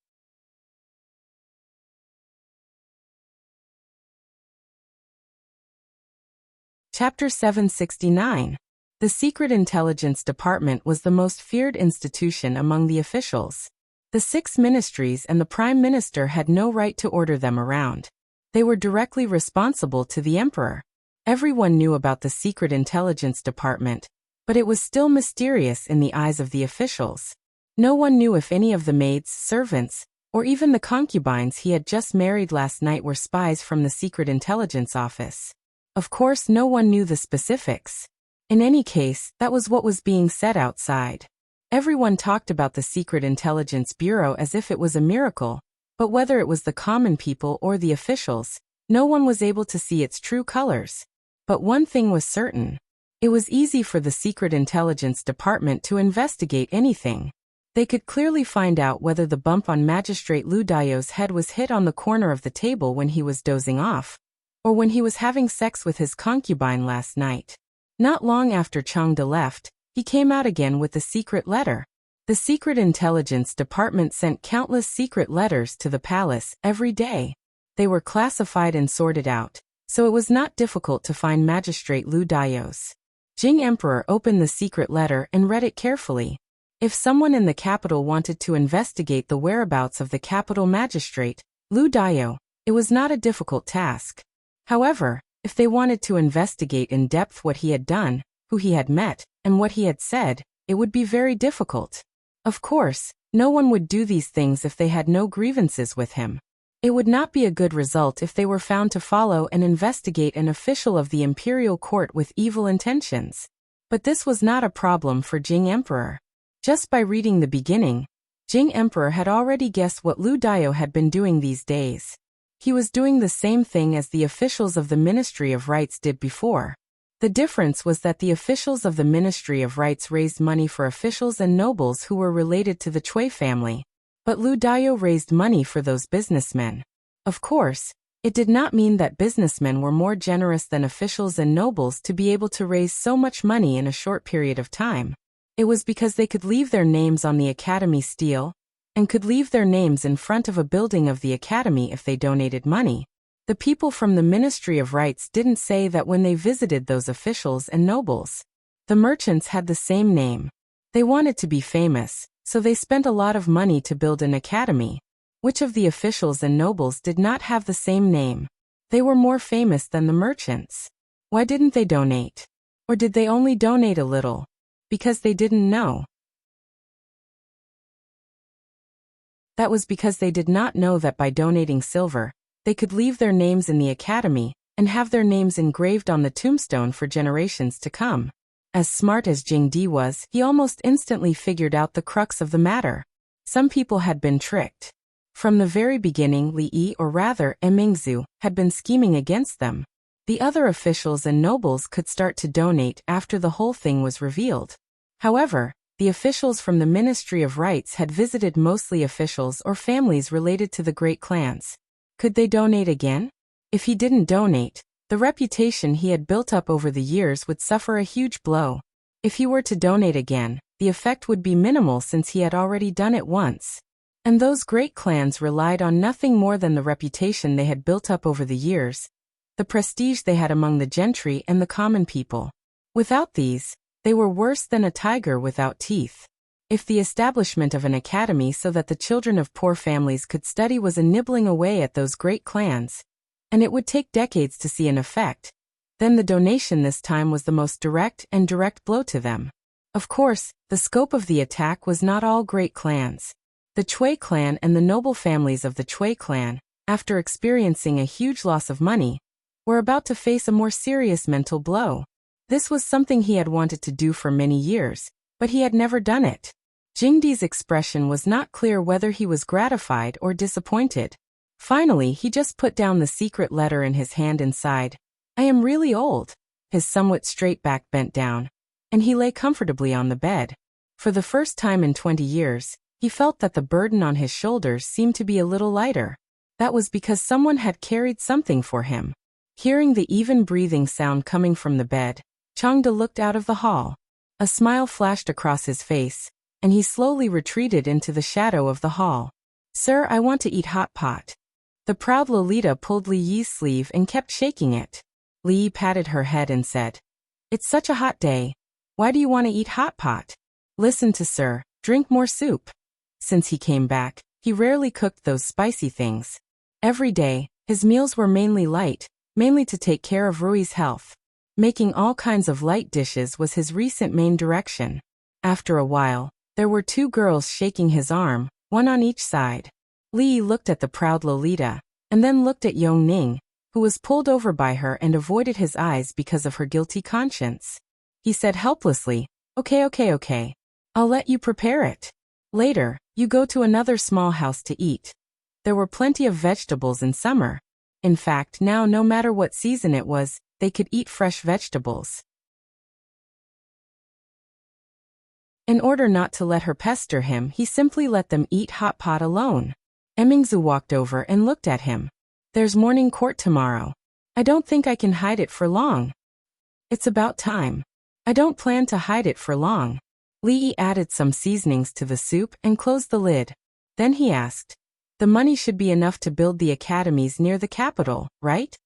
Chapter 769. The Secret Intelligence Department was the most feared institution among the officials. The 6 ministries and the Prime Minister had no right to order them around. They were directly responsible to the Emperor. Everyone knew about the Secret Intelligence Department, but it was still mysterious in the eyes of the officials. No one knew if any of the maids, servants, or even the concubines he had just married last night were spies from the Secret Intelligence Office. Of course, no one knew the specifics. In any case, that was what was being said outside. Everyone talked about the Secret Intelligence Bureau as if it was a miracle, but whether it was the common people or the officials, no one was able to see its true colors. But one thing was certain. It was easy for the Secret Intelligence Department to investigate anything. They could clearly find out whether the bump on Magistrate Lu Daio's head was hit on the corner of the table when he was dozing off, or when he was having sex with his concubine last night. Not long after Changde left, he came out again with a secret letter. The Secret Intelligence Department sent countless secret letters to the palace every day. They were classified and sorted out, so it was not difficult to find Magistrate Lu Daio's. Jing Emperor opened the secret letter and read it carefully. If someone in the capital wanted to investigate the whereabouts of the capital magistrate, Lu Daio, it was not a difficult task. However, if they wanted to investigate in depth what he had done, who he had met, and what he had said, it would be very difficult. Of course, no one would do these things if they had no grievances with him. It would not be a good result if they were found to follow and investigate an official of the imperial court with evil intentions. But this was not a problem for Jing Emperor. Just by reading the beginning, Jing Emperor had already guessed what Lu Daio had been doing these days. He was doing the same thing as the officials of the Ministry of Rights did before. The difference was that the officials of the Ministry of Rights raised money for officials and nobles who were related to the Chui family. But Lu Daio raised money for those businessmen. Of course, it did not mean that businessmen were more generous than officials and nobles to be able to raise so much money in a short period of time. It was because they could leave their names on the academy stele, and could leave their names in front of a building of the academy if they donated money. The people from the Ministry of Rights didn't say that when they visited those officials and nobles. The merchants had the same name. They wanted to be famous, so they spent a lot of money to build an academy. Which of the officials and nobles did not have the same name? They were more famous than the merchants. Why didn't they donate? Or did they only donate a little? Because they didn't know. That was because they did not know that by donating silver, they could leave their names in the academy and have their names engraved on the tombstone for generations to come. As smart as Jing Di was, he almost instantly figured out the crux of the matter. Some people had been tricked. From the very beginning, Li Yi, or rather Mingzhu, had been scheming against them. The other officials and nobles could start to donate after the whole thing was revealed. However, the officials from the Ministry of Rights had visited mostly officials or families related to the great clans. Could they donate again? If he didn't donate, the reputation he had built up over the years would suffer a huge blow. If he were to donate again, the effect would be minimal since he had already done it once. And those great clans relied on nothing more than the reputation they had built up over the years, the prestige they had among the gentry and the common people. Without these, they were worse than a tiger without teeth. If the establishment of an academy so that the children of poor families could study was a nibbling away at those great clans, and it would take decades to see an effect, then the donation this time was the most direct blow to them. Of course, the scope of the attack was not all great clans. The Chui clan and the noble families of the Chui clan, after experiencing a huge loss of money, were about to face a more serious mental blow. This was something he had wanted to do for many years, but he had never done it. Jingdi's expression was not clear whether he was gratified or disappointed. Finally, he just put down the secret letter in his hand and sighed. I am really old. His somewhat straight back bent down, and he lay comfortably on the bed. For the first time in 20 years, he felt that the burden on his shoulders seemed to be a little lighter. That was because someone had carried something for him. Hearing the even breathing sound coming from the bed, Changde looked out of the hall. A smile flashed across his face, and he slowly retreated into the shadow of the hall. Sir, I want to eat hot pot. The proud Lolita pulled Li Yi's sleeve and kept shaking it. Li patted her head and said, "It's such a hot day. Why do you want to eat hot pot? Listen to Sir, drink more soup." Since he came back, he rarely cooked those spicy things. Every day, his meals were mainly light, mainly to take care of Rui's health. Making all kinds of light dishes was his recent main direction. After a while, there were two girls shaking his arm, one on each side. Li looked at the proud Lolita, and then looked at Yong Ning, who was pulled over by her and avoided his eyes because of her guilty conscience. He said helplessly, Okay. I'll let you prepare it. Later, you go to another small house to eat. There were plenty of vegetables in summer. In fact, now no matter what season it was, they could eat fresh vegetables. In order not to let her pester him, he simply let them eat hot pot alone. Emingzu walked over and looked at him. "There's morning court tomorrow. I don't think I can hide it for long." "It's about time." "I don't plan to hide it for long." Li added some seasonings to the soup and closed the lid. Then he asked, "The money should be enough to build the academies near the capital, right?"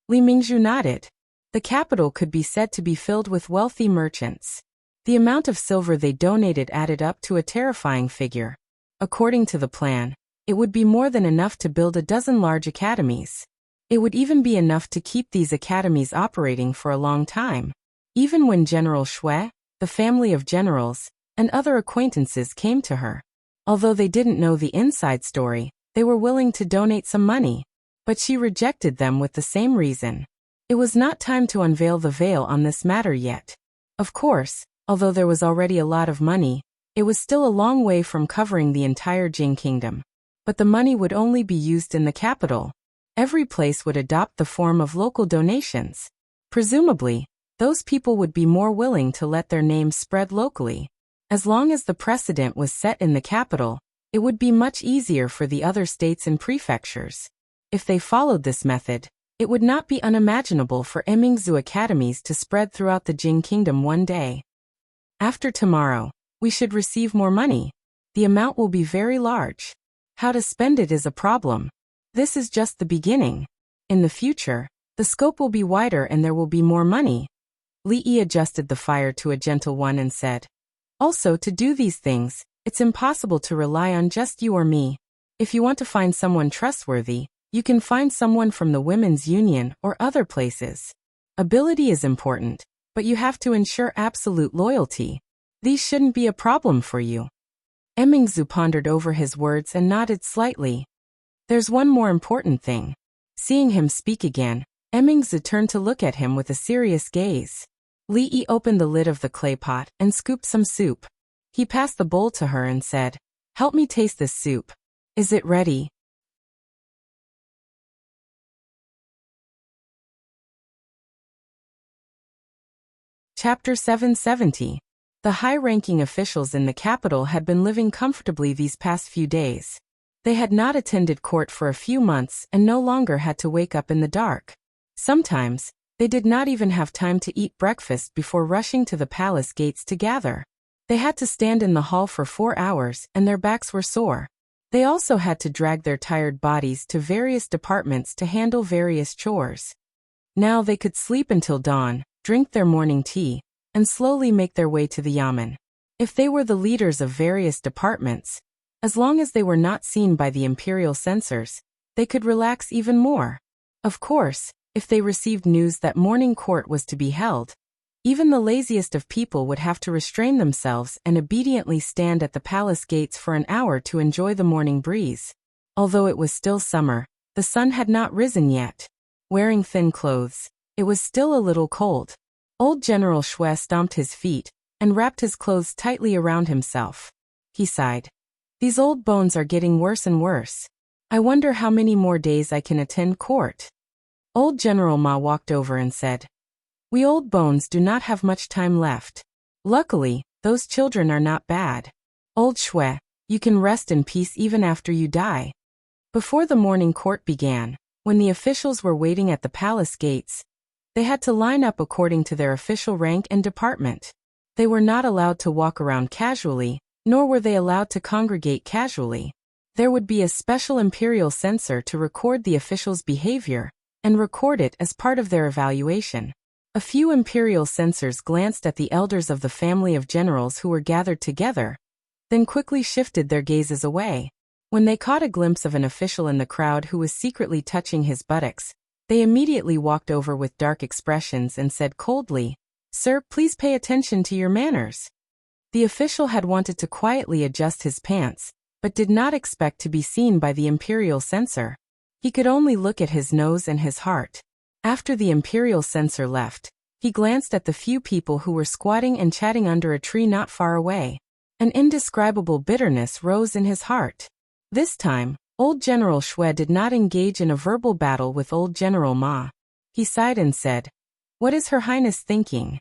Li Mingzhu nodded. The capital could be said to be filled with wealthy merchants. The amount of silver they donated added up to a terrifying figure. According to the plan, it would be more than enough to build a dozen large academies. It would even be enough to keep these academies operating for a long time. Even when General Shui, the family of generals, and other acquaintances came to her. Although they didn't know the inside story, they were willing to donate some money. But she rejected them with the same reason. It was not time to unveil the veil on this matter yet. Of course, although there was already a lot of money, it was still a long way from covering the entire Jing kingdom. But the money would only be used in the capital. Every place would adopt the form of local donations. Presumably, those people would be more willing to let their names spread locally. As long as the precedent was set in the capital, it would be much easier for the other states and prefectures. If they followed this method, it would not be unimaginable for Emingzu academies to spread throughout the Jing kingdom one day. After tomorrow, we should receive more money. The amount will be very large. How to spend it is a problem. This is just the beginning. In the future, the scope will be wider and there will be more money. Li Yi adjusted the fire to a gentle one and said, "Also, to do these things, it's impossible to rely on just you or me. If you want to find someone trustworthy, you can find someone from the Women's Union or other places. Ability is important, but you have to ensure absolute loyalty. These shouldn't be a problem for you." Emingzu pondered over his words and nodded slightly. "There's one more important thing." Seeing him speak again, Emingzu turned to look at him with a serious gaze. Li Yi opened the lid of the clay pot and scooped some soup. He passed the bowl to her and said, "Help me taste this soup. Is it ready?" Chapter 770. The high-ranking officials in the capital had been living comfortably these past few days. They had not attended court for a few months and no longer had to wake up in the dark. Sometimes, they did not even have time to eat breakfast before rushing to the palace gates to gather. They had to stand in the hall for 4 hours and their backs were sore. They also had to drag their tired bodies to various departments to handle various chores. Now they could sleep until dawn, drink their morning tea, and slowly make their way to the yamen. If they were the leaders of various departments, as long as they were not seen by the imperial censors, they could relax even more. Of course, if they received news that morning court was to be held, even the laziest of people would have to restrain themselves and obediently stand at the palace gates for an hour to enjoy the morning breeze. Although it was still summer, the sun had not risen yet. Wearing thin clothes, it was still a little cold. Old General Shui stomped his feet and wrapped his clothes tightly around himself. He sighed. "These old bones are getting worse and worse. I wonder how many more days I can attend court." Old General Ma walked over and said, "We old bones do not have much time left. Luckily, those children are not bad. Old Shui, you can rest in peace even after you die." Before the morning court began, when the officials were waiting at the palace gates, they had to line up according to their official rank and department. They were not allowed to walk around casually, nor were they allowed to congregate casually. There would be a special imperial censor to record the officials' behavior, and record it as part of their evaluation. A few imperial censors glanced at the elders of the family of generals who were gathered together, then quickly shifted their gazes away. When they caught a glimpse of an official in the crowd who was secretly touching his buttocks, they immediately walked over with dark expressions and said coldly, "Sir, please pay attention to your manners." The official had wanted to quietly adjust his pants, but did not expect to be seen by the imperial censor. He could only look at his nose and his heart. After the imperial censor left, he glanced at the few people who were squatting and chatting under a tree not far away. An indescribable bitterness rose in his heart. This time, old General Shui did not engage in a verbal battle with old General Ma. He sighed and said, "What is Her Highness thinking?"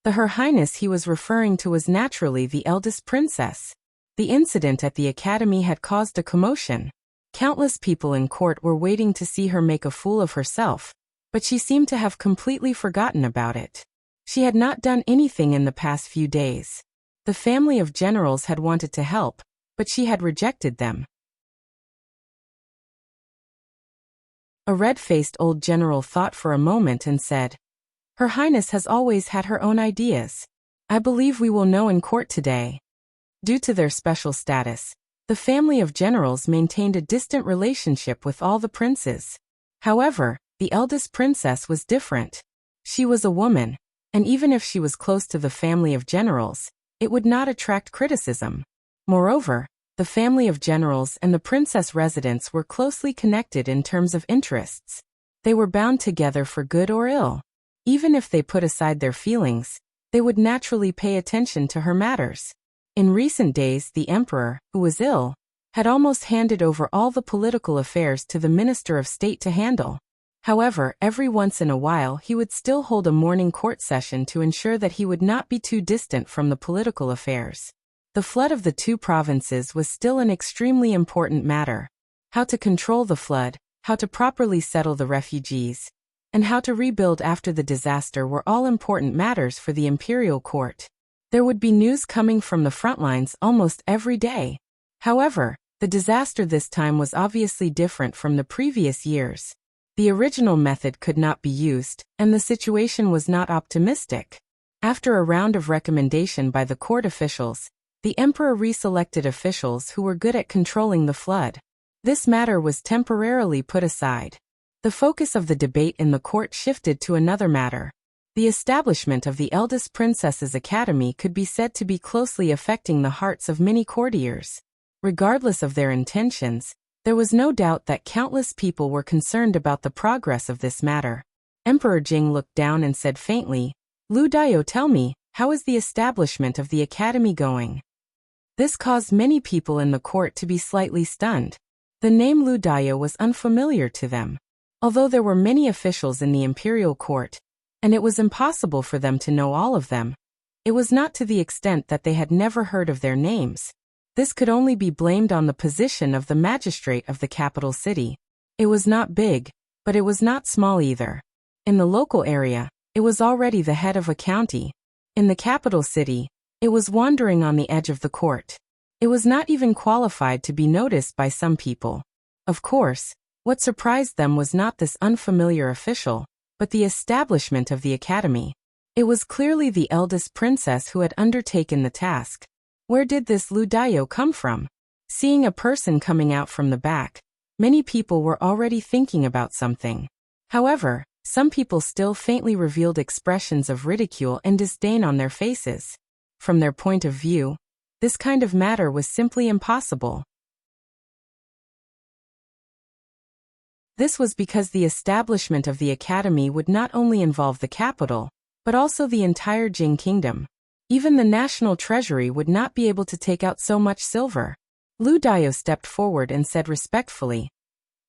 The Her Highness he was referring to was naturally the eldest princess. The incident at the academy had caused a commotion. Countless people in court were waiting to see her make a fool of herself, but she seemed to have completely forgotten about it. She had not done anything in the past few days. The family of generals had wanted to help, but she had rejected them. A red-faced old general thought for a moment and said, "Her Highness has always had her own ideas. I believe we will know in court today." Due to their special status, the family of generals maintained a distant relationship with all the princes. However, the eldest princess was different. She was a woman, and even if she was close to the family of generals, it would not attract criticism. Moreover, the family of generals and the princess residence were closely connected in terms of interests. They were bound together for good or ill. Even if they put aside their feelings, they would naturally pay attention to her matters. In recent days, the emperor, who was ill, had almost handed over all the political affairs to the Minister of State to handle. However, every once in a while he would still hold a morning court session to ensure that he would not be too distant from the political affairs. The flood of the two provinces was still an extremely important matter. How to control the flood, how to properly settle the refugees, and how to rebuild after the disaster were all important matters for the imperial court. There would be news coming from the front lines almost every day. However, the disaster this time was obviously different from the previous years. The original method could not be used, and the situation was not optimistic. After a round of recommendation by the court officials, the emperor reselected officials who were good at controlling the flood. This matter was temporarily put aside. The focus of the debate in the court shifted to another matter. The establishment of the eldest princess's academy could be said to be closely affecting the hearts of many courtiers. Regardless of their intentions, there was no doubt that countless people were concerned about the progress of this matter. Emperor Jing looked down and said faintly, "Lu Dao, tell me, how is the establishment of the academy going?" This caused many people in the court to be slightly stunned. The name Lu Dao was unfamiliar to them. Although there were many officials in the imperial court, and it was impossible for them to know all of them, it was not to the extent that they had never heard of their names. This could only be blamed on the position of the magistrate of the capital city. It was not big, but it was not small either. In the local area, it was already the head of a county. In the capital city, it was wandering on the edge of the court. It was not even qualified to be noticed by some people. Of course, what surprised them was not this unfamiliar official, but the establishment of the academy. It was clearly the eldest princess who had undertaken the task. Where did this Lu Dao come from? Seeing a person coming out from the back, many people were already thinking about something. However, some people still faintly revealed expressions of ridicule and disdain on their faces. From their point of view, this kind of matter was simply impossible. This was because the establishment of the academy would not only involve the capital, but also the entire Jing kingdom. Even the national treasury would not be able to take out so much silver. Lu Dao stepped forward and said respectfully,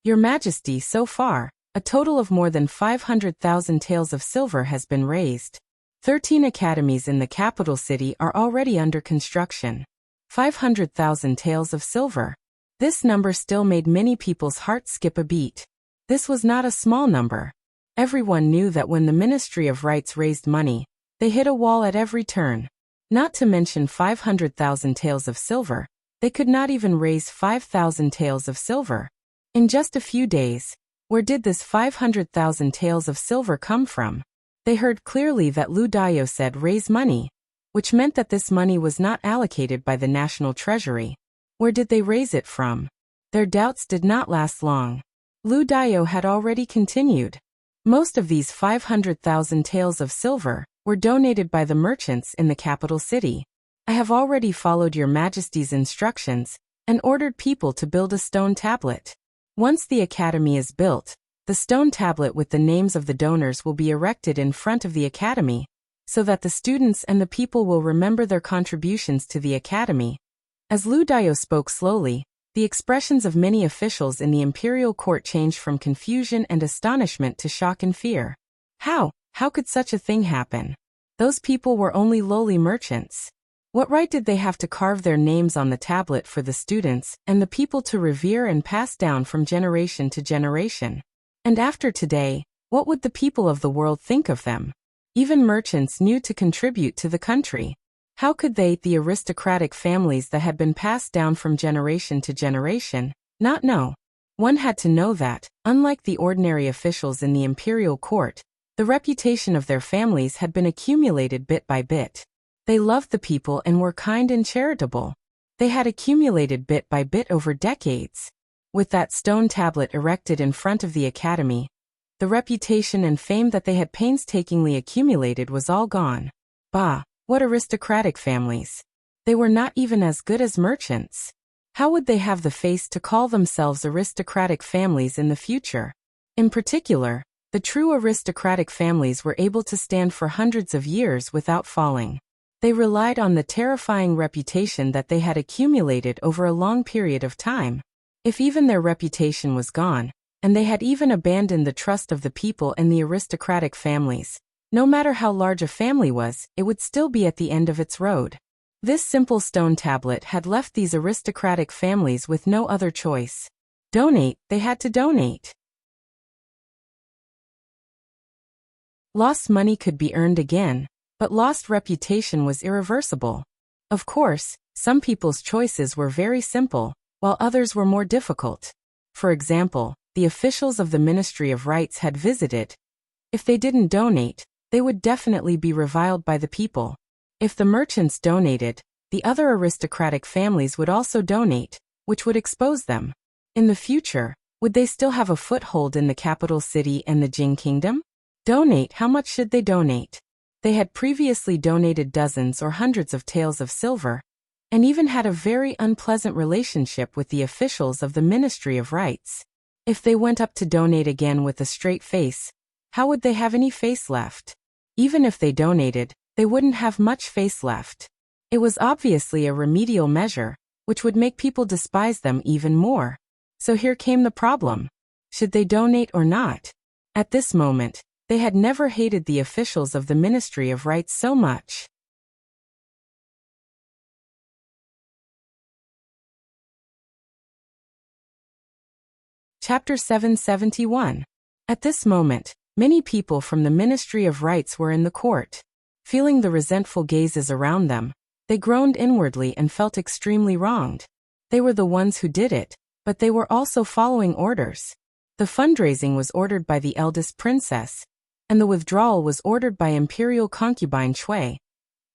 "Your Majesty, so far, a total of more than 500,000 taels of silver has been raised. 13 academies in the capital city are already under construction. 500,000 taels of silver." This number still made many people's hearts skip a beat. This was not a small number. Everyone knew that when the Ministry of Rights raised money, they hit a wall at every turn. Not to mention 500,000 taels of silver, they could not even raise 5,000 taels of silver. In just a few days, Where did this 500,000 taels of silver come from? They heard clearly that Lu Dayo said raise money, which meant that this money was not allocated by the national treasury. Where did they raise it from? Their doubts did not last long. Lu Dayo had already continued. Most of these 500,000 taels of silver were donated by the merchants in the capital city. I have already followed your majesty's instructions and ordered people to build a stone tablet. Once the academy is built, the stone tablet with the names of the donors will be erected in front of the academy, so that the students and the people will remember their contributions to the academy. As Lu Dayo spoke slowly, the expressions of many officials in the imperial court changed from confusion and astonishment to shock and fear. How could such a thing happen? Those people were only lowly merchants. What right did they have to carve their names on the tablet for the students and the people to revere and pass down from generation to generation? And after today, what would the people of the world think of them? Even merchants knew to contribute to the country. How could they, the aristocratic families that had been passed down from generation to generation, not know? One had to know that, unlike the ordinary officials in the imperial court, the reputation of their families had been accumulated bit by bit. They loved the people and were kind and charitable. They had accumulated bit by bit over decades. With that stone tablet erected in front of the academy, the reputation and fame that they had painstakingly accumulated was all gone. Bah, what aristocratic families! They were not even as good as merchants. How would they have the face to call themselves aristocratic families in the future? In particular, the true aristocratic families were able to stand for hundreds of years without falling. They relied on the terrifying reputation that they had accumulated over a long period of time. If even their reputation was gone, and they had even abandoned the trust of the people and the aristocratic families, no matter how large a family was, it would still be at the end of its road. This simple stone tablet had left these aristocratic families with no other choice. Donate, they had to donate. Lost money could be earned again, but lost reputation was irreversible. Of course, some people's choices were very simple, while others were more difficult. For example, the officials of the Ministry of Rights had visited. If they didn't donate, they would definitely be reviled by the people. If the merchants donated, the other aristocratic families would also donate, which would expose them. In the future, would they still have a foothold in the capital city and the Jing Kingdom? Donate, how much should they donate? They had previously donated dozens or hundreds of taels of silver, and even had a very unpleasant relationship with the officials of the Ministry of Rights. If they went up to donate again with a straight face, how would they have any face left? Even if they donated, they wouldn't have much face left. It was obviously a remedial measure, which would make people despise them even more. So here came the problem. Should they donate or not? At this moment, they had never hated the officials of the Ministry of Rights so much. Chapter 771. At this moment, many people from the Ministry of Rights were in the court. Feeling the resentful gazes around them, they groaned inwardly and felt extremely wronged. They were the ones who did it, but they were also following orders. The fundraising was ordered by the eldest princess, and the withdrawal was ordered by imperial concubine Shui.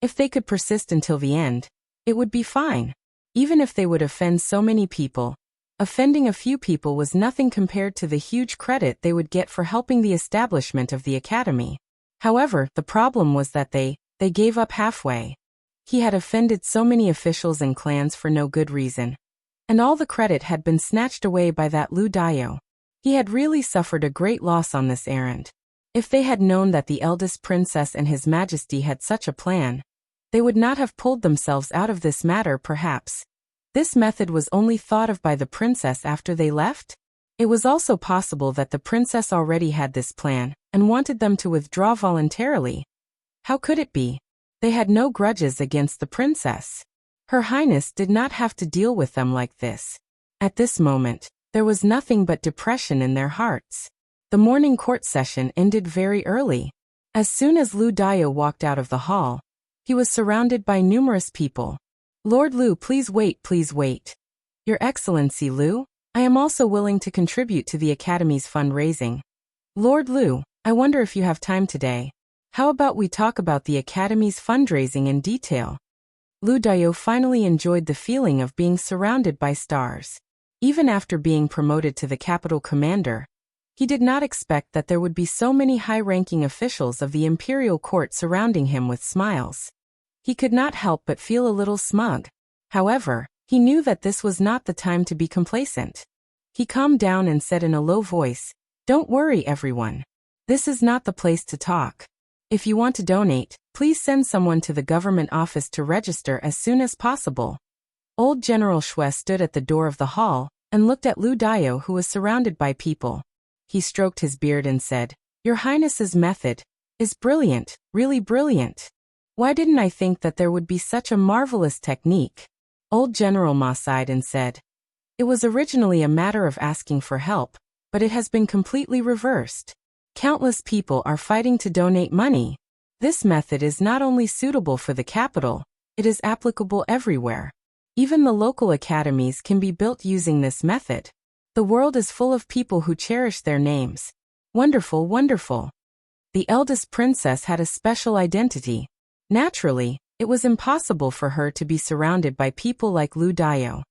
If they could persist until the end, it would be fine. Even if they would offend so many people, offending a few people was nothing compared to the huge credit they would get for helping the establishment of the academy. However, the problem was that they gave up halfway. He had offended so many officials and clans for no good reason, and all the credit had been snatched away by that Lu Dayo. He had really suffered a great loss on this errand. If they had known that the eldest princess and His Majesty had such a plan, they would not have pulled themselves out of this matter perhaps. This method was only thought of by the princess after they left? It was also possible that the princess already had this plan, and wanted them to withdraw voluntarily. How could it be? They had no grudges against the princess. Her Highness did not have to deal with them like this. At this moment, there was nothing but depression in their hearts. The morning court session ended very early. As soon as Lu Dayo walked out of the hall, he was surrounded by numerous people. Lord Lu, please wait, please wait. Your Excellency Lu, I am also willing to contribute to the Academy's fundraising. Lord Lu, I wonder if you have time today. How about we talk about the Academy's fundraising in detail? Lu Dao finally enjoyed the feeling of being surrounded by stars. Even after being promoted to the capital commander, he did not expect that there would be so many high-ranking officials of the imperial court surrounding him with smiles. He could not help but feel a little smug. However, he knew that this was not the time to be complacent. He calmed down and said in a low voice, "Don't worry, everyone. This is not the place to talk. If you want to donate, please send someone to the government office to register as soon as possible." Old General Shui stood at the door of the hall and looked at Lu Dao, who was surrounded by people. He stroked his beard and said, "Your Highness's method is brilliant, really brilliant. Why didn't I think that there would be such a marvelous technique?" Old General Ma sighed and said, "It was originally a matter of asking for help, but it has been completely reversed. Countless people are fighting to donate money. This method is not only suitable for the capital, it is applicable everywhere. Even the local academies can be built using this method. The world is full of people who cherish their names. Wonderful, wonderful." The eldest princess had a special identity. Naturally, it was impossible for her to be surrounded by people like Lu Dao.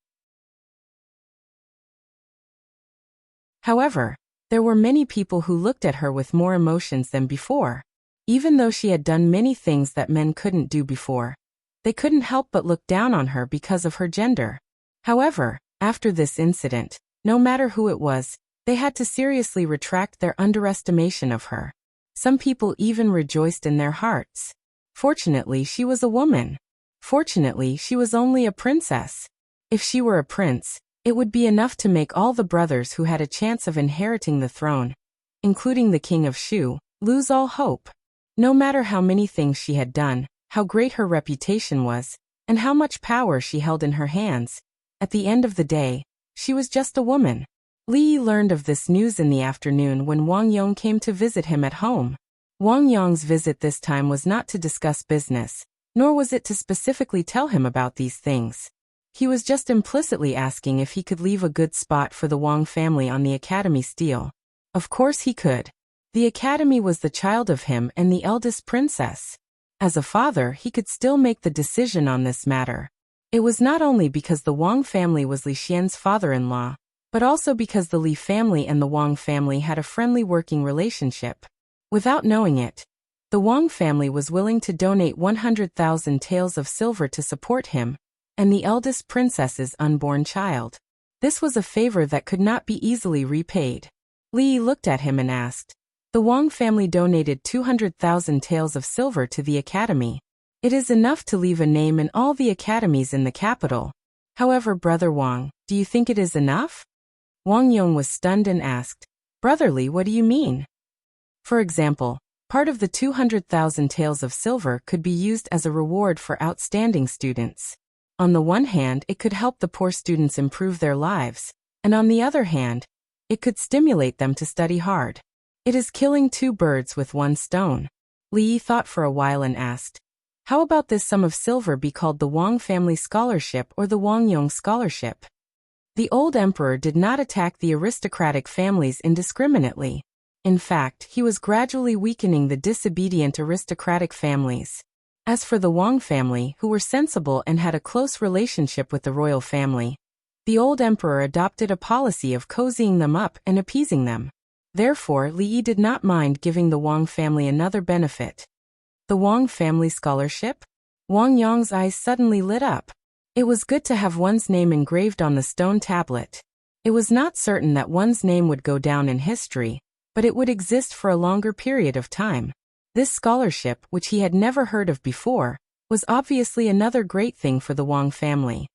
However, there were many people who looked at her with more emotions than before. Even though she had done many things that men couldn't do before, they couldn't help but look down on her because of her gender. However, after this incident, no matter who it was, they had to seriously retract their underestimation of her. Some people even rejoiced in their hearts. Fortunately, she was a woman. Fortunately, she was only a princess. If she were a prince, it would be enough to make all the brothers who had a chance of inheriting the throne, including the king of Shu, lose all hope. No matter how many things she had done, how great her reputation was, and how much power she held in her hands, at the end of the day, she was just a woman. Li Yi learned of this news in the afternoon when Wang Yong came to visit him at home. Wang Yong's visit this time was not to discuss business, nor was it to specifically tell him about these things. He was just implicitly asking if he could leave a good spot for the Wang family on the academy steal. Of course he could. The academy was the child of him and the eldest princess. As a father, he could still make the decision on this matter. It was not only because the Wang family was Li Xian's father-in-law, but also because the Li family and the Wang family had a friendly working relationship. Without knowing it, the Wang family was willing to donate 100,000 taels of silver to support him and the eldest princess's unborn child. This was a favor that could not be easily repaid. Li looked at him and asked, "The Wang family donated 200,000 taels of silver to the academy. It is enough to leave a name in all the academies in the capital. However, Brother Wang, do you think it is enough?" Wang Yong was stunned and asked, "Brotherly, what do you mean?" For example, part of the 200,000 taels of silver could be used as a reward for outstanding students. On the one hand, it could help the poor students improve their lives, and on the other hand, it could stimulate them to study hard. It is killing two birds with one stone. Li Yi thought for a while and asked, "How about this sum of silver be called the Wang Family Scholarship or the Wang Yong Scholarship?" The old emperor did not attack the aristocratic families indiscriminately. In fact, he was gradually weakening the disobedient aristocratic families. As for the Wang family, who were sensible and had a close relationship with the royal family, the old emperor adopted a policy of cozying them up and appeasing them. Therefore, Li Yi did not mind giving the Wang family another benefit. The Wang family scholarship? Wang Yong's eyes suddenly lit up. It was good to have one's name engraved on the stone tablet. It was not certain that one's name would go down in history, but it would exist for a longer period of time. This scholarship, which he had never heard of before, was obviously another great thing for the Wang family.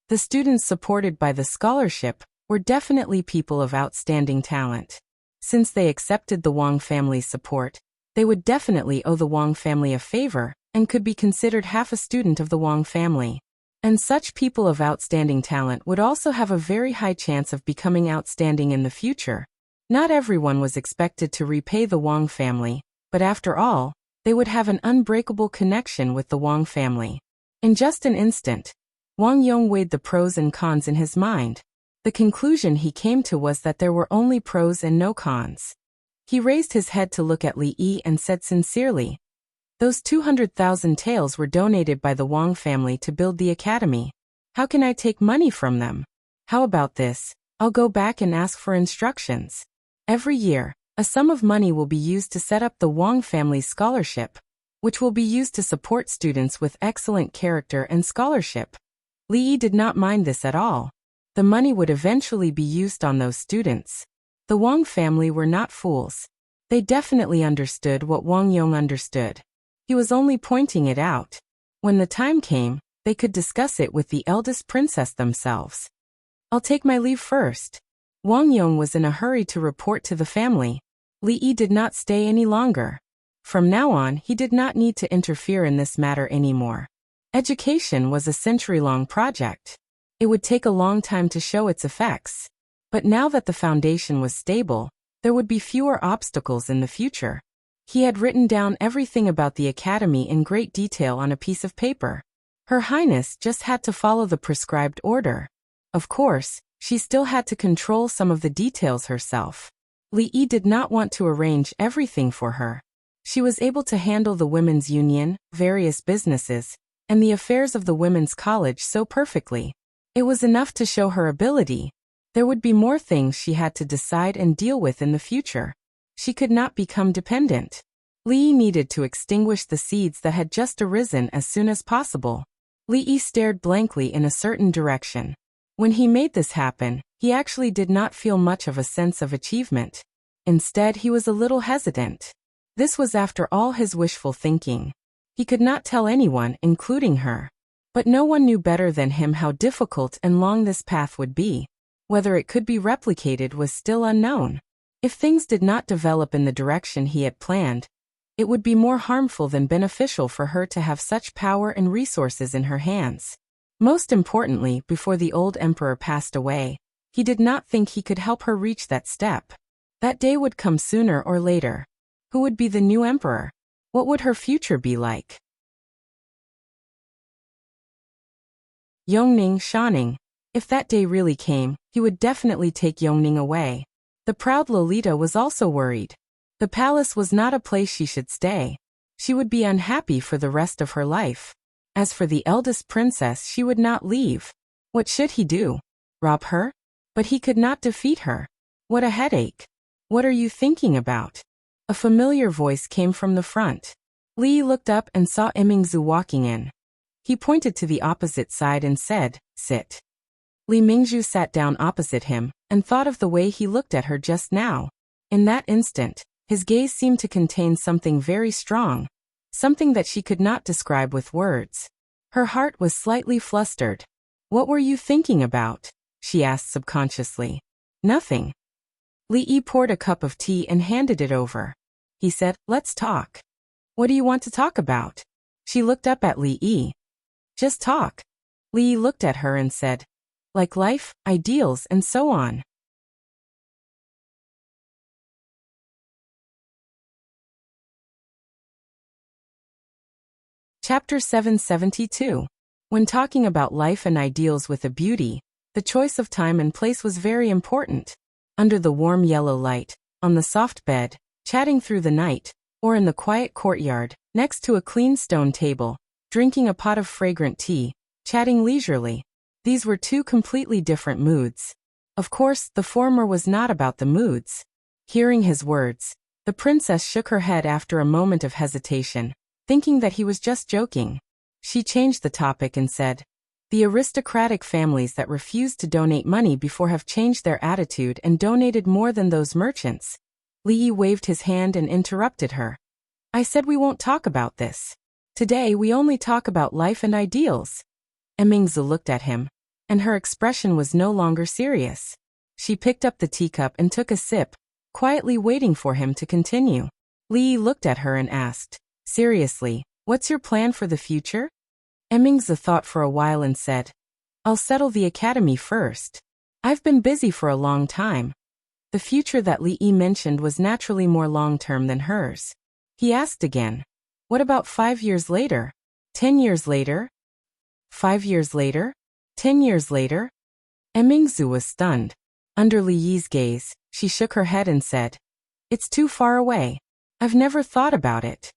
The students supported by the scholarship were definitely people of outstanding talent. Since they accepted the Wang family's support, they would definitely owe the Wang family a favor and could be considered half a student of the Wang family. And such people of outstanding talent would also have a very high chance of becoming outstanding in the future. Not everyone was expected to repay the Wang family, but after all, they would have an unbreakable connection with the Wang family. In just an instant, Wang Yong weighed the pros and cons in his mind. The conclusion he came to was that there were only pros and no cons. He raised his head to look at Li Yi and said sincerely, "Those 200,000 taels were donated by the Wang family to build the academy. How can I take money from them? How about this? I'll go back and ask for instructions. Every year, a sum of money will be used to set up the Wang family's scholarship, which will be used to support students with excellent character and scholarship." Li Yi did not mind this at all. The money would eventually be used on those students. The Wang family were not fools. They definitely understood what Wang Yong understood. He was only pointing it out. When the time came, they could discuss it with the eldest princess themselves. "I'll take my leave first." Wang Yong was in a hurry to report to the family. Li Yi did not stay any longer. From now on, he did not need to interfere in this matter anymore. Education was a century-long project. It would take a long time to show its effects. But now that the foundation was stable, there would be fewer obstacles in the future. He had written down everything about the academy in great detail on a piece of paper. Her Highness just had to follow the prescribed order. Of course, she still had to control some of the details herself. Li Yi did not want to arrange everything for her. She was able to handle the women's union, various businesses, and the affairs of the women's college so perfectly. It was enough to show her ability. There would be more things she had to decide and deal with in the future. She could not become dependent. Li Yi needed to extinguish the seeds that had just arisen as soon as possible. Li Yi stared blankly in a certain direction. When he made this happen, he actually did not feel much of a sense of achievement. Instead, he was a little hesitant. This was after all his wishful thinking. He could not tell anyone, including her. But no one knew better than him how difficult and long this path would be. Whether it could be replicated was still unknown. If things did not develop in the direction he had planned, it would be more harmful than beneficial for her to have such power and resources in her hands. Most importantly, before the old emperor passed away, he did not think he could help her reach that step. That day would come sooner or later. Who would be the new emperor? What would her future be like? Yongning Shaning. If that day really came, he would definitely take Yongning away. The proud Lolita was also worried. The palace was not a place she should stay. She would be unhappy for the rest of her life. As for the eldest princess, she would not leave. What should he do? Rob her? But he could not defeat her. What a headache. What are you thinking about? A familiar voice came from the front. Li looked up and saw Mingzu walking in. He pointed to the opposite side and said, "Sit." Li Mingzhu sat down opposite him and thought of the way he looked at her just now. In that instant, his gaze seemed to contain something very strong, something that she could not describe with words. Her heart was slightly flustered. "What were you thinking about?" she asked subconsciously. "Nothing." Li Yi poured a cup of tea and handed it over. He said, "Let's talk." "What do you want to talk about?" She looked up at Li Yi. "Just talk." Li Yi looked at her and said, "Like life, ideals, and so on." Chapter 772. When talking about life and ideals with a beauty, the choice of time and place was very important. Under the warm yellow light, on the soft bed, chatting through the night, or in the quiet courtyard, next to a clean stone table, drinking a pot of fragrant tea, chatting leisurely. These were two completely different moods. Of course, the former was not about the moods. Hearing his words, the princess shook her head after a moment of hesitation, thinking that he was just joking. She changed the topic and said, "The aristocratic families that refused to donate money before have changed their attitude and donated more than those merchants." Li Yi waved his hand and interrupted her. "I said we won't talk about this. Today we only talk about life and ideals." Mingzi looked at him, and her expression was no longer serious. She picked up the teacup and took a sip, quietly waiting for him to continue. Li Yi looked at her and asked, "Seriously, what's your plan for the future?" Mingzi thought for a while and said, "I'll settle the academy first. I've been busy for a long time." The future that Li Yi mentioned was naturally more long-term than hers. He asked again, "What about 5 years later? 10 years later? 5 years later?" 10 years later? Emingzu was stunned. Under Li Yi's gaze, she shook her head and said, "It's too far away. I've never thought about it."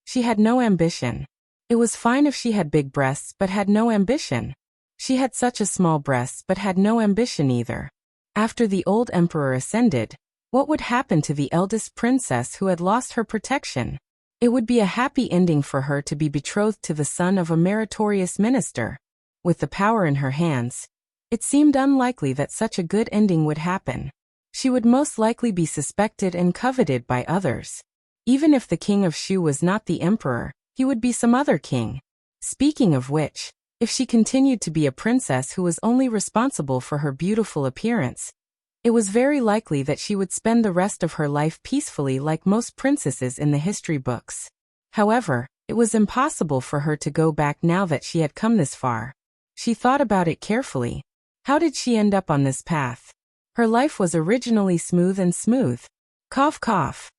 She had no ambition. It was fine if she had big breasts but had no ambition. She had such a small breasts but had no ambition either. After the old emperor ascended, what would happen to the eldest princess who had lost her protection? It would be a happy ending for her to be betrothed to the son of a meritorious minister. With the power in her hands, it seemed unlikely that such a good ending would happen. She would most likely be suspected and coveted by others. Even if the king of Shu was not the emperor, he would be some other king. Speaking of which, if she continued to be a princess who was only responsible for her beautiful appearance, it was very likely that she would spend the rest of her life peacefully like most princesses in the history books. However, it was impossible for her to go back now that she had come this far. She thought about it carefully. How did she end up on this path? Her life was originally smooth. Cough cough.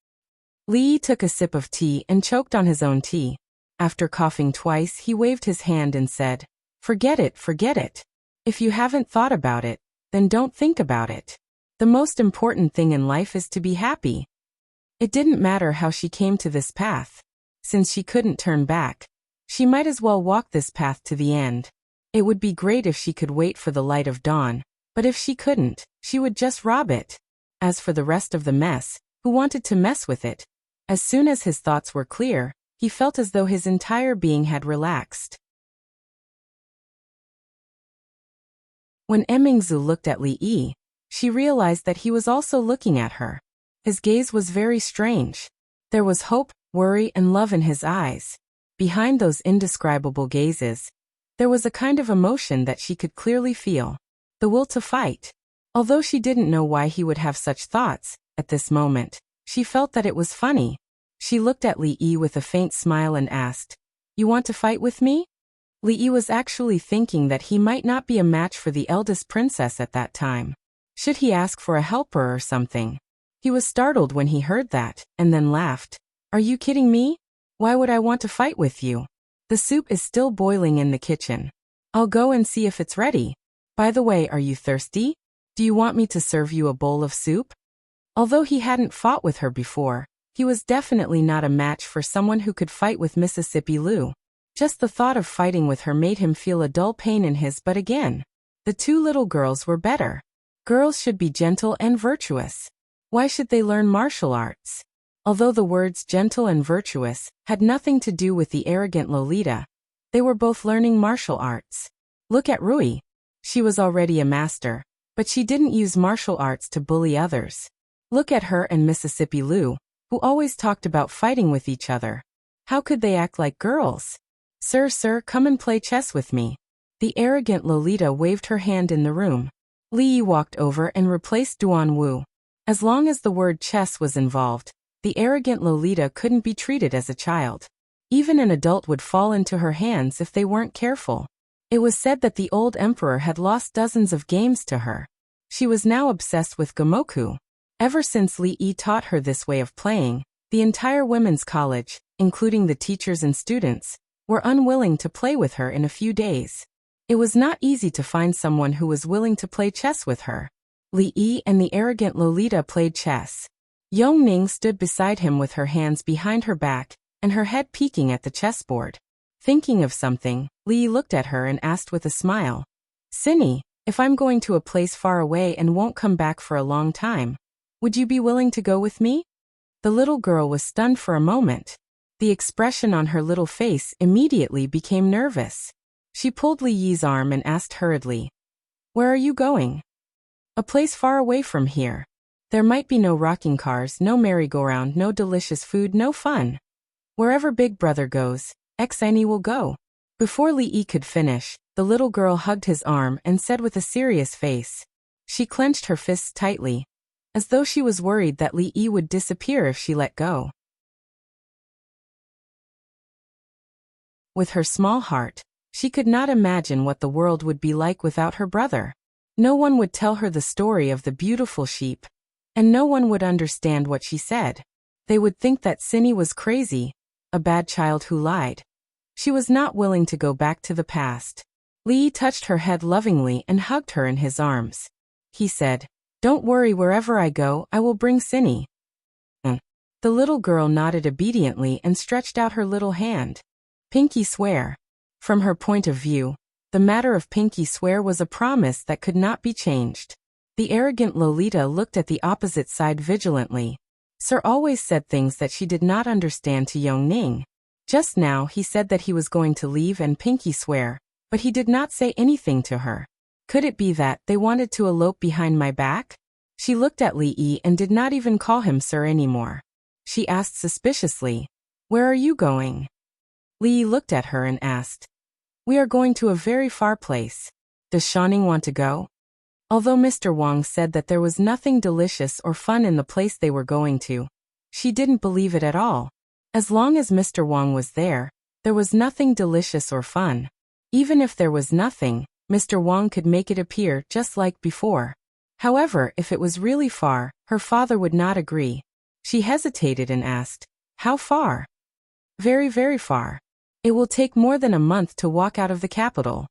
Li Yi took a sip of tea and choked on his own tea. After coughing twice, he waved his hand and said, forget it. If you haven't thought about it, then don't think about it. The most important thing in life is to be happy. It didn't matter how she came to this path. Since she couldn't turn back, she might as well walk this path to the end. It would be great if she could wait for the light of dawn, but if she couldn't, she would just rob it. As for the rest of the mess, who wanted to mess with it? As soon as his thoughts were clear, he felt as though his entire being had relaxed. When Emingzu looked at Li Yi, she realized that he was also looking at her. His gaze was very strange. There was hope, worry, and love in his eyes. Behind those indescribable gazes, there was a kind of emotion that she could clearly feel. The will to fight. Although she didn't know why he would have such thoughts, at this moment, she felt that it was funny. She looked at Li Yi with a faint smile and asked, "You want to fight with me?" Li Yi was actually thinking that he might not be a match for the eldest princess at that time. Should he ask for a helper or something? He was startled when he heard that, and then laughed. "Are you kidding me? Why would I want to fight with you? The soup is still boiling in the kitchen. I'll go and see if it's ready. By the way, are you thirsty? Do you want me to serve you a bowl of soup?" Although he hadn't fought with her before, he was definitely not a match for someone who could fight with Mississippi Lou. Just the thought of fighting with her made him feel a dull pain in his butt again. The two little girls were better. Girls should be gentle and virtuous. Why should they learn martial arts? Although the words gentle and virtuous had nothing to do with the arrogant Lolita, they were both learning martial arts. Look at Rui. She was already a master, but she didn't use martial arts to bully others. Look at her and Mississippi Lou, who always talked about fighting with each other. How could they act like girls? Sir, come and play chess with me." The arrogant Lolita waved her hand in the room. Li Yi walked over and replaced Duan Wu. As long as the word chess was involved, the arrogant Lolita couldn't be treated as a child. Even an adult would fall into her hands if they weren't careful. It was said that the old emperor had lost dozens of games to her. She was now obsessed with Gomoku. Ever since Li Yi taught her this way of playing, the entire women's college, including the teachers and students, were unwilling to play with her in a few days. It was not easy to find someone who was willing to play chess with her. Li Yi and the arrogant Lolita played chess. Yongning stood beside him with her hands behind her back and her head peeking at the chessboard. Thinking of something, Li Yi looked at her and asked with a smile, "Cindy, if I'm going to a place far away and won't come back for a long time, would you be willing to go with me?" The little girl was stunned for a moment. The expression on her little face immediately became nervous. She pulled Li Yi's arm and asked hurriedly, "Where are you going?" "A place far away from here. There might be no rocking cars, no merry-go-round, no delicious food, no fun. Wherever Big Brother goes, Xani will go." Before Li Yi could finish, the little girl hugged his arm and said with a serious face. She clenched her fists tightly, as though she was worried that Li Yi would disappear if she let go. With her small heart, she could not imagine what the world would be like without her brother. No one would tell her the story of the beautiful sheep, and no one would understand what she said. They would think that Cindy was crazy, a bad child who lied. She was not willing to go back to the past. Li touched her head lovingly and hugged her in his arms. He said, "Don't worry, wherever I go, I will bring Cindy." The little girl nodded obediently and stretched out her little hand. Pinky swear. From her point of view, the matter of pinky swear was a promise that could not be changed. The arrogant Lolita looked at the opposite side vigilantly. Sir always said things that she did not understand to Yong Ning. Just now he said that he was going to leave and pinky swear, but he did not say anything to her. Could it be that they wanted to elope behind my back? She looked at Li Yi and did not even call him sir anymore. She asked suspiciously, "Where are you going?" Li Yi looked at her and asked, "We are going to a very far place. Does Shanning want to go?" Although Mr. Wang said that there was nothing delicious or fun in the place they were going to, she didn't believe it at all. As long as Mr. Wang was there was nothing delicious or fun. Even if there was nothing, Mr. Wang could make it appear just like before. However, if it was really far, her father would not agree. She hesitated and asked, "How far?" "Very, very far. It will take more than a month to walk out of the capital."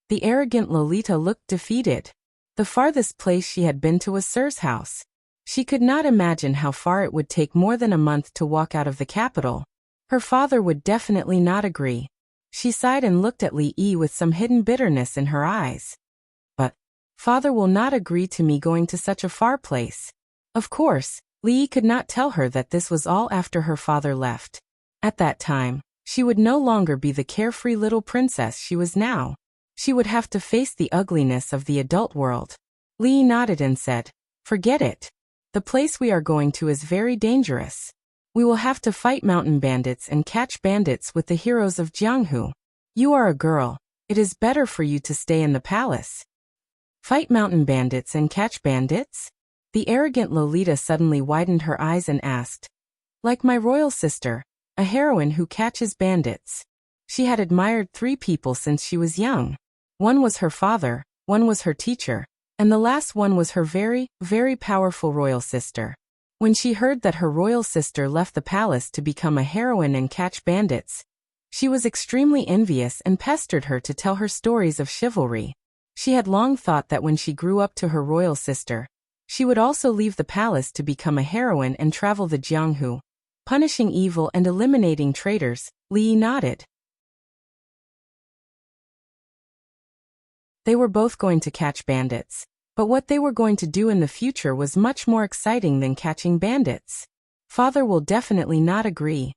The arrogant Lolita looked defeated. The farthest place she had been to was Sir's house. She could not imagine how far it would take more than a month to walk out of the capital. Her father would definitely not agree. She sighed and looked at Li Yi with some hidden bitterness in her eyes. "But father will not agree to me going to such a far place." Of course, Li Yi could not tell her that this was all after her father left. At that time, she would no longer be the carefree little princess she was now. She would have to face the ugliness of the adult world. Li Yi nodded and said, "Forget it. The place we are going to is very dangerous. We will have to fight mountain bandits and catch bandits with the heroes of Jianghu. You are a girl. It is better for you to stay in the palace." "Fight mountain bandits and catch bandits?" The arrogant Lolita suddenly widened her eyes and asked, "Like my royal sister, a heroine who catches bandits." She had admired 3 people since she was young. One was her father, one was her teacher, and the last one was her very, very powerful royal sister. When she heard that her royal sister left the palace to become a heroine and catch bandits, she was extremely envious and pestered her to tell her stories of chivalry. She had long thought that when she grew up to her royal sister, she would also leave the palace to become a heroine and travel the Jianghu, punishing evil and eliminating traitors. Li Yi nodded. They were both going to catch bandits, but what they were going to do in the future was much more exciting than catching bandits. Father will definitely not agree.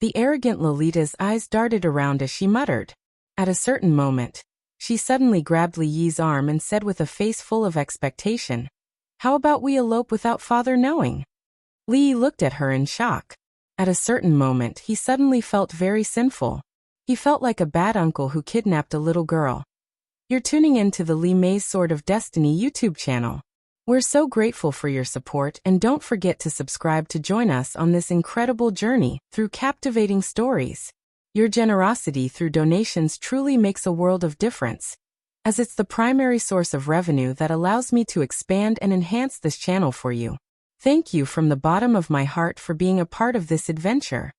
The arrogant Lolita's eyes darted around as she muttered. At a certain moment, she suddenly grabbed Li Yi's arm and said with a face full of expectation, "How about we elope without father knowing?" Li Yi looked at her in shock. At a certain moment he suddenly felt very sinful. He felt like a bad uncle who kidnapped a little girl. You're tuning in to the Li Mei's Sword of Destiny YouTube channel. We're so grateful for your support, and don't forget to subscribe to join us on this incredible journey through captivating stories. Your generosity through donations truly makes a world of difference, as it's the primary source of revenue that allows me to expand and enhance this channel for you. Thank you from the bottom of my heart for being a part of this adventure.